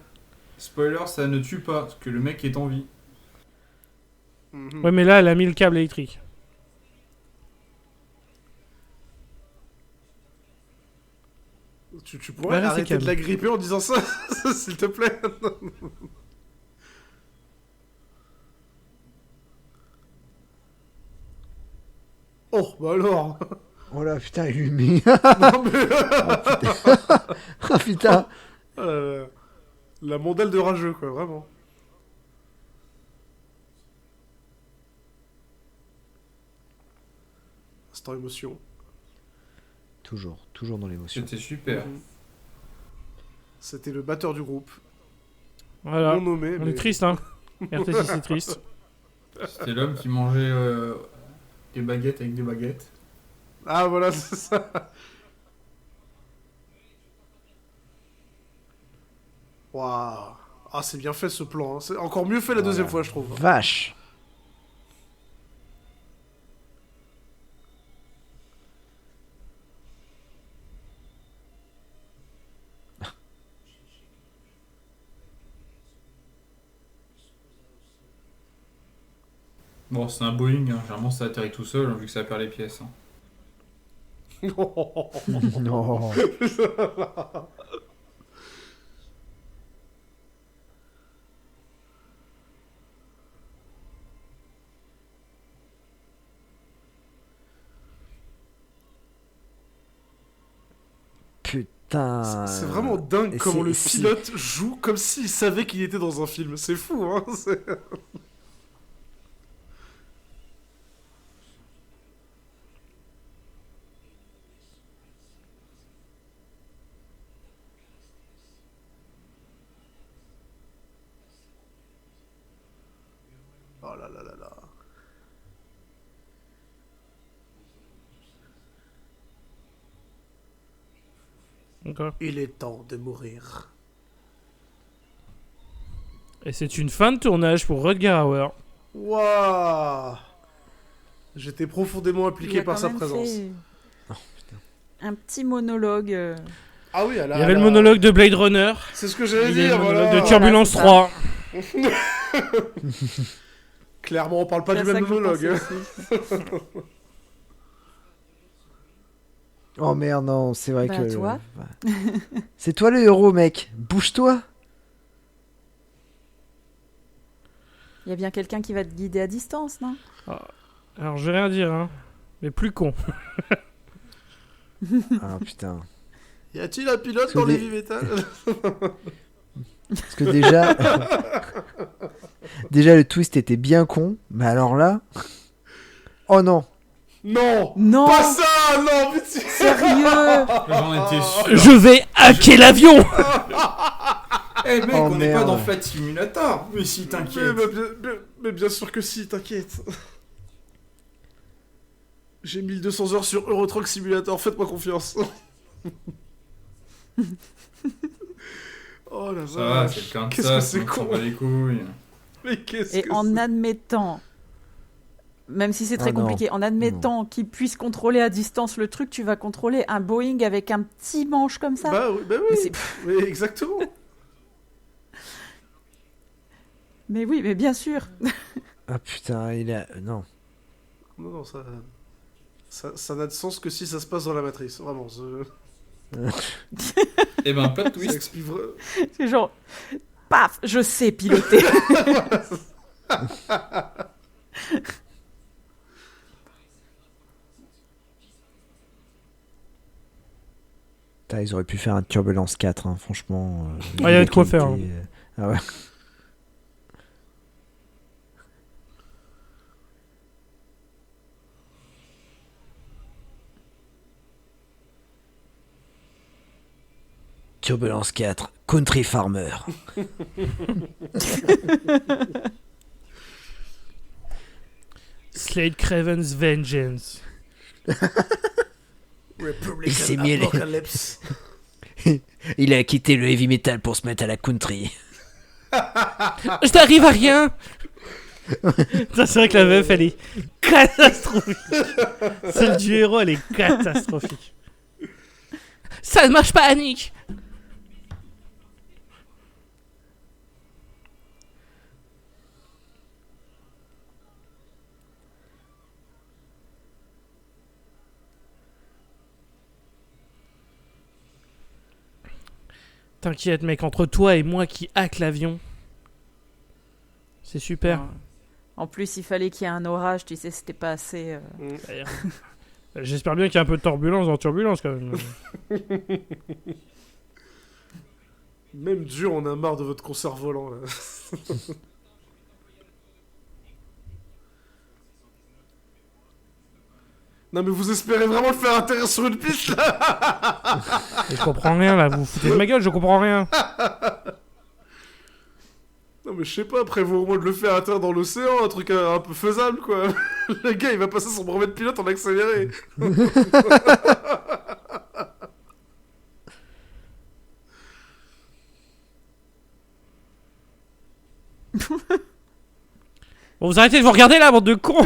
[SPEAKER 3] Spoiler, ça ne tue pas, parce que le mec est en vie.
[SPEAKER 2] Mhm.
[SPEAKER 1] Ouais, mais là, elle a mis le câble électrique.
[SPEAKER 2] Tu pourrais
[SPEAKER 1] Ouais, c'est
[SPEAKER 2] arrêter de
[SPEAKER 1] calme.
[SPEAKER 2] la gripper en disant ça, s'il te plaît. Oh, bah alors.
[SPEAKER 4] Oh là, putain, il lui met.
[SPEAKER 2] Non, mais...
[SPEAKER 4] Ah putain.
[SPEAKER 2] La mondelle de rageux, quoi, vraiment. Instant émotion.
[SPEAKER 4] Toujours dans l'émotion.
[SPEAKER 3] C'était super.
[SPEAKER 2] C'était le batteur du groupe.
[SPEAKER 1] Voilà.
[SPEAKER 2] Non nommé,
[SPEAKER 1] On
[SPEAKER 2] mais...
[SPEAKER 1] est triste, hein. RT6, c'est triste.
[SPEAKER 3] C'était l'homme qui mangeait des baguettes avec des baguettes.
[SPEAKER 2] Ah, voilà, c'est ça. Waouh. Ah, c'est bien fait ce plan. Hein. C'est encore mieux fait la deuxième fois, je trouve.
[SPEAKER 4] Vache.
[SPEAKER 3] Bon, c'est un Boeing, hein. Généralement ça atterrit tout seul, hein, vu que ça perd les pièces. Hein.
[SPEAKER 4] Non. Putain.
[SPEAKER 2] C'est vraiment dingue
[SPEAKER 4] Et
[SPEAKER 2] comment le
[SPEAKER 4] c'est-
[SPEAKER 2] pilote joue comme s'il savait qu'il était dans un film. C'est fou, hein. Oh là là là là.
[SPEAKER 1] D'accord.
[SPEAKER 2] Il est temps de mourir.
[SPEAKER 1] Et c'est une fin de tournage pour Rutger Hauer.
[SPEAKER 2] Waouh. J'étais profondément
[SPEAKER 5] Il
[SPEAKER 2] impliqué
[SPEAKER 5] a
[SPEAKER 2] par
[SPEAKER 5] quand
[SPEAKER 2] sa
[SPEAKER 5] même
[SPEAKER 2] présence.
[SPEAKER 5] fait un petit monologue.
[SPEAKER 2] Ah oui,
[SPEAKER 1] Il y avait le monologue de Blade Runner.
[SPEAKER 2] C'est ce que j'allais
[SPEAKER 1] Il y a
[SPEAKER 2] dire,
[SPEAKER 1] le monologue
[SPEAKER 2] voilà.
[SPEAKER 1] de Turbulence
[SPEAKER 5] Voilà,
[SPEAKER 1] 3.
[SPEAKER 2] Clairement, on parle pas
[SPEAKER 5] C'est
[SPEAKER 2] du
[SPEAKER 5] à ça
[SPEAKER 2] même
[SPEAKER 5] que je
[SPEAKER 2] monologue.
[SPEAKER 5] pensais aussi.
[SPEAKER 4] Oh merde, non, c'est vrai
[SPEAKER 5] Bah,
[SPEAKER 4] que.
[SPEAKER 5] toi.
[SPEAKER 4] C'est toi le héros, mec. Bouge-toi.
[SPEAKER 5] Il y a bien quelqu'un qui va te guider à distance, non?
[SPEAKER 1] Alors, je vais rien dire, hein. Mais plus con.
[SPEAKER 4] Ah putain.
[SPEAKER 2] Y a-t-il un pilote
[SPEAKER 4] Parce
[SPEAKER 2] dans
[SPEAKER 4] que
[SPEAKER 2] les
[SPEAKER 4] des-
[SPEAKER 2] vies métal?
[SPEAKER 4] Parce que déjà. Déjà, le twist était bien con. Mais alors là. Oh non.
[SPEAKER 2] Non.
[SPEAKER 5] Non!
[SPEAKER 2] Pas ça. Non, putain.
[SPEAKER 5] Sérieux!
[SPEAKER 3] J'en étais sûr.
[SPEAKER 1] Je vais hacker l'avion.
[SPEAKER 3] Eh mec,
[SPEAKER 4] Oh,
[SPEAKER 3] on n'est pas
[SPEAKER 4] merde.
[SPEAKER 3] dans Flight Simulator. Mais si, t'inquiète.
[SPEAKER 2] Mais bien sûr que si, t'inquiète. J'ai 1200 heures sur Euro Truck Simulator, faites-moi confiance. Oh la
[SPEAKER 3] Ça va,
[SPEAKER 2] vache.
[SPEAKER 3] c'est le
[SPEAKER 2] Qu'est-ce
[SPEAKER 3] Kansas,
[SPEAKER 2] que c'est
[SPEAKER 3] on s'en
[SPEAKER 2] con.
[SPEAKER 3] bat les couilles.
[SPEAKER 2] Mais qu'est-ce
[SPEAKER 5] Et
[SPEAKER 2] que
[SPEAKER 5] en
[SPEAKER 2] c'est
[SPEAKER 5] admettant, même si c'est très
[SPEAKER 4] Oh non.
[SPEAKER 5] compliqué, en admettant qu'il puisse contrôler à distance le truc, tu vas contrôler un Boeing avec un petit manche comme ça.
[SPEAKER 2] Bah oui,
[SPEAKER 5] Mais, c'est-
[SPEAKER 2] mais exactement.
[SPEAKER 5] mais oui, mais bien sûr.
[SPEAKER 4] Ah putain, il a. Non.
[SPEAKER 2] Non, ça n'a de sens que si ça se passe dans la matrice, vraiment.
[SPEAKER 3] Eh ben, plot
[SPEAKER 2] Ça
[SPEAKER 3] twist.
[SPEAKER 2] explique
[SPEAKER 5] C'est genre, paf, je sais piloter.
[SPEAKER 4] Putain, ils auraient pu faire un Turbulence 4, hein, franchement.
[SPEAKER 1] il y avait de quoi faire, hein.
[SPEAKER 4] Ah ouais. Turbulence 4, Country Farmer.
[SPEAKER 1] Slade Craven's Vengeance.
[SPEAKER 4] Il s'est mis les-
[SPEAKER 2] Apocalypse.
[SPEAKER 4] Il a quitté le heavy metal pour se mettre à la country.
[SPEAKER 1] Je t'arrive à rien. Putain, c'est vrai que la VF, elle est catastrophique. Celle du héros, elle est catastrophique. Ça ne marche pas, Annick. T'inquiète, mec, entre toi et moi qui hack l'avion, c'est super.
[SPEAKER 5] Ouais. En plus, il fallait qu'il y ait un orage, tu sais, c'était pas assez.
[SPEAKER 1] D'ailleurs. J'espère bien qu'il y a un peu de turbulence dans turbulence quand même.
[SPEAKER 2] Même dur, on a marre de votre concert volant là. Non mais vous espérez vraiment le faire atterrir sur une piste là?
[SPEAKER 1] Et je comprends rien là, vous vous foutez de ma gueule, je comprends rien.
[SPEAKER 2] Non mais je sais pas, prévois au moins de le faire atterrir dans l'océan, un truc un peu faisable quoi. Le gars il va passer son brevet de pilote en accéléré.
[SPEAKER 1] Bon, vous arrêtez de vous regarder là, bande de cons.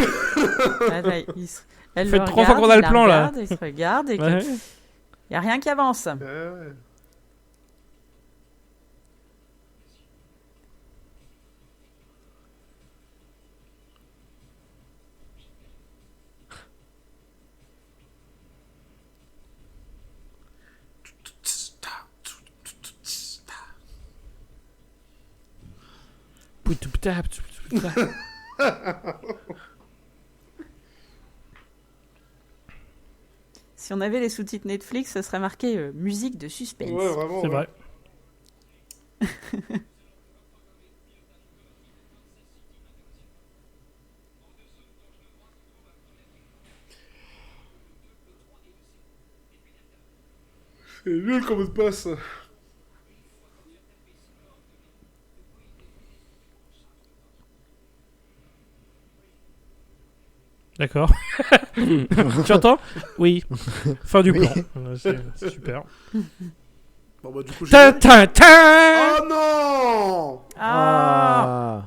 [SPEAKER 5] Ah, là, elle
[SPEAKER 1] Faites
[SPEAKER 5] le
[SPEAKER 1] 3 fois
[SPEAKER 5] regarde,
[SPEAKER 1] qu'on a
[SPEAKER 5] il
[SPEAKER 1] le
[SPEAKER 5] la
[SPEAKER 1] plan, là.
[SPEAKER 5] regarde, il se regarde et
[SPEAKER 1] Ouais.
[SPEAKER 5] il n'y a rien qui avance.
[SPEAKER 2] Ouais.
[SPEAKER 1] Poutouptap, poutouptap.
[SPEAKER 5] Si on avait les sous-titres Netflix, ce serait marqué musique de suspense.
[SPEAKER 2] Ouais, vraiment.
[SPEAKER 1] C'est
[SPEAKER 2] ouais.
[SPEAKER 1] vrai.
[SPEAKER 2] C'est nul comme mot de passe.
[SPEAKER 1] D'accord. Tu entends? Oui. Fin du
[SPEAKER 4] Oui.
[SPEAKER 1] plan. C'est super.
[SPEAKER 2] Bon bah du coup j'ai...
[SPEAKER 1] Ta ta ta.
[SPEAKER 2] Oh non!
[SPEAKER 5] Ah,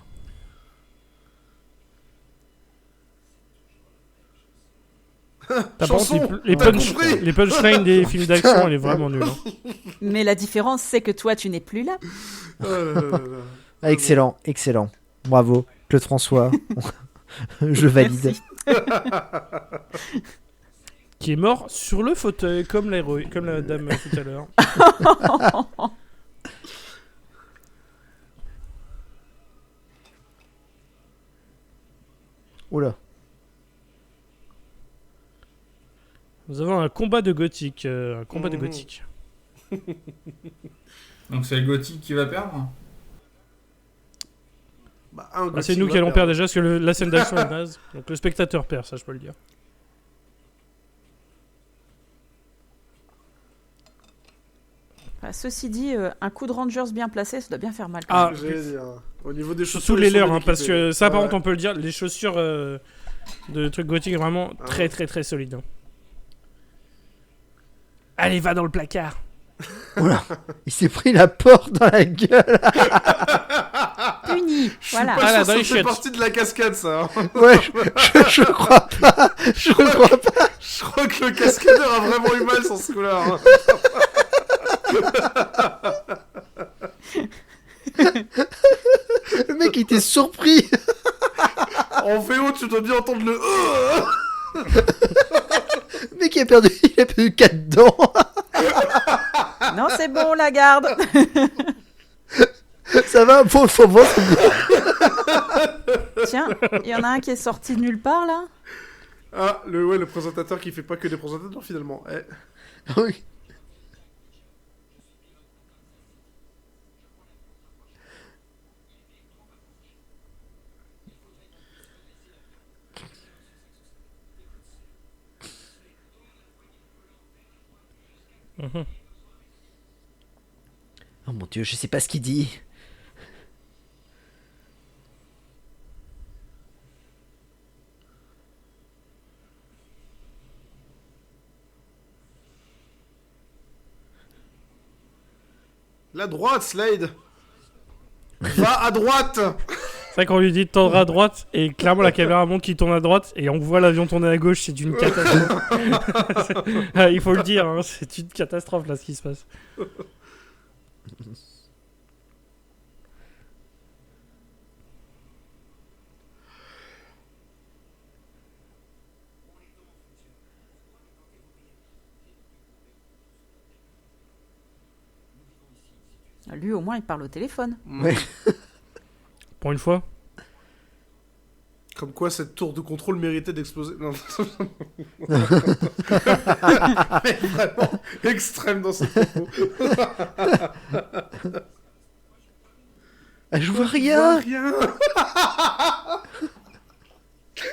[SPEAKER 1] T'as
[SPEAKER 2] Chanson,
[SPEAKER 1] pas honte, les
[SPEAKER 2] t'as
[SPEAKER 1] punch-
[SPEAKER 2] compris
[SPEAKER 1] les punchlines des films d'action, elle est vraiment nulle. Hein.
[SPEAKER 5] Mais la différence, c'est que toi, tu n'es plus là.
[SPEAKER 2] Oh là là là là.
[SPEAKER 4] Ah, excellent, excellent. Bravo, Claude François. Je valide.
[SPEAKER 5] Merci.
[SPEAKER 1] Qui est mort sur le fauteuil, comme comme la dame tout à l'heure.
[SPEAKER 4] Oula.
[SPEAKER 1] Nous avons un combat de gothique. Un combat de
[SPEAKER 2] Mhm.
[SPEAKER 1] gothique.
[SPEAKER 3] Donc c'est le gothique qui va perdre.
[SPEAKER 2] Bah, un
[SPEAKER 1] Ah, c'est
[SPEAKER 2] Gothic
[SPEAKER 1] nous
[SPEAKER 2] va
[SPEAKER 1] qui allons
[SPEAKER 2] perdre.
[SPEAKER 1] perdre déjà parce que la scène d'action est naze. Donc le spectateur perd, ça je peux le dire.
[SPEAKER 5] Enfin, ceci dit, un coup de Rangers bien placé, ça doit bien faire mal. quand
[SPEAKER 1] Ah,
[SPEAKER 5] même.
[SPEAKER 2] J'allais dire. Au niveau des chaussures,
[SPEAKER 1] Surtout
[SPEAKER 2] ils
[SPEAKER 1] les
[SPEAKER 2] sont
[SPEAKER 1] leurs,
[SPEAKER 2] bien
[SPEAKER 1] hein, parce
[SPEAKER 2] équipés.
[SPEAKER 1] que ça par
[SPEAKER 2] Ouais.
[SPEAKER 1] contre on peut le dire, les chaussures de trucs gothiques vraiment
[SPEAKER 2] Ah
[SPEAKER 1] très
[SPEAKER 2] ouais.
[SPEAKER 1] très très solides. Hein. Allez, va dans le placard.
[SPEAKER 4] Il s'est pris la porte dans la gueule.
[SPEAKER 5] Puni.
[SPEAKER 2] Je suis
[SPEAKER 5] Voilà.
[SPEAKER 2] pas
[SPEAKER 1] Ah, là,
[SPEAKER 2] sûr
[SPEAKER 1] dans
[SPEAKER 2] que
[SPEAKER 1] les
[SPEAKER 2] ça fait
[SPEAKER 1] chiottes.
[SPEAKER 2] partie de la cascade ça. Hein.
[SPEAKER 4] Ouais, je crois pas. Je crois pas.
[SPEAKER 2] Je crois que le cascadeur a vraiment eu mal sur ce coup-là. Hein.
[SPEAKER 4] Le mec était surpris.
[SPEAKER 2] En VO, tu dois bien entendre le
[SPEAKER 4] Le mec il a perdu 4 dents.
[SPEAKER 5] Non, c'est bon, la garde.
[SPEAKER 4] Ça va, faut voir.
[SPEAKER 5] Tiens, il y en a un qui est sorti de nulle part, là.
[SPEAKER 2] Ah, le présentateur qui fait pas que des présentateurs finalement. Eh.
[SPEAKER 4] Oui.
[SPEAKER 1] Mhm.
[SPEAKER 4] Oh mon dieu, je sais pas ce qu'il dit.
[SPEAKER 2] La droite, Slade. Va à droite.
[SPEAKER 1] C'est vrai qu'on lui dit de tendre à droite et clairement la caméra montre qu'il tourne à droite et on voit l'avion tourner à gauche, c'est une catastrophe. Il faut le dire, hein, c'est une catastrophe là ce qui se passe.
[SPEAKER 5] Lui, au moins, il parle au téléphone.
[SPEAKER 4] Ouais.
[SPEAKER 1] Pour une fois.
[SPEAKER 2] Comme quoi, cette tour de contrôle méritait d'exploser. Non. Mais vraiment extrême dans cette propos.
[SPEAKER 4] Je vois rien.
[SPEAKER 2] Rien.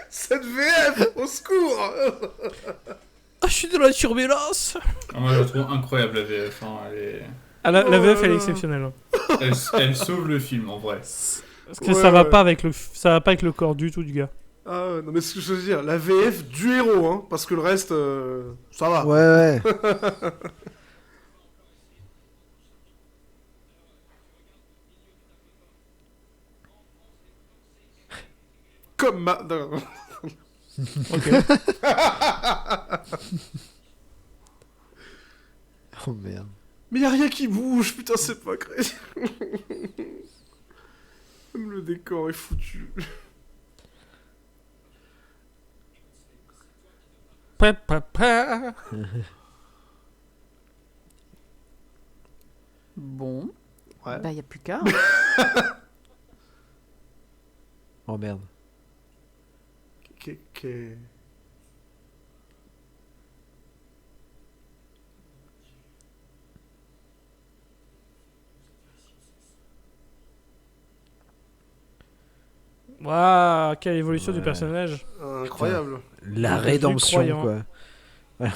[SPEAKER 2] Cette VF, au secours.
[SPEAKER 1] Ah, je suis dans la turbulence.
[SPEAKER 3] Ah, moi, je la trouve incroyable, la VF. Hein.
[SPEAKER 1] Ah, la VF elle est exceptionnelle.
[SPEAKER 3] Elle sauve le film, en vrai.
[SPEAKER 1] Parce que ça va pas avec le corps du tout du gars.
[SPEAKER 2] Ah ouais, non mais ce que je veux dire, la VF du héros, hein, parce que le reste, ça va.
[SPEAKER 4] Ouais.
[SPEAKER 2] Comme ma... non.
[SPEAKER 1] Ok.
[SPEAKER 4] Oh merde.
[SPEAKER 2] Mais y a rien qui bouge, putain, c'est pas crédible. Même le décor est foutu.
[SPEAKER 5] Bon.
[SPEAKER 2] Ouais.
[SPEAKER 5] Bah, il n'y a plus qu'à.
[SPEAKER 4] Oh merde.
[SPEAKER 1] Waouh, quelle évolution du
[SPEAKER 4] Ouais.
[SPEAKER 1] personnage.
[SPEAKER 2] Incroyable.
[SPEAKER 4] La
[SPEAKER 1] Je suis
[SPEAKER 4] rédemption,
[SPEAKER 1] croyant.
[SPEAKER 4] quoi.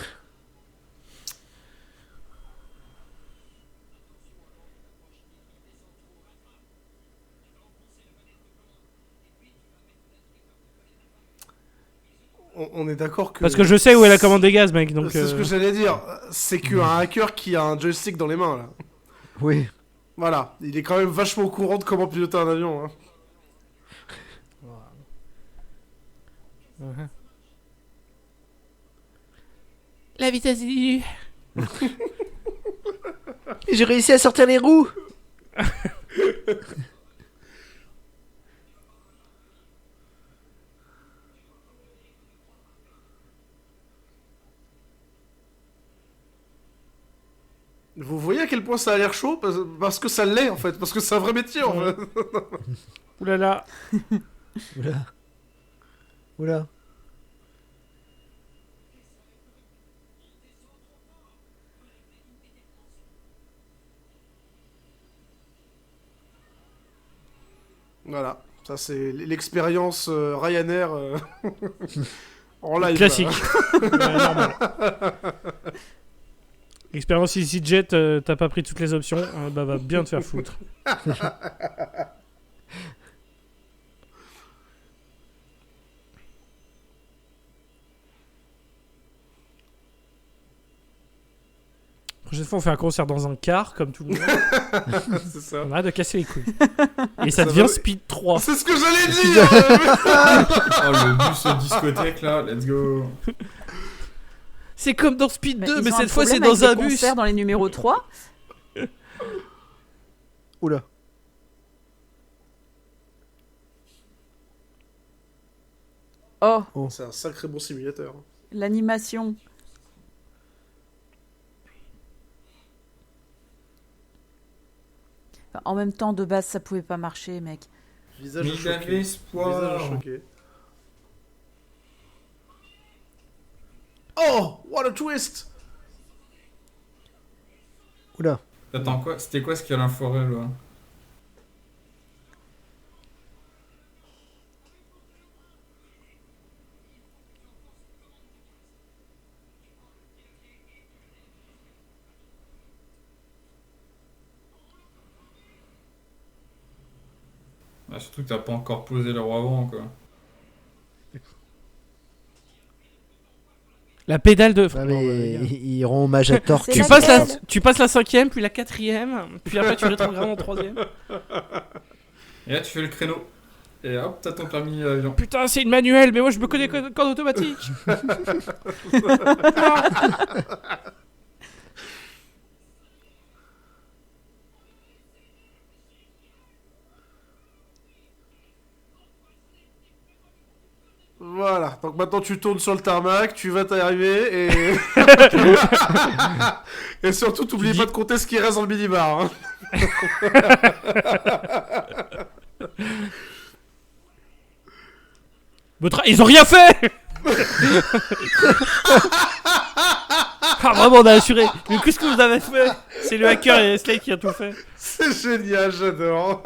[SPEAKER 2] On est d'accord que...
[SPEAKER 1] Parce que je sais où est la commande des gaz, mec. Donc,
[SPEAKER 2] C'est ce que j'allais dire. C'est qu'un hacker qui a un joystick dans les mains, là.
[SPEAKER 4] Oui.
[SPEAKER 2] Voilà. Il est quand même vachement au courant de comment piloter un avion, hein.
[SPEAKER 1] La vitesse diminue.
[SPEAKER 4] J'ai réussi à sortir les roues.
[SPEAKER 2] Vous voyez à quel point ça a l'air chaud parce que ça l'est, en fait. Parce que c'est un vrai métier, en
[SPEAKER 1] Ouais.
[SPEAKER 2] fait.
[SPEAKER 1] Oulala.
[SPEAKER 4] Oula. Oula.
[SPEAKER 2] Voilà. Ça, c'est l'expérience Ryanair en live.
[SPEAKER 1] Classique.
[SPEAKER 2] Là.
[SPEAKER 1] Ouais, normal. Expérience EasyJet, t'as pas pris toutes les options, bah va bien te faire foutre. Prochaine fois, on fait un concert dans un car, comme tout le monde.
[SPEAKER 2] C'est ça.
[SPEAKER 1] On arrête de casser les couilles. Et ça
[SPEAKER 2] Ça
[SPEAKER 1] devient
[SPEAKER 2] va-
[SPEAKER 1] Speed 3.
[SPEAKER 2] C'est ce que j'allais dire.
[SPEAKER 3] Oh, le bus discothèque, là, let's go.
[SPEAKER 1] C'est comme dans Speed 2, mais
[SPEAKER 5] ils ont
[SPEAKER 1] cette fois, c'est
[SPEAKER 5] problème
[SPEAKER 1] dans un
[SPEAKER 5] avec les
[SPEAKER 1] bus.
[SPEAKER 5] concerts dans les numéros 3.
[SPEAKER 4] Oula.
[SPEAKER 5] Oh,
[SPEAKER 2] C'est un sacré bon simulateur.
[SPEAKER 5] l'animation. Enfin, en même temps, de base, ça pouvait pas marcher, mec.
[SPEAKER 2] Visage
[SPEAKER 3] Mais il
[SPEAKER 2] choqué.
[SPEAKER 3] avait espoir.
[SPEAKER 2] Visage choqué. Oh, what a twist!
[SPEAKER 4] Oula.
[SPEAKER 3] Attends, quoi? C'était quoi ce qu'il y a dans la forêt, là? Ah, surtout que t'as pas encore posé le roi avant, quoi.
[SPEAKER 1] La pédale de...
[SPEAKER 4] Ah,
[SPEAKER 1] Non, bah, les
[SPEAKER 4] mais
[SPEAKER 1] gars.
[SPEAKER 4] ils rend hommage à Torque.
[SPEAKER 5] C'est
[SPEAKER 1] Tu
[SPEAKER 5] laquelle
[SPEAKER 1] passes la 5ème, puis la 4ème, puis après tu rétrogrades en 3ème.
[SPEAKER 3] Et là, tu fais le créneau. Et hop, t'as ton permis avion.
[SPEAKER 1] Putain, c'est une manuelle, mais moi je me connais qu'en automatique.
[SPEAKER 2] Voilà, donc maintenant tu tournes sur le tarmac, tu vas t'arriver et... et surtout, t'oublies pas de compter ce qui reste dans le minibar. Hein.
[SPEAKER 1] Ils ont rien fait. Ah vraiment, on a assuré. Mais qu'est-ce que vous avez fait? C'est le hacker et Slade qui a tout fait.
[SPEAKER 2] C'est génial, j'adore.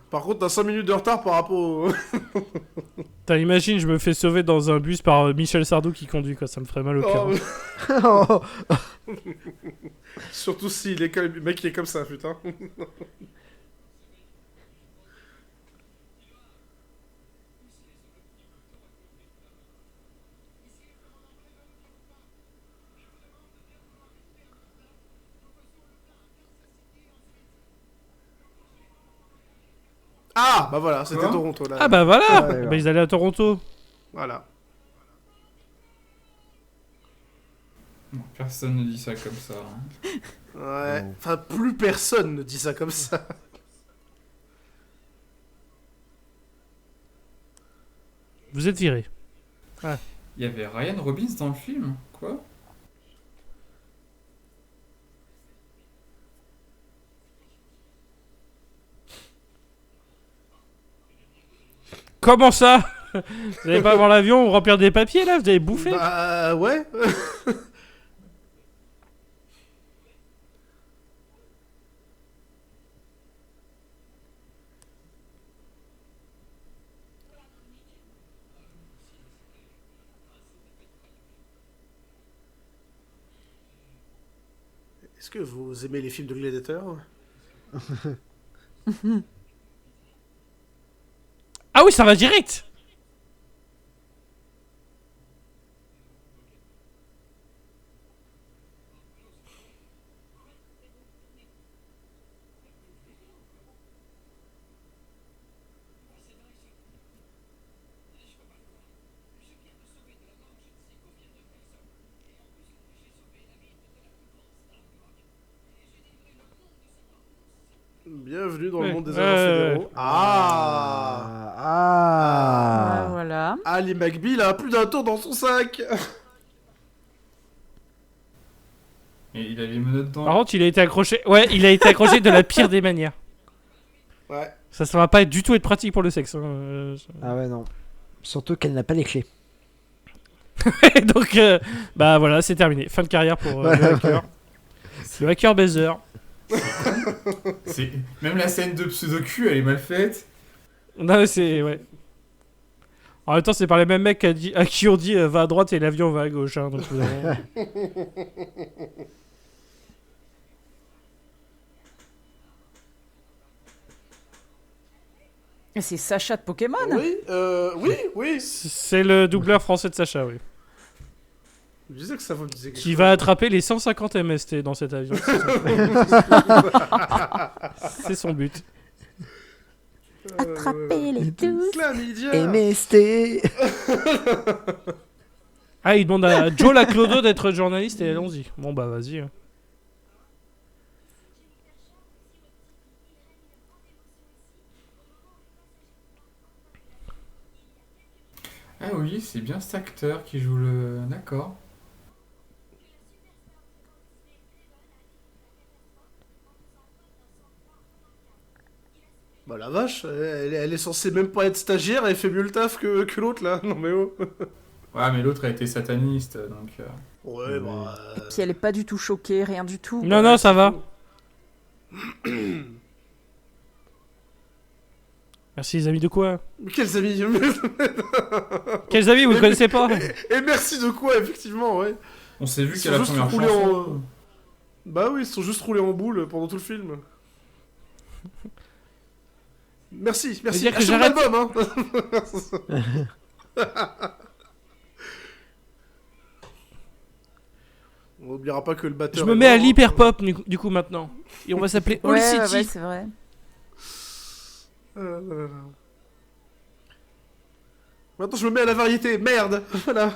[SPEAKER 2] Par contre, t'as 5 minutes de retard par rapport au...
[SPEAKER 1] Putain, imagine, je me fais sauver dans un bus par Michel Sardou qui conduit, quoi. Ça me ferait mal au cœur.
[SPEAKER 2] Oh, surtout si le mec il est comme ça, putain. Ah, bah voilà, c'était
[SPEAKER 3] Quoi
[SPEAKER 2] Toronto là.
[SPEAKER 1] Ah bah voilà.
[SPEAKER 4] Ouais, ouais.
[SPEAKER 1] Bah, ils allaient à Toronto.
[SPEAKER 2] Voilà.
[SPEAKER 3] Non, personne ne dit ça comme ça. Hein.
[SPEAKER 2] Ouais.
[SPEAKER 4] Oh.
[SPEAKER 2] Enfin, plus personne ne dit ça comme ça.
[SPEAKER 1] Vous êtes viré.
[SPEAKER 3] Il y avait Ryan Robbins dans le film. Quoi?
[SPEAKER 1] Comment ça? Vous allez pas voir l'avion ou remplir des papiers là? Vous avez bouffé?
[SPEAKER 2] Bah ouais. Est-ce que vous aimez les films de Gladiator?
[SPEAKER 1] Ah oui, ça va direct.
[SPEAKER 2] Bienvenue dans le
[SPEAKER 1] Ouais.
[SPEAKER 2] monde des agents fédéraux.
[SPEAKER 5] Ah, voilà.
[SPEAKER 2] Ali McBeal il a plus d'un tour dans son sac.
[SPEAKER 3] Et il a les menottes dans.
[SPEAKER 1] Par contre, il a été accroché. Ouais, il a été accroché de la pire des manières.
[SPEAKER 2] Ouais.
[SPEAKER 1] Ça va pas du tout être pratique pour le sexe. Hein.
[SPEAKER 4] Ah ouais, non. Surtout qu'elle n'a pas les clés.
[SPEAKER 1] Donc, bah voilà, c'est terminé. Fin de carrière pour le hacker. Le hacker baiser.
[SPEAKER 3] C'est... Même la scène de pseudo-cul, elle est mal faite.
[SPEAKER 1] Non, c'est. Ouais. En même temps, c'est par les mêmes mecs à qui on dit va à droite et l'avion va à gauche. Hein, donc, vraiment...
[SPEAKER 5] Et c'est Sacha de Pokémon.
[SPEAKER 2] Oui.
[SPEAKER 1] C'est le doubleur français de Sacha, oui.
[SPEAKER 2] Je disais que ça me disait quelque
[SPEAKER 1] Qui
[SPEAKER 2] chose.
[SPEAKER 1] va attraper les 150 MST dans cet avion. C'est son but.
[SPEAKER 5] Attrapez-les tous.
[SPEAKER 2] Chlamydia.
[SPEAKER 4] MST.
[SPEAKER 1] Ah, il demande à Joe Laclodo d'être journaliste et allons-y. Bon, bah vas-y. Hein.
[SPEAKER 3] Ah oui, c'est bien cet acteur qui joue le... D'accord.
[SPEAKER 2] Bah la vache, elle est censée même pas être stagiaire, elle fait mieux le taf que l'autre là. Non mais oh.
[SPEAKER 3] Ouais, mais l'autre a été sataniste, donc...
[SPEAKER 2] Ouais, bah...
[SPEAKER 5] Puis elle est pas du tout choquée, rien du tout.
[SPEAKER 1] Non, non, ça va. Merci les amis de quoi?
[SPEAKER 2] Quels amis.
[SPEAKER 1] Quels amis vous ne connaissez pas?
[SPEAKER 2] Et merci de quoi, effectivement, ouais.
[SPEAKER 3] On s'est vu
[SPEAKER 2] Ils
[SPEAKER 3] qu'à
[SPEAKER 2] sont
[SPEAKER 3] la
[SPEAKER 2] juste
[SPEAKER 3] première
[SPEAKER 2] roulés
[SPEAKER 3] chanson...
[SPEAKER 2] Bah oui, ils sont juste roulés en boule pendant tout le film. Merci.
[SPEAKER 1] dire que
[SPEAKER 2] Achète
[SPEAKER 1] j'arrête.
[SPEAKER 2] l'album, hein. On n'oubliera pas que le batteur.
[SPEAKER 1] Je me
[SPEAKER 2] est
[SPEAKER 1] mets à
[SPEAKER 2] mort,
[SPEAKER 1] l'hyper pop du coup maintenant. Et on va s'appeler All
[SPEAKER 5] Ouais,
[SPEAKER 1] City.
[SPEAKER 5] ouais, c'est vrai.
[SPEAKER 2] euh. Maintenant, je me mets à la variété. Merde. Voilà.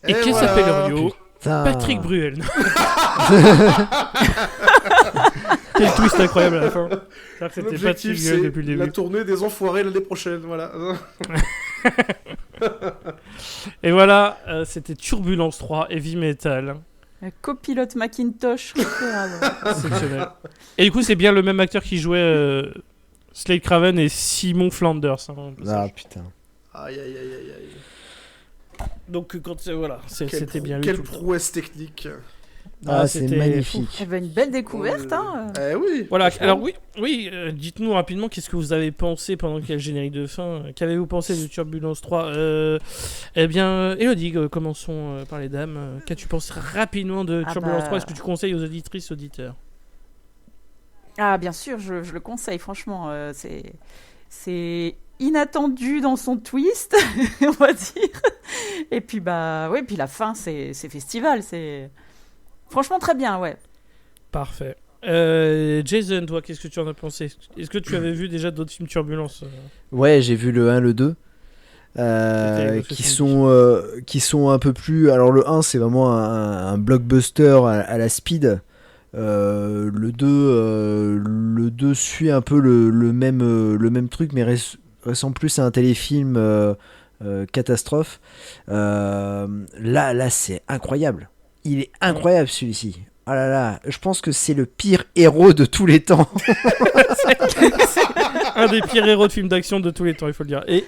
[SPEAKER 1] Et qui
[SPEAKER 2] voilà.
[SPEAKER 1] s'appelle Rio
[SPEAKER 4] Putain.
[SPEAKER 1] Patrick Bruel. Quel twist incroyable à la fin. C'est-à-dire que c'était
[SPEAKER 2] L'objectif,
[SPEAKER 1] Patrick Bruel
[SPEAKER 2] c'est
[SPEAKER 1] depuis le
[SPEAKER 2] la
[SPEAKER 1] début.
[SPEAKER 2] tournée des enfoirés l'année prochaine. Voilà.
[SPEAKER 1] Et voilà, c'était Turbulence 3 Heavy Metal.
[SPEAKER 5] Un copilote Macintosh repérable.
[SPEAKER 1] Exceptionnel. Et du coup, c'est bien le même acteur qui jouait Slade Craven et Simon Flanders. Hein,
[SPEAKER 4] Ah putain.
[SPEAKER 2] Aïe, aïe, aïe, aïe, aïe.
[SPEAKER 1] donc, voilà, c'était bien lui.
[SPEAKER 2] Quelle
[SPEAKER 1] tout le temps.
[SPEAKER 2] prouesse technique.
[SPEAKER 4] Ah, c'est
[SPEAKER 1] c'était
[SPEAKER 4] magnifique.
[SPEAKER 5] Eh ben, une belle découverte, hein.
[SPEAKER 2] Eh oui.
[SPEAKER 1] Voilà,
[SPEAKER 2] franchement.
[SPEAKER 1] alors oui, dites-nous rapidement qu'est-ce que vous avez pensé pendant qu'il y a le générique de fin. Qu'avez-vous pensé de Turbulence 3 Eh bien, Elodie, commençons par les dames. Qu'as-tu pensé rapidement de
[SPEAKER 5] Ah
[SPEAKER 1] Turbulence
[SPEAKER 5] bah.
[SPEAKER 1] 3 Est-ce que tu conseilles aux auditrices, auditeurs
[SPEAKER 5] Ah, bien sûr, je le conseille, franchement. C'est inattendu dans son twist, on va dire. Et puis, puis la fin, c'est festival. C'est franchement très bien, ouais.
[SPEAKER 1] Parfait. Jason, toi, qu'est-ce que tu en as pensé Est-ce que tu avais vu déjà d'autres films Turbulence
[SPEAKER 4] Ouais, j'ai vu le 1, le 2.
[SPEAKER 1] C'était
[SPEAKER 4] Qui sont un peu plus. Alors, le 1, c'est vraiment un blockbuster à la speed. Le 2 suit un peu le même truc, mais ressemble plus à un téléfilm catastrophe. Là, c'est incroyable. Il est incroyable celui-ci. Ah là là, je pense que c'est le pire héros de tous les temps.
[SPEAKER 1] Un des pires héros de films d'action de tous les temps, il faut le dire. Et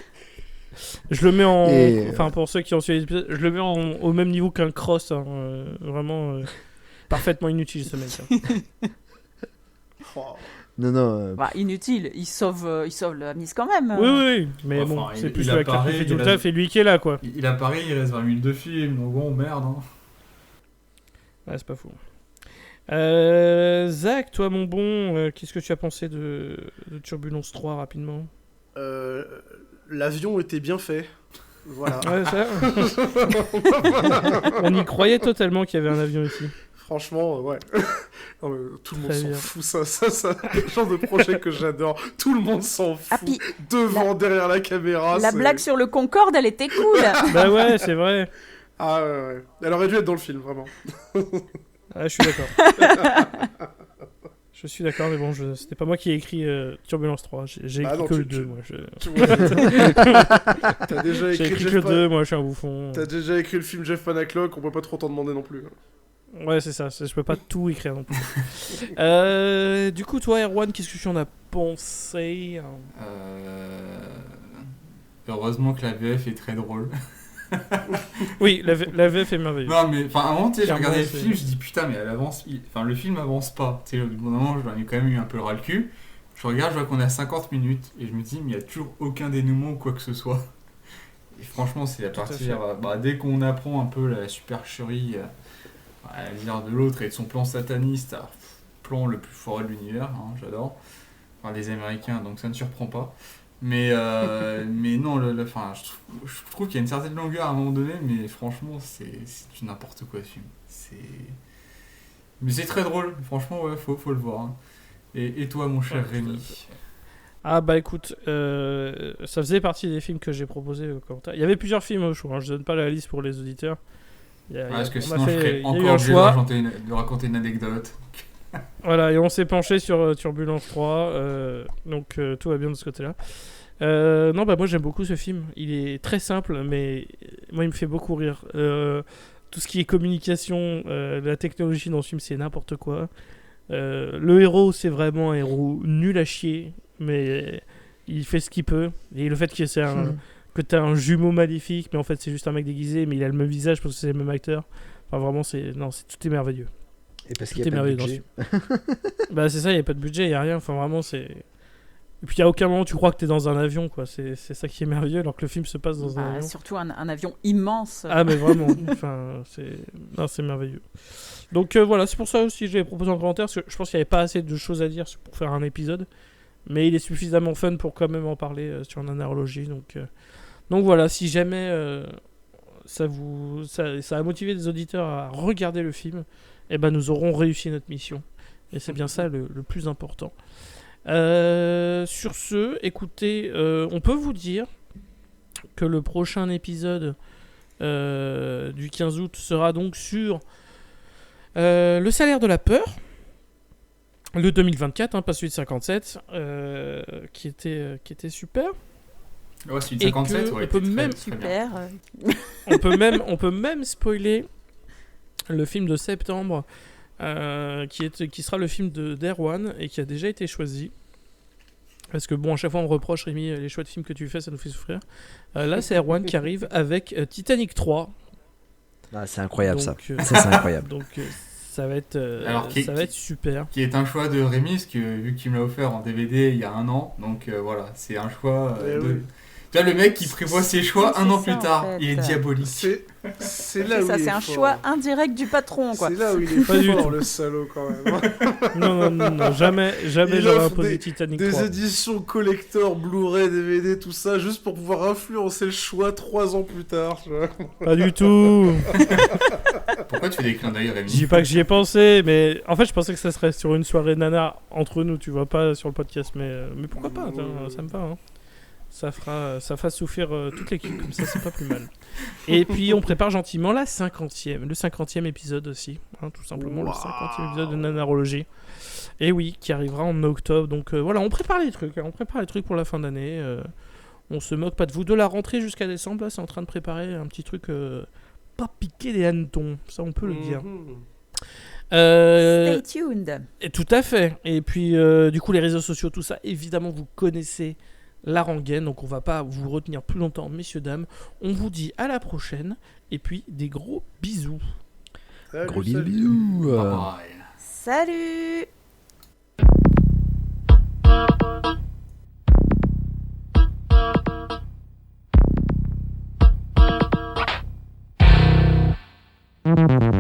[SPEAKER 1] je le mets en. Enfin, pour ceux qui ont suivi l'épisode, je le mets au même niveau qu'un Cross. Hein, vraiment parfaitement inutile ce mec. Hein.
[SPEAKER 2] Oh.
[SPEAKER 4] Non.
[SPEAKER 5] Inutile, il sauve la mise quand même.
[SPEAKER 1] Oui, mais
[SPEAKER 3] Enfin,
[SPEAKER 1] bon, c'est
[SPEAKER 3] il
[SPEAKER 1] plus le acteur qui
[SPEAKER 3] apparaît,
[SPEAKER 1] fait tout
[SPEAKER 3] il
[SPEAKER 1] le
[SPEAKER 3] a-
[SPEAKER 1] taf et lui qui est là, quoi.
[SPEAKER 3] Il apparaît, il reste 20 minutes de film, donc bon, merde. Hein.
[SPEAKER 1] Ouais, c'est pas fou. Zach, toi, mon bon, qu'est-ce que tu as pensé de Turbulence 3 rapidement
[SPEAKER 2] L'avion était bien fait. Voilà.
[SPEAKER 1] Ouais, ça. On y croyait totalement qu'il y avait un avion ici.
[SPEAKER 2] Franchement, ouais. Non, mais tout le monde
[SPEAKER 1] Très
[SPEAKER 2] s'en
[SPEAKER 1] bien.
[SPEAKER 2] fout, ça. C'est le genre de projet que j'adore. Tout le monde s'en fout.
[SPEAKER 5] Ah, puis
[SPEAKER 2] Devant, derrière la caméra.
[SPEAKER 5] la
[SPEAKER 2] c'est-
[SPEAKER 5] blague sur le Concorde, elle était cool.
[SPEAKER 1] Bah ouais, c'est vrai.
[SPEAKER 2] Ah ouais. Elle aurait dû être dans le film, vraiment.
[SPEAKER 1] Ah, je suis d'accord. Je suis d'accord, mais bon, c'était pas moi qui ai écrit Turbulence 3. J'ai
[SPEAKER 2] Bah
[SPEAKER 1] écrit
[SPEAKER 2] non,
[SPEAKER 1] que
[SPEAKER 2] tu-
[SPEAKER 1] le 2,
[SPEAKER 2] tu-
[SPEAKER 1] moi.
[SPEAKER 2] Tu vois, t'as déjà
[SPEAKER 1] J'ai
[SPEAKER 2] écrit
[SPEAKER 1] écrit que
[SPEAKER 2] Jeff
[SPEAKER 1] le 2, moi, je suis un bouffon.
[SPEAKER 2] T'as déjà écrit le film Jeff Panaclock, on peut pas trop t'en demander non plus.
[SPEAKER 1] Ouais, c'est ça, je peux pas tout écrire non plus. Du coup, toi, Erwan, qu'est-ce que tu en as pensé
[SPEAKER 3] Heureusement que la VF est très drôle.
[SPEAKER 1] Oui, la VF est merveilleuse.
[SPEAKER 3] Non, mais enfin, à un moment, tu sais, j'ai
[SPEAKER 1] Clairement,
[SPEAKER 3] regardé le
[SPEAKER 1] c'est-
[SPEAKER 3] film, je dis putain, mais elle avance. Enfin, le film avance pas. Tu sais, au bout d'un moment, j'en ai quand même eu un peu le ras le cul. Je regarde, je vois qu'on est à 50 minutes et je me dis, mais il n'y a toujours aucun dénouement ou quoi que ce soit. Et franchement, c'est à
[SPEAKER 1] Tout à
[SPEAKER 3] partir. Dès qu'on apprend un peu la supercherie à l'ire de l'autre et de son plan sataniste, plan le plus forêt de l'univers, hein, j'adore. Enfin, les Américains, donc ça ne surprend pas. Mais non, enfin, je trouve qu'il y a une certaine longueur à un moment donné, mais franchement, c'est du n'importe quoi ce film. Mais c'est très drôle, franchement, ouais, faut le voir. Hein. Et toi, mon cher
[SPEAKER 1] Ouais,
[SPEAKER 3] Rémi
[SPEAKER 1] Ah bah écoute, ça faisait partie des films que j'ai proposés au commentaire. Il y avait plusieurs films au choix, hein, je donne pas la liste pour les auditeurs.
[SPEAKER 3] Parce que
[SPEAKER 1] on a
[SPEAKER 3] sinon, je
[SPEAKER 1] fait-
[SPEAKER 3] serais
[SPEAKER 1] il y a eu
[SPEAKER 3] encore
[SPEAKER 1] un
[SPEAKER 3] obligé
[SPEAKER 1] choix.
[SPEAKER 3] de raconter une anecdote.
[SPEAKER 1] Voilà, et on s'est penché sur Turbulence 3, donc tout va bien de ce côté-là. Non, bah moi j'aime beaucoup ce film. Il est très simple, mais moi il me fait beaucoup rire. Tout ce qui est communication, la technologie dans ce film, c'est n'importe quoi. Le héros, c'est vraiment un héros nul à chier, mais il fait ce qu'il peut. Et le fait que t'as un jumeau maléfique, mais en fait c'est juste un mec déguisé, mais il a le même visage parce que c'est le même acteur. Enfin vraiment, tout est merveilleux.
[SPEAKER 4] Et parce
[SPEAKER 1] Tout
[SPEAKER 4] qu'il
[SPEAKER 1] est
[SPEAKER 4] y a pas de
[SPEAKER 1] merveilleux dans
[SPEAKER 4] budget.
[SPEAKER 1] Bah c'est ça, il n'y a pas de budget, il n'y a rien, enfin vraiment c'est... Et puis il n'y a aucun moment où tu crois que tu es dans un avion, quoi. C'est ça qui est merveilleux, alors que le film se passe dans un avion.
[SPEAKER 5] Surtout un avion immense.
[SPEAKER 1] Ah mais vraiment, enfin c'est merveilleux. Donc voilà, c'est pour ça aussi que je l'ai proposé en commentaire, parce que je pense qu'il n'y avait pas assez de choses à dire pour faire un épisode, mais il est suffisamment fun pour quand même en parler sur Nanarologie, donc voilà, si jamais ça a motivé des auditeurs à regarder le film, et ben nous aurons réussi notre mission. Et c'est bien ça le plus important. Sur ce, écoutez, on peut vous dire que le prochain épisode du 15 août sera donc sur le salaire de la peur, le 2024, pas celui de 57, qui était super.
[SPEAKER 3] Ouais, celui de 57,
[SPEAKER 1] que
[SPEAKER 3] ouais,
[SPEAKER 1] on peut
[SPEAKER 3] très,
[SPEAKER 1] même-
[SPEAKER 3] très bien.
[SPEAKER 5] Super.
[SPEAKER 1] on peut même spoiler le film de septembre, qui sera le film d'Erwan et qui a déjà été choisi. Parce que bon, à chaque fois on reproche, Rémi, les choix de films que tu fais, ça nous fait souffrir. Là, c'est Erwan qui arrive avec Titanic 3.
[SPEAKER 4] Ah, c'est incroyable ça.
[SPEAKER 1] Donc,
[SPEAKER 4] Ça, c'est incroyable.
[SPEAKER 1] Donc ça va être,
[SPEAKER 3] Alors,
[SPEAKER 1] ça va être super.
[SPEAKER 3] Qui est un choix de Rémi, parce que vu qu'il me l'a offert en DVD il y a 1 an, donc voilà, c'est un choix
[SPEAKER 2] Eh
[SPEAKER 3] de...
[SPEAKER 2] oui.
[SPEAKER 3] Tu vois, le mec qui prévoit ses choix
[SPEAKER 5] c'est
[SPEAKER 3] 1 an
[SPEAKER 5] ça,
[SPEAKER 3] plus
[SPEAKER 5] en
[SPEAKER 3] tard,
[SPEAKER 5] fait.
[SPEAKER 3] il est diabolique.
[SPEAKER 2] C'est là où
[SPEAKER 5] Ça,
[SPEAKER 2] il est
[SPEAKER 5] c'est un
[SPEAKER 2] fort.
[SPEAKER 5] choix indirect du patron, quoi.
[SPEAKER 2] C'est là où il est
[SPEAKER 1] Pas du
[SPEAKER 2] fort,
[SPEAKER 1] tout.
[SPEAKER 2] le salaud, quand même.
[SPEAKER 1] Non, jamais
[SPEAKER 2] Il
[SPEAKER 1] j'aurais
[SPEAKER 2] offre
[SPEAKER 1] imposé
[SPEAKER 2] des-
[SPEAKER 1] Titanic
[SPEAKER 2] Des
[SPEAKER 1] 3.
[SPEAKER 2] éditions collector, Blu-ray, DVD, tout ça, juste pour pouvoir influencer le choix 3 ans plus tard. Tu vois.
[SPEAKER 1] Pas du tout.
[SPEAKER 3] Pourquoi tu fais des clins d'œil,
[SPEAKER 1] Je
[SPEAKER 3] Rémi?
[SPEAKER 1] dis pas que j'y ai pensé, mais en fait, je pensais que ça serait sur une soirée nana entre nous, tu vois, pas sur le podcast, mais pourquoi pas, tiens, ça me va. Hein. Ça fera souffrir toute l'équipe, comme ça, c'est pas plus mal. Et puis, on prépare gentiment le 50e épisode aussi, tout simplement, le
[SPEAKER 2] Waouh.
[SPEAKER 1] 50e épisode de Nanarologie. Et oui, qui arrivera en octobre. Donc voilà, on prépare les trucs, pour la fin d'année. On se moque pas de vous. De la rentrée jusqu'à décembre, là, c'est en train de préparer un petit truc pas piqué des hannetons, ça on peut le dire.
[SPEAKER 2] Mhm.
[SPEAKER 1] Euh,
[SPEAKER 5] Stay tuned.
[SPEAKER 1] et tout à fait. Et puis, du coup, les réseaux sociaux, tout ça, évidemment, vous connaissez la rengaine. Donc, on va pas vous retenir plus longtemps, messieurs, dames. On vous dit à la prochaine. Et puis, des gros bisous.
[SPEAKER 2] Salut,
[SPEAKER 4] Gros bisous,
[SPEAKER 2] salut.
[SPEAKER 4] bisous.
[SPEAKER 3] Bye.
[SPEAKER 5] Salut!
[SPEAKER 1] Bisous.